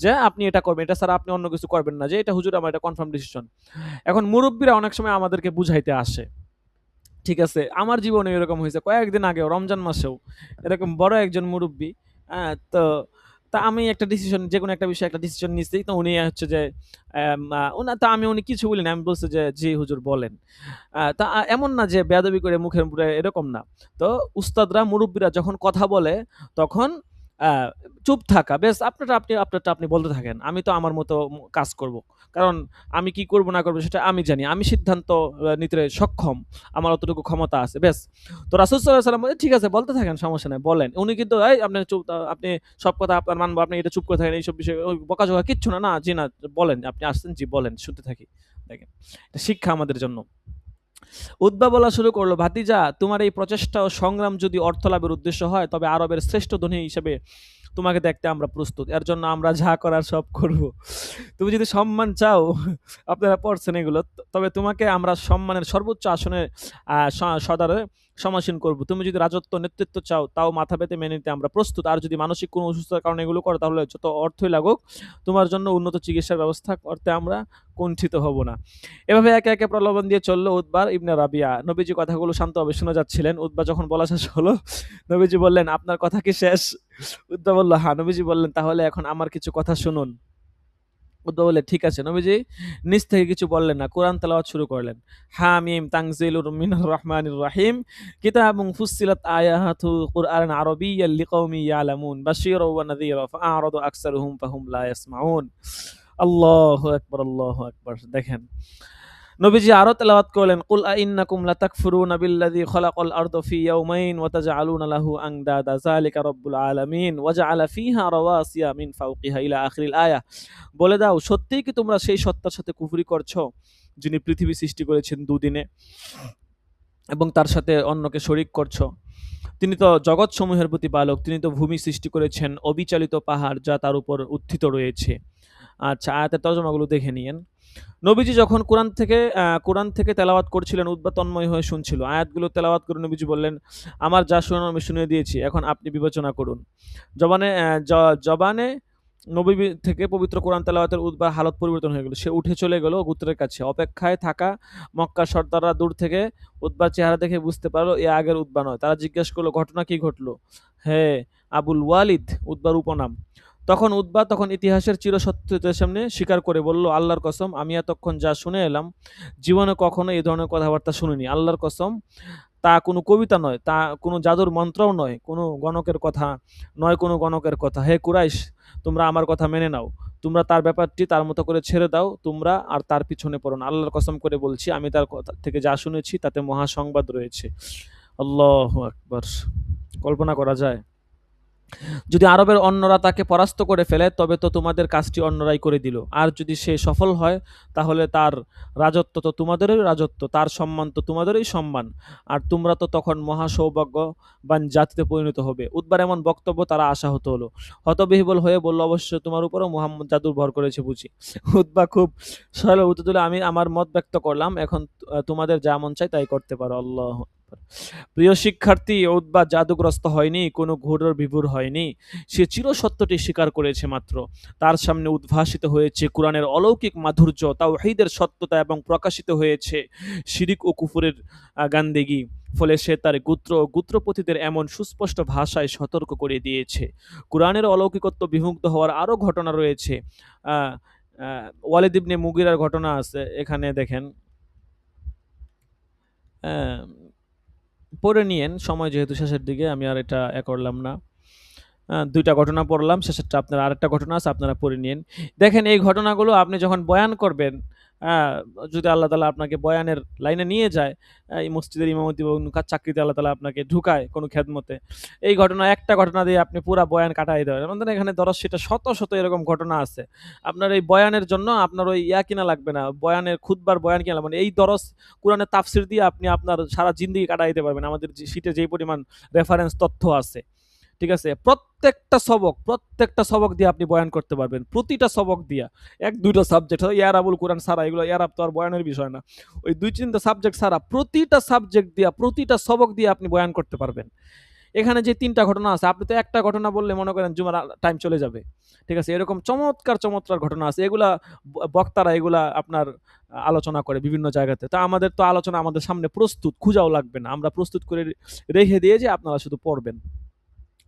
Speaker 3: যে আপনি এটা করবেন, এটা ছাড়া আপনি অন্য কিছু করবেন না, যে এটা হুজুর আমার এটা কনফার্ম ডিসিশন। এখন মুরব্বীরা অনেক সময় আমাদেরকে বুঝাইতে আসে, ঠিক আছে? আমার জীবনে এরকম হয়েছে কয়েকদিন আগেও, রমজান মাসেও এরকম বড় একজন মুরব্বী, হ্যাঁ, তো তা আমি একটা ডিসিশন, যেকোনো একটা বিষয়ে একটা ডিসিশন নিচ্ছি, তো উনি হচ্ছে যে উনি কিছু বলিনি, আমি বলছি যে জি হুজুর বলেন। তা এমন না যে বেয়াদবি করে মুখের উপরে, এরকম না। তো উস্তাদরা, মুরব্বীরা যখন কথা বলে তখন চুপ থাকা, বেশ আপনারটা আপনি বলতে থাকেন, আমি তো আমার মতো কাজ করব। কারণ আমি কি করব না করব সেটা আমি জানি, আমি সিদ্ধান্ত নিতে সক্ষম, আমার অতটুকু ক্ষমতা আছে, বেশ। তো রাসূল সাল্লাল্লাহু আলাইহি ওয়াসাল্লাম বলে, ঠিক আছে বলতে থাকেন, সমস্যা নাই, বলেন। উনি কিন্তু এই আপনি চুপ, আপনি সব কথা আপনার মানবো, আপনি এটা চুপ করে থাকেন, এইসব বিষয়ে বকাঝকা কিচ্ছু না, না জি না, বলেন, আপনি আসছেন, জি বলেন, শুনতে থাকি। দেখেন, এটা শিক্ষা আমাদের জন্য। উতবা বলা শুরু করলো, ভাতিজা, তোমার এই প্রচেষ্টা ও সংগ্রাম যদি অর্থ লাভের উদ্দেশ্য হয়, তবে আরবের শ্রেষ্ঠ ধনী হিসেবে তোমাকে দেখতে আমরা প্রস্তুত। এর জন্য আমরা যা করার সব করব। তুমি যদি সম্মান চাও, আপনারা পড়ছেন এগুলো, তবে তোমাকে আমরা সম্মানের সর্বোচ্চ আসনে সদারে সমাসীন করব। তুমি যদি রাজত্ব নেতৃত্ব চাও, তাও মাথা পেতে মেনে নিতে আমরা প্রস্তুত। আর যদি মানসিক কোনো অসুস্থতার কারণে এগুলো করো, তাহলে যত অর্থই লাগুক, তোমার জন্য উন্নত চিকিৎসার ব্যবস্থা করতে আমরা কুণ্ঠিত হব না। এভাবে একে একে প্রলোভন দিয়ে চলল উতবা ইবনে রাবিয়া। নবীজি কথাগুলো শান্তভাবে শুনে যাচ্ছিলেন। উতবা যখন বলা শেষ হলো, নবীজি বললেন, আপনার কথা কি শেষ? উতবা বলল, হ্যাঁ। নবীজি বললেন, তাহলে এখন আমার কিছু কথা শুনুন। উদ্বা বললেন, ঠিক আছে। নবীজি নিজ থেকে কিছু বললেন না, কোরআন তেলাওয়াত শুরু করলেন। হামিম তানজিলুর মিনার রহমানির রাহিম কিতাবুন ফুসসিলাত আয়াতুহু কুরআনান আরাবিয়্যান লিকাওমিন ইয়ালামুন বাশীরা ওয়া নাযীরা ফাআরাদু আকসারুহুম ফাহুম লা ইয়াসমাউন। আল্লাহু আকবার, আল্লাহু আকবার। দেখেন নবীজি আরো তেলাওয়াত করলেন, কুল আইন্নাকুম লাতাকফুরুনা বিল্লাযী খালাকাল আরদা ফি ইয়াওমাইন ওয়া তাজআলুনা লাহু আনদাদা যালিকা রাব্বুল আলামিন ওয়া জাআলা ফিহা রাওয়াসিয়া মিন ফাওকিহা ইলা আখিরিল আয়া। বলে দাও, সত্যিই কি তোমরা সেই সত্তার সাথে কুফরি করছো যিনি পৃথিবী সৃষ্টি করেছেন দুদিনে এবং তার সাথে অন্যকে শরিক করছো? তিনি তো জগৎ সমূহের প্রতিপালক, তিনি তো ভূমি সৃষ্টি করেছেন, অবিচালিত পাহাড় যা তার উপর উত্থিত রয়েছে। আচ্ছা, আয়াতের তর্জমাগুলো দেখে নিয়েন। নবীজি যখন কোরআন থেকে তেলাওয়াত করছিলেন, উতবা তন্ময় হয়ে শুনছিল। আয়াতগুলো তেলাওয়াত করে নবীজি বললেন, আমার যা শোনানো আমি শুনিয়ে দিয়েছি, এখন আপনি বিবেচনা করুন। জবানে নবী থেকে পবিত্র কোরআন তেলাওয়াতের উতবার হালত পরিবর্তন হয়ে গেল। সে উঠে চলে গেল গোত্রের কাছে। অপেক্ষায় থাকা মক্কার সর্দাররা দূর থেকে উতবার চেহারা দেখে বুঝতে পারলো এ আগের উতবা নয়। তারা জিজ্ঞেস করলো, ঘটনা কি ঘটলো? হে আবুল ওয়ালিদ, উতবার উপনাম। তখন ইতিহাসের চিরসত্যতার সামনে স্বীকার করে বলল, আল্লাহর কসম, আমি এতক্ষণ যা শুনে এলাম জীবনে কখনো এই ধরনের কথাবার্তা শুনিনি। আল্লাহর কসম, তা কোনো কবিতা নয়, তা কোনো জাদুর মন্ত্রও নয়, কোনো গণকের কথা নয়, কোনো গণকের কথা। হে কুরাইশ, তোমরা আমার কথা মেনে নাও। তোমরা তার ব্যাপারটি তার মতো করে ছেড়ে দাও, তোমরা আর তার পিছনে পড়ো না। আল্লাহর কসম করে বলছি, আমি তার কথা থেকে যা শুনেছি তাতে মহাসংবাদ রয়েছে। আল্লাহু আকবার। কল্পনা করা যায়, যদি আরবের অন্যরা তাকে পরাস্ত করে ফেলে তবে তো তোমাদের কাজটি অন্যরাই করে দিল, আর যদি সে সফল হয় তাহলে তার রাজত্ব তো তোমাদেরই রাজত্ব, তার সম্মান তো তোমাদেরই সম্মান, আর তোমরা তো তখন মহা সৌভাগ্যবান জাতিতে পরিণত হবে। উদ্বার এমন বক্তব্য তারা আশাহত হলো, হতবিহ্বল হয়ে বলল, অবশ্য তোমার উপরও মুহাম্মদ জাদুর ভর করেছে বুঝি। উদ্বা খুব সরল উত্তর দিল, আমি আমার মত ব্যক্ত করলাম, এখন তোমাদের যা মন চাই তাই করতে পারো। আল্লাহ। প্রিয় শিক্ষার্থী, উতবা জাদুগ্রস্ত হয়নি, কোনো ঘোরের বিভোর হয়নি। সে চিরসত্যটি স্বীকার করেছে মাত্র। তার সামনে উদ্ভাসিত হয়েছে কোরআনের অলৌকিক মাধুর্য, তাওহীদের সত্যতা, এবং প্রকাশিত হয়েছে শিরিক ও কুফরের গান্দেগি। ফলে সে তার গোত্রপতিদের এমন সুস্পষ্ট ভাষায় সতর্ক করে দিয়েছে। কোরআনের অলৌকিকত্ব বিমুগ্ধ হওয়ার আরও ঘটনা রয়েছে। আহ আহ ওয়ালিদ ইবনে মুগিরার ঘটনা আছে, এখানে দেখেন। আহ পড়ে নিয়েন, সময় যেহেতু শেষের দিকে আমি আর এটা করলাম না। দুইটা ঘটনা পড়লাম, শেষেরটা আপনার আরেকটা ঘটনা আছে, আপনারা পড়ে নিয়েন। দেখেন এই ঘটনাগুলো আপনি যখন বয়ান করবেন, যদি আল্লাহ তালা আপনাকে বয়ানের লাইনে নিয়ে যায়, এই মসজিদের ইমামতি বা চাকরিতে আল্লাহ তালা আপনাকে ঢুকায় কোনো খেদমতে, এই ঘটনা একটা ঘটনা দিয়ে আপনি পুরা বয়ান কাটাই দেবেন। আমাদের এখানে ধরো সেটা শত শত এরকম ঘটনা আছে। আপনার এই বয়ানের জন্য আপনার ওই কিনা লাগবে না, বয়ানের খুদবার বয়ান কিনা লাগবে না, এই দরস কোরআনের তাফসির দিয়ে আপনি আপনার সারা জিন্দেগি কাটাই দিতে পারবেন। আমাদের শীটে যেই পরিমাণ রেফারেন্স তথ্য আছে, ঠিক আছে, প্রত্যেকটা সবক দিয়ে আপনি বয়ান করতে পারবেন, প্রতিটা সবক দিয়া। এক দুইটা সাবজেক্ট ইয়ারাবুল কোরআন সারা, এগুলো ইয়ারাব তো আর বয়ানের বিষয় না, ওই দুই তিনটা সাবজেক্ট সারা প্রতিটা সাবজেক্ট দিয়া, প্রতিটা সবক দিয়ে আপনি বয়ান করতে পারবেন। এখানে যে তিনটা ঘটনা আছে, আপনি তো একটা ঘটনা বললে মনে করেন জুমার টাইম চলে যাবে, ঠিক আছে। এরকম চমৎকার চমৎকার ঘটনা আছে, এগুলা বক্তারা এগুলা আপনার আলোচনা করে বিভিন্ন জায়গাতে। তা আমাদের তো আলোচনা আমাদের সামনে প্রস্তুত, খুঁজাও লাগবে না, আমরা প্রস্তুত করে রেখে দিয়ে যে আপনারা শুধু পড়বেন।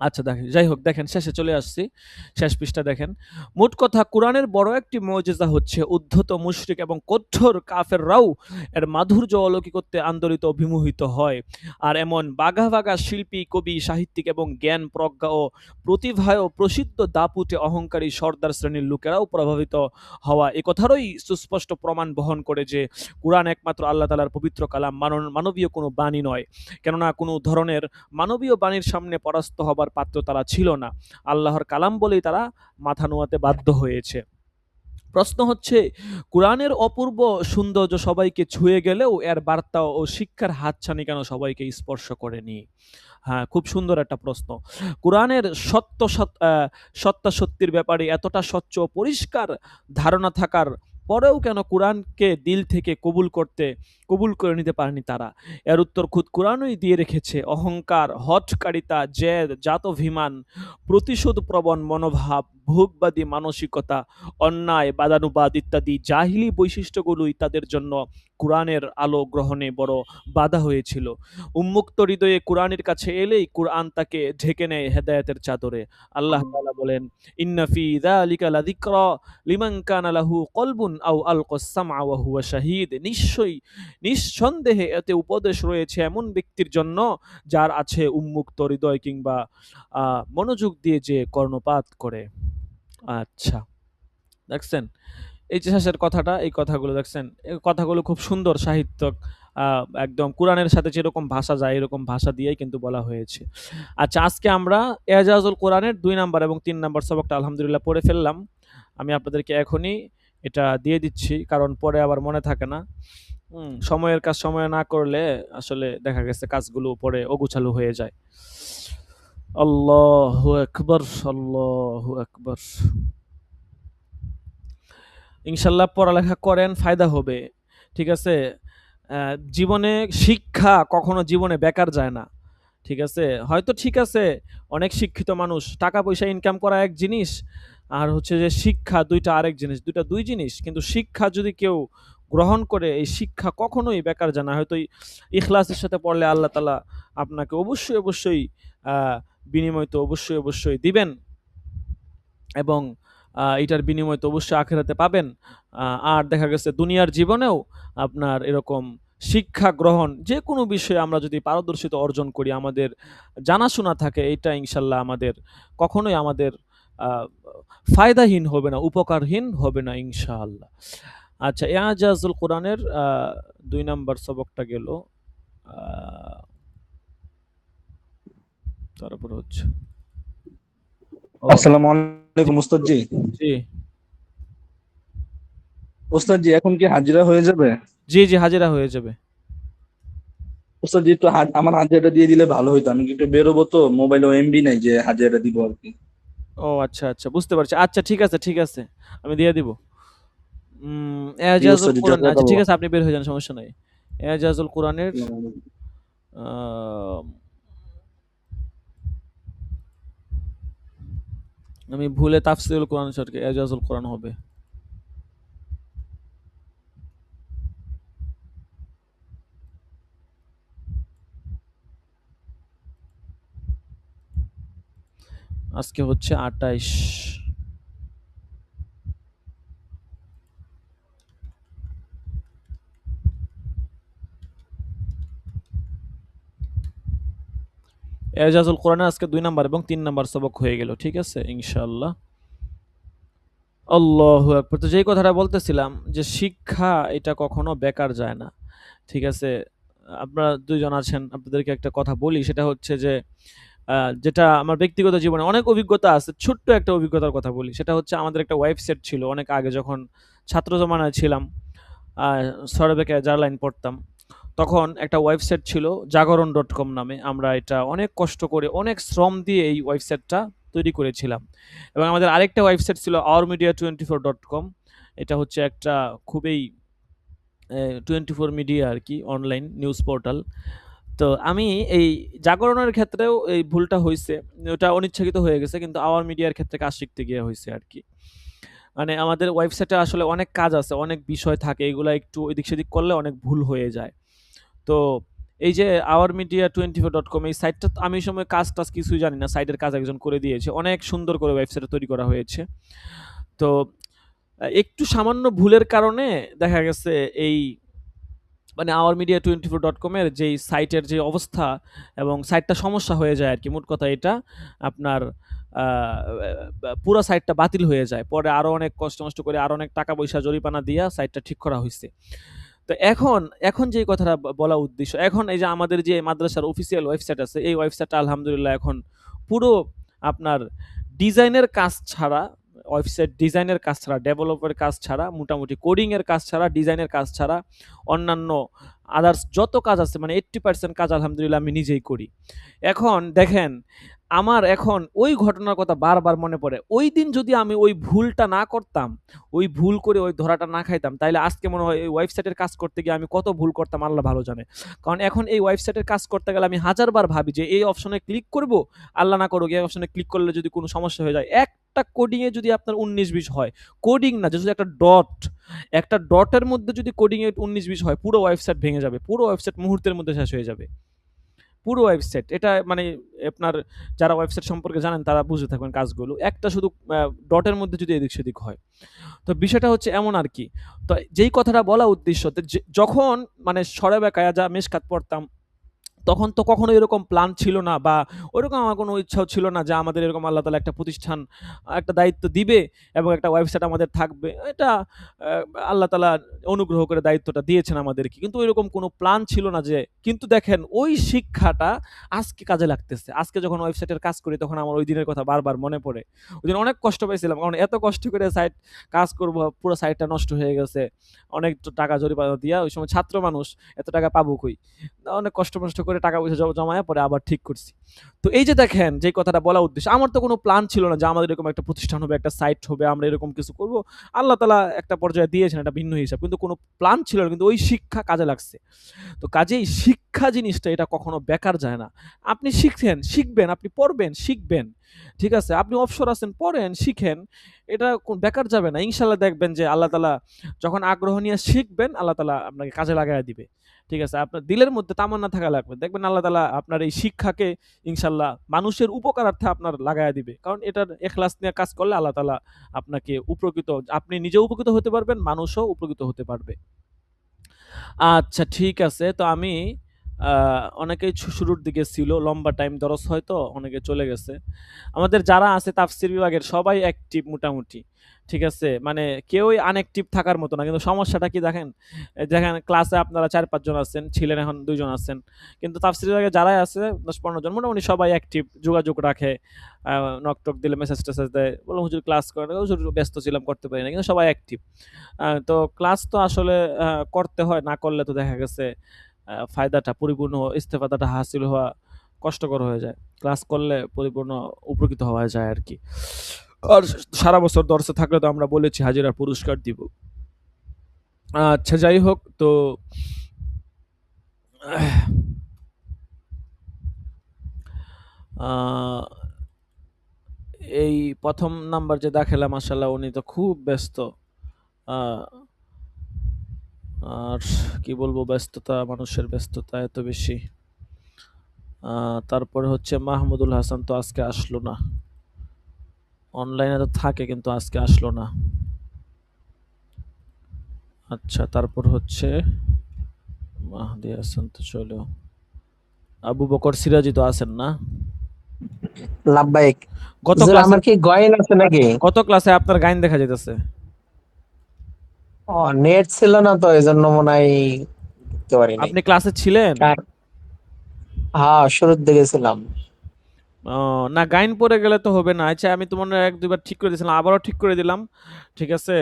Speaker 3: আচ্ছা, দেখেন, যাই হোক, দেখেন শেষে চলে আসছি, শেষ পৃষ্ঠা দেখেন। মোট কথা, কোরআনের বড় একটি মুজিজা হচ্ছে উদ্ধত মুশরিক এবং কঠোর কাফেররাও এর মাধুর্য অলৌকিকত্বে আন্দোলিত অভিমোহিত হয়। আর এমন বাঘা বাঘা শিল্পী, কবি, সাহিত্যিক এবং জ্ঞান, প্রজ্ঞা ও প্রতিভায় প্রসিদ্ধ দাপুটে অহংকারী সর্দার শ্রেণীর লোকেরাও প্রভাবিত হওয়া এ কথারই সুস্পষ্ট প্রমাণ বহন করে যে কোরআন একমাত্র আল্লাহ তাআলার পবিত্র কালাম, মানবীয় কোনো বাণী নয়। কেননা কোনো ধরনের মানবীয় বাণীর সামনে পরাস্ত হবার পাত্র তারা ছিল না। আল্লাহর কালাম বলেই তারা মাথা নোয়াতে বাধ্য হয়েছে। প্রশ্ন হচ্ছে, কোরআনের অপূর্ব সৌন্দর্য সবাইকে ছুঁয়ে গেলেও এর বার্তা ও শিক্ষার হাতছানি কেন সবাইকে স্পর্শ করেনি? হ্যাঁ, খুব সুন্দর একটা প্রশ্ন। কোরআনের সত্যাসত্যির ব্যাপারে এতটা স্বচ্ছ ও পরিষ্কার ধারণা থাকার পরেও কেন কোরআনকে দিল থেকে কবুল করে নিতে পারেনি তারা? এর উত্তর খুদ কোরআনই দিয়ে রেখেছে। অহংকার, হঠকারিতা, জেদ, জাতভিমান, প্রতিশোধ প্রবণ মনোভাব, ভোগবাদী মানসিকতা, অন্যায়, বাদানুবাদ ইত্যাদি জাহিলি বৈশিষ্ট্যগুলোই তাদের জন্য কুরআনের আলো গ্রহণে বড় বাধা হয়েছিল। উন্মুক্ত হৃদয়ে কুরআনের কাছে এলেই কুরআন তাকে ঢেকে নেয় হেদায়েতের চাদরে। আল্লাহ তাআলা বলেন, "ইন্না ফি যালিকা লাযিকরা লিমান কানা লাহু কলবুন আও আলকাস সামআ ওয়া হুয়া শাহীদ।" নিঃসন্দেহে এতে উপদেশ রয়েছে এমন ব্যক্তির জন্য যার আছে উন্মুক্ত হৃদয় কিংবা মনোযোগ দিয়ে যে কর্ণপাত করে। আচ্ছা, দেখছেন? এই যে শেষের কথাটা, এই কথাগুলো দেখছেন? এই কথাগুলো খুব সুন্দর সাহিত্যক, আ একদম কুরআনের সাথে যেরকম ভাষা যায় এরকম ভাষা দিয়েই কিন্তু বলা হয়েছে। আচ্ছা, আজকে আমরা এজাজুল কোরআনের ২ নাম্বার এবং ৩ নাম্বার সবকটা আলহামদুলিল্লাহ পড়ে ফেললাম। আমি আপনাদেরকে এখনই এটা দিয়ে দিচ্ছি, কারণ পরে আবার মনে থাকে না। সময়ের কাজ সময়ে না করলে আসলে দেখা গেছে কাজগুলো পরে অগোছালো হয়ে যায়। আল্লাহু আকবার, আল্লাহু আকবার। ইনশাআল্লাহ পড়ালেখা করেন, ফায়দা হবে। ঠিক আছে? জীবনে শিক্ষা কখনো জীবনে বেকার যায় না। ঠিক আছে? হয়তো ঠিক আছে, অনেক শিক্ষিত মানুষ, টাকা পয়সা ইনকাম করা এক জিনিস, আর হচ্ছে যে শিক্ষা ২ টা আরেক জিনিস। ২ টা ২ জিনিস। কিন্তু শিক্ষা যদি কেউ গ্রহণ করে, এই শিক্ষা কখনোই বেকার যায় না। হয়তো ইখলাসের সাথে পড়লে আল্লাহ তাআলা আপনাকে অবশ্যই আ বিনিময় তো অবশ্যই দিবেন, এবং এটার বিনিময় তো অবশ্যই আখিরাতে পাবেন। আ আর দেখা গেছে দুনিয়ার জীবনেও আপনার এরকম শিক্ষা গ্রহণ যেকোনো বিষয়ে আমরা যদি পারদর্শিতা অর্জন করি, আমাদের জানাশোনা থাকে, এটা ইনশাআল্লাহ কখনোই আমাদের আ ফায়দাহীন হবে না, উপকারহীন হবে না ইনশাআল্লাহ। আচ্ছা, ইআজাজুল কোরআনের ২ নাম্বার সবকটা গেল। আ তারপরে হচ্ছে ও
Speaker 2: আসসালামু আলাইকুম উস্তাদ জি।
Speaker 3: জি,
Speaker 2: উস্তাদ জি, এখন কি হাজিরা হয়ে যাবে?
Speaker 3: জি, হাজিরা হয়ে যাবে।
Speaker 2: উস্তাদ জি, একটু আমার হাজিরাটা দিয়ে দিলে ভালো হইতো। আমি কি একটু বেরোবো, তো মোবাইলে এমবি নাই যে হাজিরাটা দিব আর কি।
Speaker 3: ও আচ্ছা, বুঝতে পারছি। আচ্ছা, ঠিক আছে। আমি দিয়ে দিব।
Speaker 2: জি
Speaker 3: এজাজুল
Speaker 2: উস্তাদ জি,
Speaker 3: কোরআন, আচ্ছা ঠিক
Speaker 2: জাযাকাল্লাহ।
Speaker 3: আছে, আপনি বের হয়ে যান, সমস্যা নাই। এজাজুল কোরআনের আ আমি ভুলে তাফসীরুল কোরআন সরকে এজাজুল কোরআন হবে। আজকে হচ্ছে ২৮। এজাজুল কোরআনের আজকে ২ নাম্বার এবং ৩ নাম্বার সবক হয়ে গেল। ঠিক আছে? ইনশাআল্লাহ। আল্লাহু আকবার। তো যেই কথাটা বলতেছিলাম যে শিক্ষা এটা কখনো বেকার যায় না। ঠিক আছে? আপনারা ২ জন আছেন, আপনাদেরকে একটা কথা বলি, সেটা হচ্ছে যে আ যেটা আমার ব্যক্তিগত জীবনে অনেক অভিজ্ঞতা আছে। ছোট্ট একটা অভিজ্ঞতার কথা বলি। সেটা হচ্ছে আমাদের একটা ওয়েবসাইট ছিল অনেক আগে, যখন ছাত্র জমানায় ছিলাম। আ সরবেকে জার্লাইন পড়তাম। তখন একটা ওয়েবসাইট ছিল জাগরণ.com নামে। আমরা এটা অনেক কষ্ট করে, অনেক শ্রম দিয়ে এই ওয়েবসাইটটা তৈরি করেছিলাম। এবং আমাদের আরেকটা ওয়েবসাইট ছিল ourmedia24.com। এটা হচ্ছে একটা খুবই 24 মিডিয়া আরকি, অনলাইন নিউজ পোর্টাল। তো আমি এই জাগরণের ক্ষেত্রেও এই ভুলটা হইছে। ওটা অনিচ্ছাকৃত হয়ে গেছে। কিন্তু আওয়ার মিডিয়ার ক্ষেত্রে কাজ শিখতে গিয়ে হইছে আরকি। মানে আমাদের ওয়েবসাইটে আসলে অনেক কাজ আছে, অনেক বিষয় থাকে। এগুলা একটু এদিক-সেদিক করলে অনেক ভুল হয়ে যায়। তো এই যে ourmedia24.com, এই সাইটটা তো আমি ওই সময় কাজ-টাজ কিছুই জানি না। সাইটের কাজ একজন করে দিয়েছে। অনেক সুন্দর করে ওয়েবসাইটটা তৈরি করা হয়েছে। তো একটু সামান্য ভুলের কারণে দেখা গেছে এই মানে ourmedia24.com এর যেই সাইটের যে অবস্থা, এবং সাইটটা সমস্যা হয়ে যায় আরকি। মোট কথা এটা আপনার আ পুরা সাইটটা বাতিল হয়ে যায়। পরে আরো অনেক কষ্ট-মষ্ট করে আরো অনেক টাকা-পয়সা জরিমানা দিয়া সাইটটা ঠিক করা হইছে। তো এখন যেই কথাটা বলা উদ্দেশ্য, এখন এই যে আমাদের যে মাদ্রাসার অফিসিয়াল ওয়েবসাইট আছে, এই ওয়েবসাইটটা আলহামদুলিল্লাহ এখন পুরো আপনার ডিজাইনের কাজ ছাড়া, ওয়েবসাইট ডিজাইনের কাজ ছাড়া, ডেভেলপের কাজ ছাড়া, মোটামুটি কোডিং এর কাজ ছাড়া, ডিজাইনের কাজ ছাড়া, অন্যান্য আদার্স যত কাজ আছে মানে 80% কাজ আলহামদুলিল্লাহ আমি নিজেই করি। এখন দেখেন, আমার এখন ওই ঘটনার কথা বারবার মনে পড়ে। ঐদিন যদি আমি ওই ভুলটা না করতাম, ওই ভুল করে ওই ধরাটা না খাইতাম, তাইলে আজকে মনে হয় এই ওয়েবসাইটের কাজ করতে গিয়ে আমি কত ভুল করতাম আল্লাহ ভালো জানে। কারণ এখন এই ওয়েবসাইটের কাজ করতে গেলে আমি হাজারবার ভাবি যে এই অপশনে ক্লিক করব, আল্লাহ না করুক এই অপশনে ক্লিক করলে যদি কোনো সমস্যা হয়ে যায়, একটা কোডিং এ যদি আপনার 19-20 হয়, কোডিং না, যদি একটা ডটের মধ্যে যদি কোডিং এ 19-20 হয়, পুরো ওয়েবসাইট ভেঙে যাবে, পুরো ওয়েবসাইট মুহূর্তের মধ্যে শেষ হয়ে যাবে, পুরো ওয়েবসাইট। এটা মানে আপনার যারা ওয়েবসাইট সম্পর্কে জানেন তারা বুঝে থাকবেন কাজগুলো। একটা শুধু ডটের মধ্যে যদি এদিক সেদিক হয়, তো বিষয়টা হচ্ছে এমন আর কি। তো যেই কথাটা বলা উদ্দেশ্য, যখন মানে সরে বেকায়া যা মেশকাত পড়তাম, তখন তো কখনো এরকম প্ল্যান ছিল না, বা ওইরকম আমার কোনো ইচ্ছাও ছিল না যে আমাদের এরকম আল্লাহ তালা একটা প্রতিষ্ঠান, একটা দায়িত্ব দিবে এবং একটা ওয়েবসাইট আমাদের থাকবে। এটা আল্লাহ তালা অনুগ্রহ করে দায়িত্বটা দিয়েছেন আমাদেরকে, কিন্তু এরকম কোনো প্ল্যান ছিল না যে। কিন্তু দেখেন ওই শিক্ষাটা আজকে কাজে লাগতেছে। আজকে যখন ওয়েবসাইটের কাজ করি তখন আমার ওই দিনের কথা বারবার মনে পড়ে। ওই দিন অনেক কষ্ট পাইছিলাম, কারণ এত কষ্ট করে সাইট কাজ করব, পুরো সাইটটা নষ্ট হয়ে গেছে, অনেক টাকা জরিমানা দিয়া, ওই সময় ছাত্র মানুষ, এত টাকা পাবো কই, অনেক কষ্ট মষ্ট করে টাকা পয়সা জমায় পরে আবার ঠিক করছি। তো এই যে দেখেন যে কথাটা বলা উদ্দেশ্য, আমার তো কোনো প্ল্যান ছিল না যে আমাদের এরকম একটা প্রতিষ্ঠান হবে, একটা সাইট হবে, আমরা এরকম কিছু করব। আল্লাহ তালা একটা পর্যায়ে দিয়েছেন, একটা ভিন্ন হিসাব, কিন্তু কোনো প্ল্যান ছিল না, কিন্তু ওই শিক্ষা কাজে লাগছে। তো কাজেই শিক্ষা জিনিসটা এটা কখনো বেকার যায় না। আপনি শিখবেন, আপনি পড়বেন, শিখবেন, ঠিক আছে, আপনি অবসর আছেন, পড়েন, শিখেন, এটা বেকার যাবে না। ইনশাল্লাহ দেখবেন যে আল্লাহ তালা যখন আগ্রহ নিয়ে শিখবেন, আল্লাহ তালা আপনাকে কাজে লাগাই দিবে। ঠিক আছে, আপনার দিলের মধ্যে তামান্না থাকা লাগবে, দেখবেন আল্লাহ তালা আপনার এই শিক্ষাকে ইনশাল্লাহ মানুষের উপকারার্থে আপনার লাগাই দিবে। কারণ এটার এখলাস নিয়ে কাজ করলে আল্লাহ তালা আপনাকে উপকৃত, আপনি নিজেও উপকৃত হতে পারবেন, মানুষও উপকৃত হতে পারবে। আচ্ছা ঠিক আছে, তো আমি অনেকেই শুরুর দিকে ছিল, লম্বা টাইম দরস হয়তো অনেকে চলে গেছে। আমাদের যারা আছে তাফসির বিভাগের সবাই অ্যাক্টিভ মোটামুটি, ঠিক আছে, মানে কেউই আনঅ্যাক্টিভ থাকার মতো না। কিন্তু সমস্যাটা কি দেখেন, দেখেন ক্লাসে আপনারা 4-5 জন আছেন, ছিলেন, এখন 2 জন আছেন, কিন্তু তাফসির বিভাগে যারাই আছে 10-15 জন মোটামুটি সবাই অ্যাক্টিভ, যোগাযোগ রাখে, নক টক দিলে মেসেজ টেসেজ দেয়, বললাম হুজুর ক্লাস করেন, হুজুর ব্যস্ত ছিলাম করতে পারি না, কিন্তু সবাই অ্যাক্টিভ। তো ক্লাস তো আসলে করতে হয়, না করলে তো দেখা গেছে ফায়দাটা পরিপূর্ণ, ইস্তেফাদাটা হাসিল হওয়া কষ্টকর হয়ে যায়। ক্লাস করলে পরিপূর্ণ উপকৃত হওয়া যায় আর কি। আর সারা বছর দর্শে থাকলে তো আমরা বলেছি হাজিরার পুরস্কার দিব। আচ্ছা যাই হোক, তো আহ, এই প্রথম নাম্বার যে দেখালাম, মাশাআল্লাহ উনি তো খুব ব্যস্ত। আহ, আর কি বলবো, ব্যস্ততা, মানুষের ব্যস্ততা এত বেশি। তারপরে হচ্ছে মাহমুদুল হাসান, তো আজকে আসলো না, অনলাইনে তো থাকে কিন্তু আজকে আসলো না। আচ্ছা তারপর হচ্ছে মাহদি হাসান তো চলো, আবু বকর সিরাজি তো আছেন না?
Speaker 4: লাভবাহিক।
Speaker 3: গত
Speaker 4: হুজুর
Speaker 3: ক্লাসে
Speaker 4: আমার কি গয়েন আছে নাকি?
Speaker 3: গত ক্লাসে আপনার গাইন দেখা যাইতেছে।
Speaker 4: ও, নেট ছিল না তো এই জন্য মনে হয় দেখতে পারি নাই।
Speaker 3: আপনি ক্লাসে ছিলেন?
Speaker 4: হ্যাঁ, শুরুর দিকে ছিলাম।
Speaker 3: না, গাইন পড়ে গেলে তো হবে না। আচ্ছা আমি তোমার 1-2 বার ঠিক করে দিয়েছিলাম, আবারও ঠিক করে দিলাম, ঠিক আছে।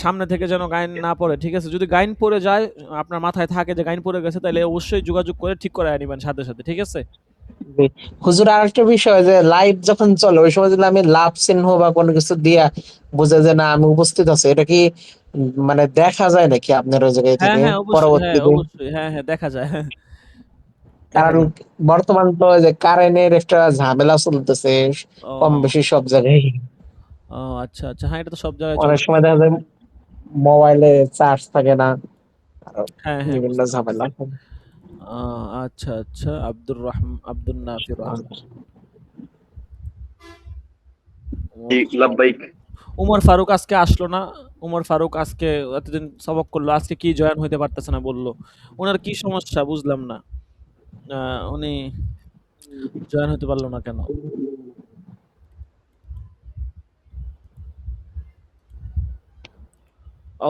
Speaker 3: সামনে থেকে যেন গাইন না পড়ে, ঠিক আছে। যদি গাইন পড়ে যায়, আপনার মাথায় থাকে যে গাইন পড়ে গেছে, তাহলে অবশ্যই যোগাযোগ করে ঠিক করে নিবেন সাথে সাথে, ঠিক আছে।
Speaker 4: জি। হুজুর আরেকটা বিষয়, যে লাইভ যখন চলে ওই সময় যদি আমি লাভ চিহ্ন বা কোনো কিছু দিয়া বুঝে যে না আমি উপস্থিত আছি, এটা কি মানে দেখা যায় নাকি আপনার ওই জায়গায়
Speaker 3: হ্যাঁ
Speaker 4: থেকে
Speaker 3: হ্যাঁ অবশ্যই, হ্যাঁ
Speaker 4: পরবর্তীতে?
Speaker 3: অবশ্যই, হ্যাঁ হ্যাঁ দেখা যায়, হ্যাঁ দেখা
Speaker 4: কারণ
Speaker 3: যায়।
Speaker 4: বর্তমান তো ওই যে কারেন্টের একটা ঝামেলা চলতেছে কম
Speaker 3: ও
Speaker 4: বেশি সব জায়গায়।
Speaker 3: ও আচ্ছা আচ্ছা, হ্যাঁ এটা তো সব জায়গায়
Speaker 4: অনেক
Speaker 3: চলে।
Speaker 4: সময় দেখা যায় মোবাইলে চার্জ থাকে না, আরো
Speaker 3: হ্যাঁ হ্যাঁ
Speaker 4: বিভিন্ন
Speaker 3: বুঝতে
Speaker 4: ঝামেলা।
Speaker 3: পারছি। আচ্ছা আচ্ছা, আব্দুল নাফির রহমান।
Speaker 2: জি, লাভবাহিক।
Speaker 3: উমর ফারুক আজকে আসলো না। উমর ফারুক আজকে এতদিন সবক করলো, আজকে কি জয়েন হইতে পারতেছে না বললো। ওনার কি সমস্যা বুঝলাম না, উনি জয়েন হতে পারলো না কেন?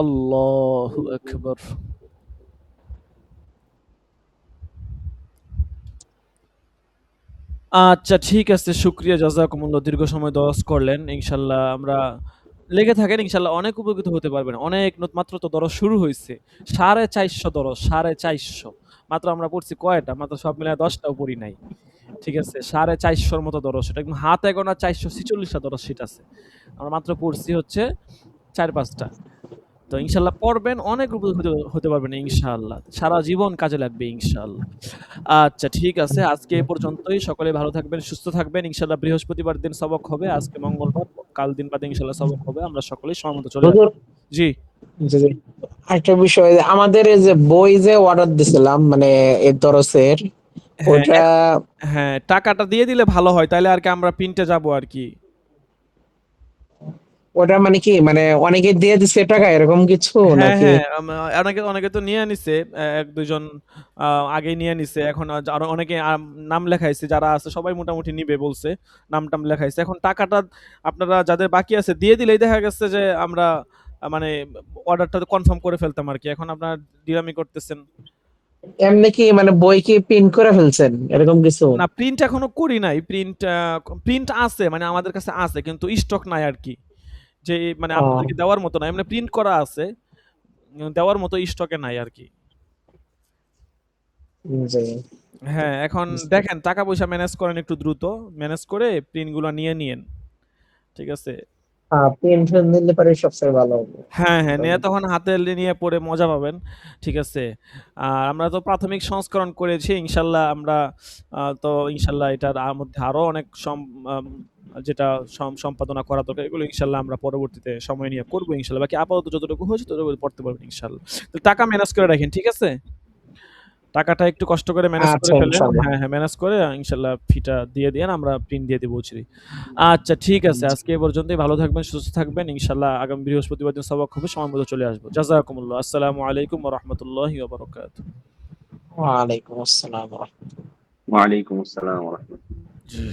Speaker 3: আল্লাহু আকবার। আচ্ছা ঠিক আছে, শুকরিয়া, জাযাকুমুল্লাহ, দীর্ঘ সময় দোয়াজ করলেন। ইনশাল্লাহ আমরা লেগে থাকেন, ইনশাল্লাহ অনেক উপকৃত হতে পারবেন। অনেক মাত্র তো দরজ শুরু হয়েছে, 450 দরজ, 450। মাত্র আমরা পড়ছি কয়টা, মাত্র সব মিলায় 10টাও পড়ি নাই, ঠিক আছে। 450-র মতো দরজ, সেটা একদম হাতে গোনা 446টা দরজ শীট আছে, আমরা মাত্র পড়ছি হচ্ছে 4-5টা। তো ইনশাআল্লাহ পড়বেন, অনেক উপকৃত হতে হতে পারবেন ইনশাআল্লাহ। সারা জীবন কাজে লাগবে ইনশাআল্লাহ। আচ্ছা ঠিক আছে, আজকে এ পর্যন্তই। সকলে ভালো থাকবেন, সুস্থ থাকবেন। ইনশাআল্লাহ বৃহস্পতিবার দিন সবক হবে। আজকে মঙ্গলবার, কাল দিন বাদে ইনশাআল্লাহ সবক হবে। আমরা সকলেই সময় মতো চলে আসব।
Speaker 4: হুজুর,
Speaker 3: জি।
Speaker 4: জি, জি। আরেকটা বিষয়, আমাদের এই যে বই যে অর্ডার দিছিলাম মানে এই দরসের,
Speaker 3: হ্যাঁ,
Speaker 4: ওইটা
Speaker 3: হ্যাঁ, টাকাটা দিয়ে দিলে ভালো হয়। তাইলে আরকি আমরা প্রিন্টে যাবো আরকি।
Speaker 4: ওটা মানে কি, মানে অনেকে দিয়ে দিচ্ছে টাকা এরকম কিছু
Speaker 3: হ্যাঁ,
Speaker 4: নাকি?
Speaker 3: হ্যাঁ, অনেকে অনেকে তো নিয়ে নিছে। ১-২ জন আগেই নিয়ে নিছে। এখন আরো অনেকে নাম লেখাইছে। যারা আছে সবাই মোটামুটি নিবে বলছে। নাম-টাম লেখাইছে। এখন টাকাটা আপনারা যাদের বাকি আছে দিয়ে দিলেই দেখা গেছে যে আমরা মানে অর্ডারটা কনফার্ম করে ফেলতাম আরকি। এখন আপনারা ডিলামি করতেছেন।
Speaker 4: এমনি কি মানে বই কি প্রিন্ট করে ফেলছেন এরকম কিছু?
Speaker 3: না, প্রিন্ট এখনো করি নাই। প্রিন্ট আছে, মানে আমাদের কাছে আছে কিন্তু স্টক নাই আরকি। যে মানে
Speaker 4: ও,
Speaker 3: আপনাদেরকে দেওয়ার মতো না। এমনি প্রিন্ট করা আছে। দেওয়ার মতো স্টকে নাই আরকি।
Speaker 4: জি,
Speaker 3: হ্যাঁ, এখন
Speaker 4: বুঝতে
Speaker 3: দেখেন টাকা-পয়সা ম্যানেজ করেন একটু দ্রুত। ম্যানেজ করে প্রিন্টগুলা নিয়ে নিয়েন। ঠিক আছে?
Speaker 4: প্রিন্ট নিলে পরে সবচেয়ে ভালো হবে।
Speaker 3: হ্যাঁ, হ্যাঁ, নিয়ে তখন হাতে নিয়ে পড়ে মজা পাবেন। ঠিক আছে? আর আমরা তো প্রাথমিক সংস্করণ করেছি। ইনশাআল্লাহ আমরা তো ইনশাআল্লাহ এটার মধ্যে আরো অনেক আম যেটা সম্পাদনা করা দরকার এগুলো ইনশাআল্লাহ আমরা পরবর্তীতে সময় নিয়ে করব ইনশাআল্লাহ। বাকি আপাতত যতটুকু হয়েছে ততটুকু পড়তে পারবেন ইনশাআল্লাহ। তো টাকা ম্যানেজ করে রাখেন। ঠিক আছে? টাকাটা একটু কষ্ট করে ম্যানেজ করে
Speaker 4: আচ্ছা,
Speaker 3: ফেলেন।
Speaker 4: ইনশাআল্লাহ।
Speaker 3: হ্যাঁ, হ্যাঁ, ম্যানেজ করে ইনশাআল্লাহ ফিটা দিয়ে দিয়েন, আমরা প্রিন্ট দিয়ে দিব বলছি। আচ্ছা ঠিক আছে। আজকে এ পর্যন্তই। ভালো থাকবেন, সুস্থ থাকবেন। ইনশাআল্লাহ আগামী বৃহস্পতিবার দিন সবক হবে। সময় মতো চলে আসবো। জাযাকুমুল্লাহ। আসসালামু আলাইকুম ওয়া রাহমাতুল্লাহি ওয়া বারাকাতুহু।
Speaker 4: ওয়ালাইকুম আসসালাম।
Speaker 5: ওয়ালাইকুম আসসালাম ওয়া রাহমাতুল্লাহ।
Speaker 3: জি।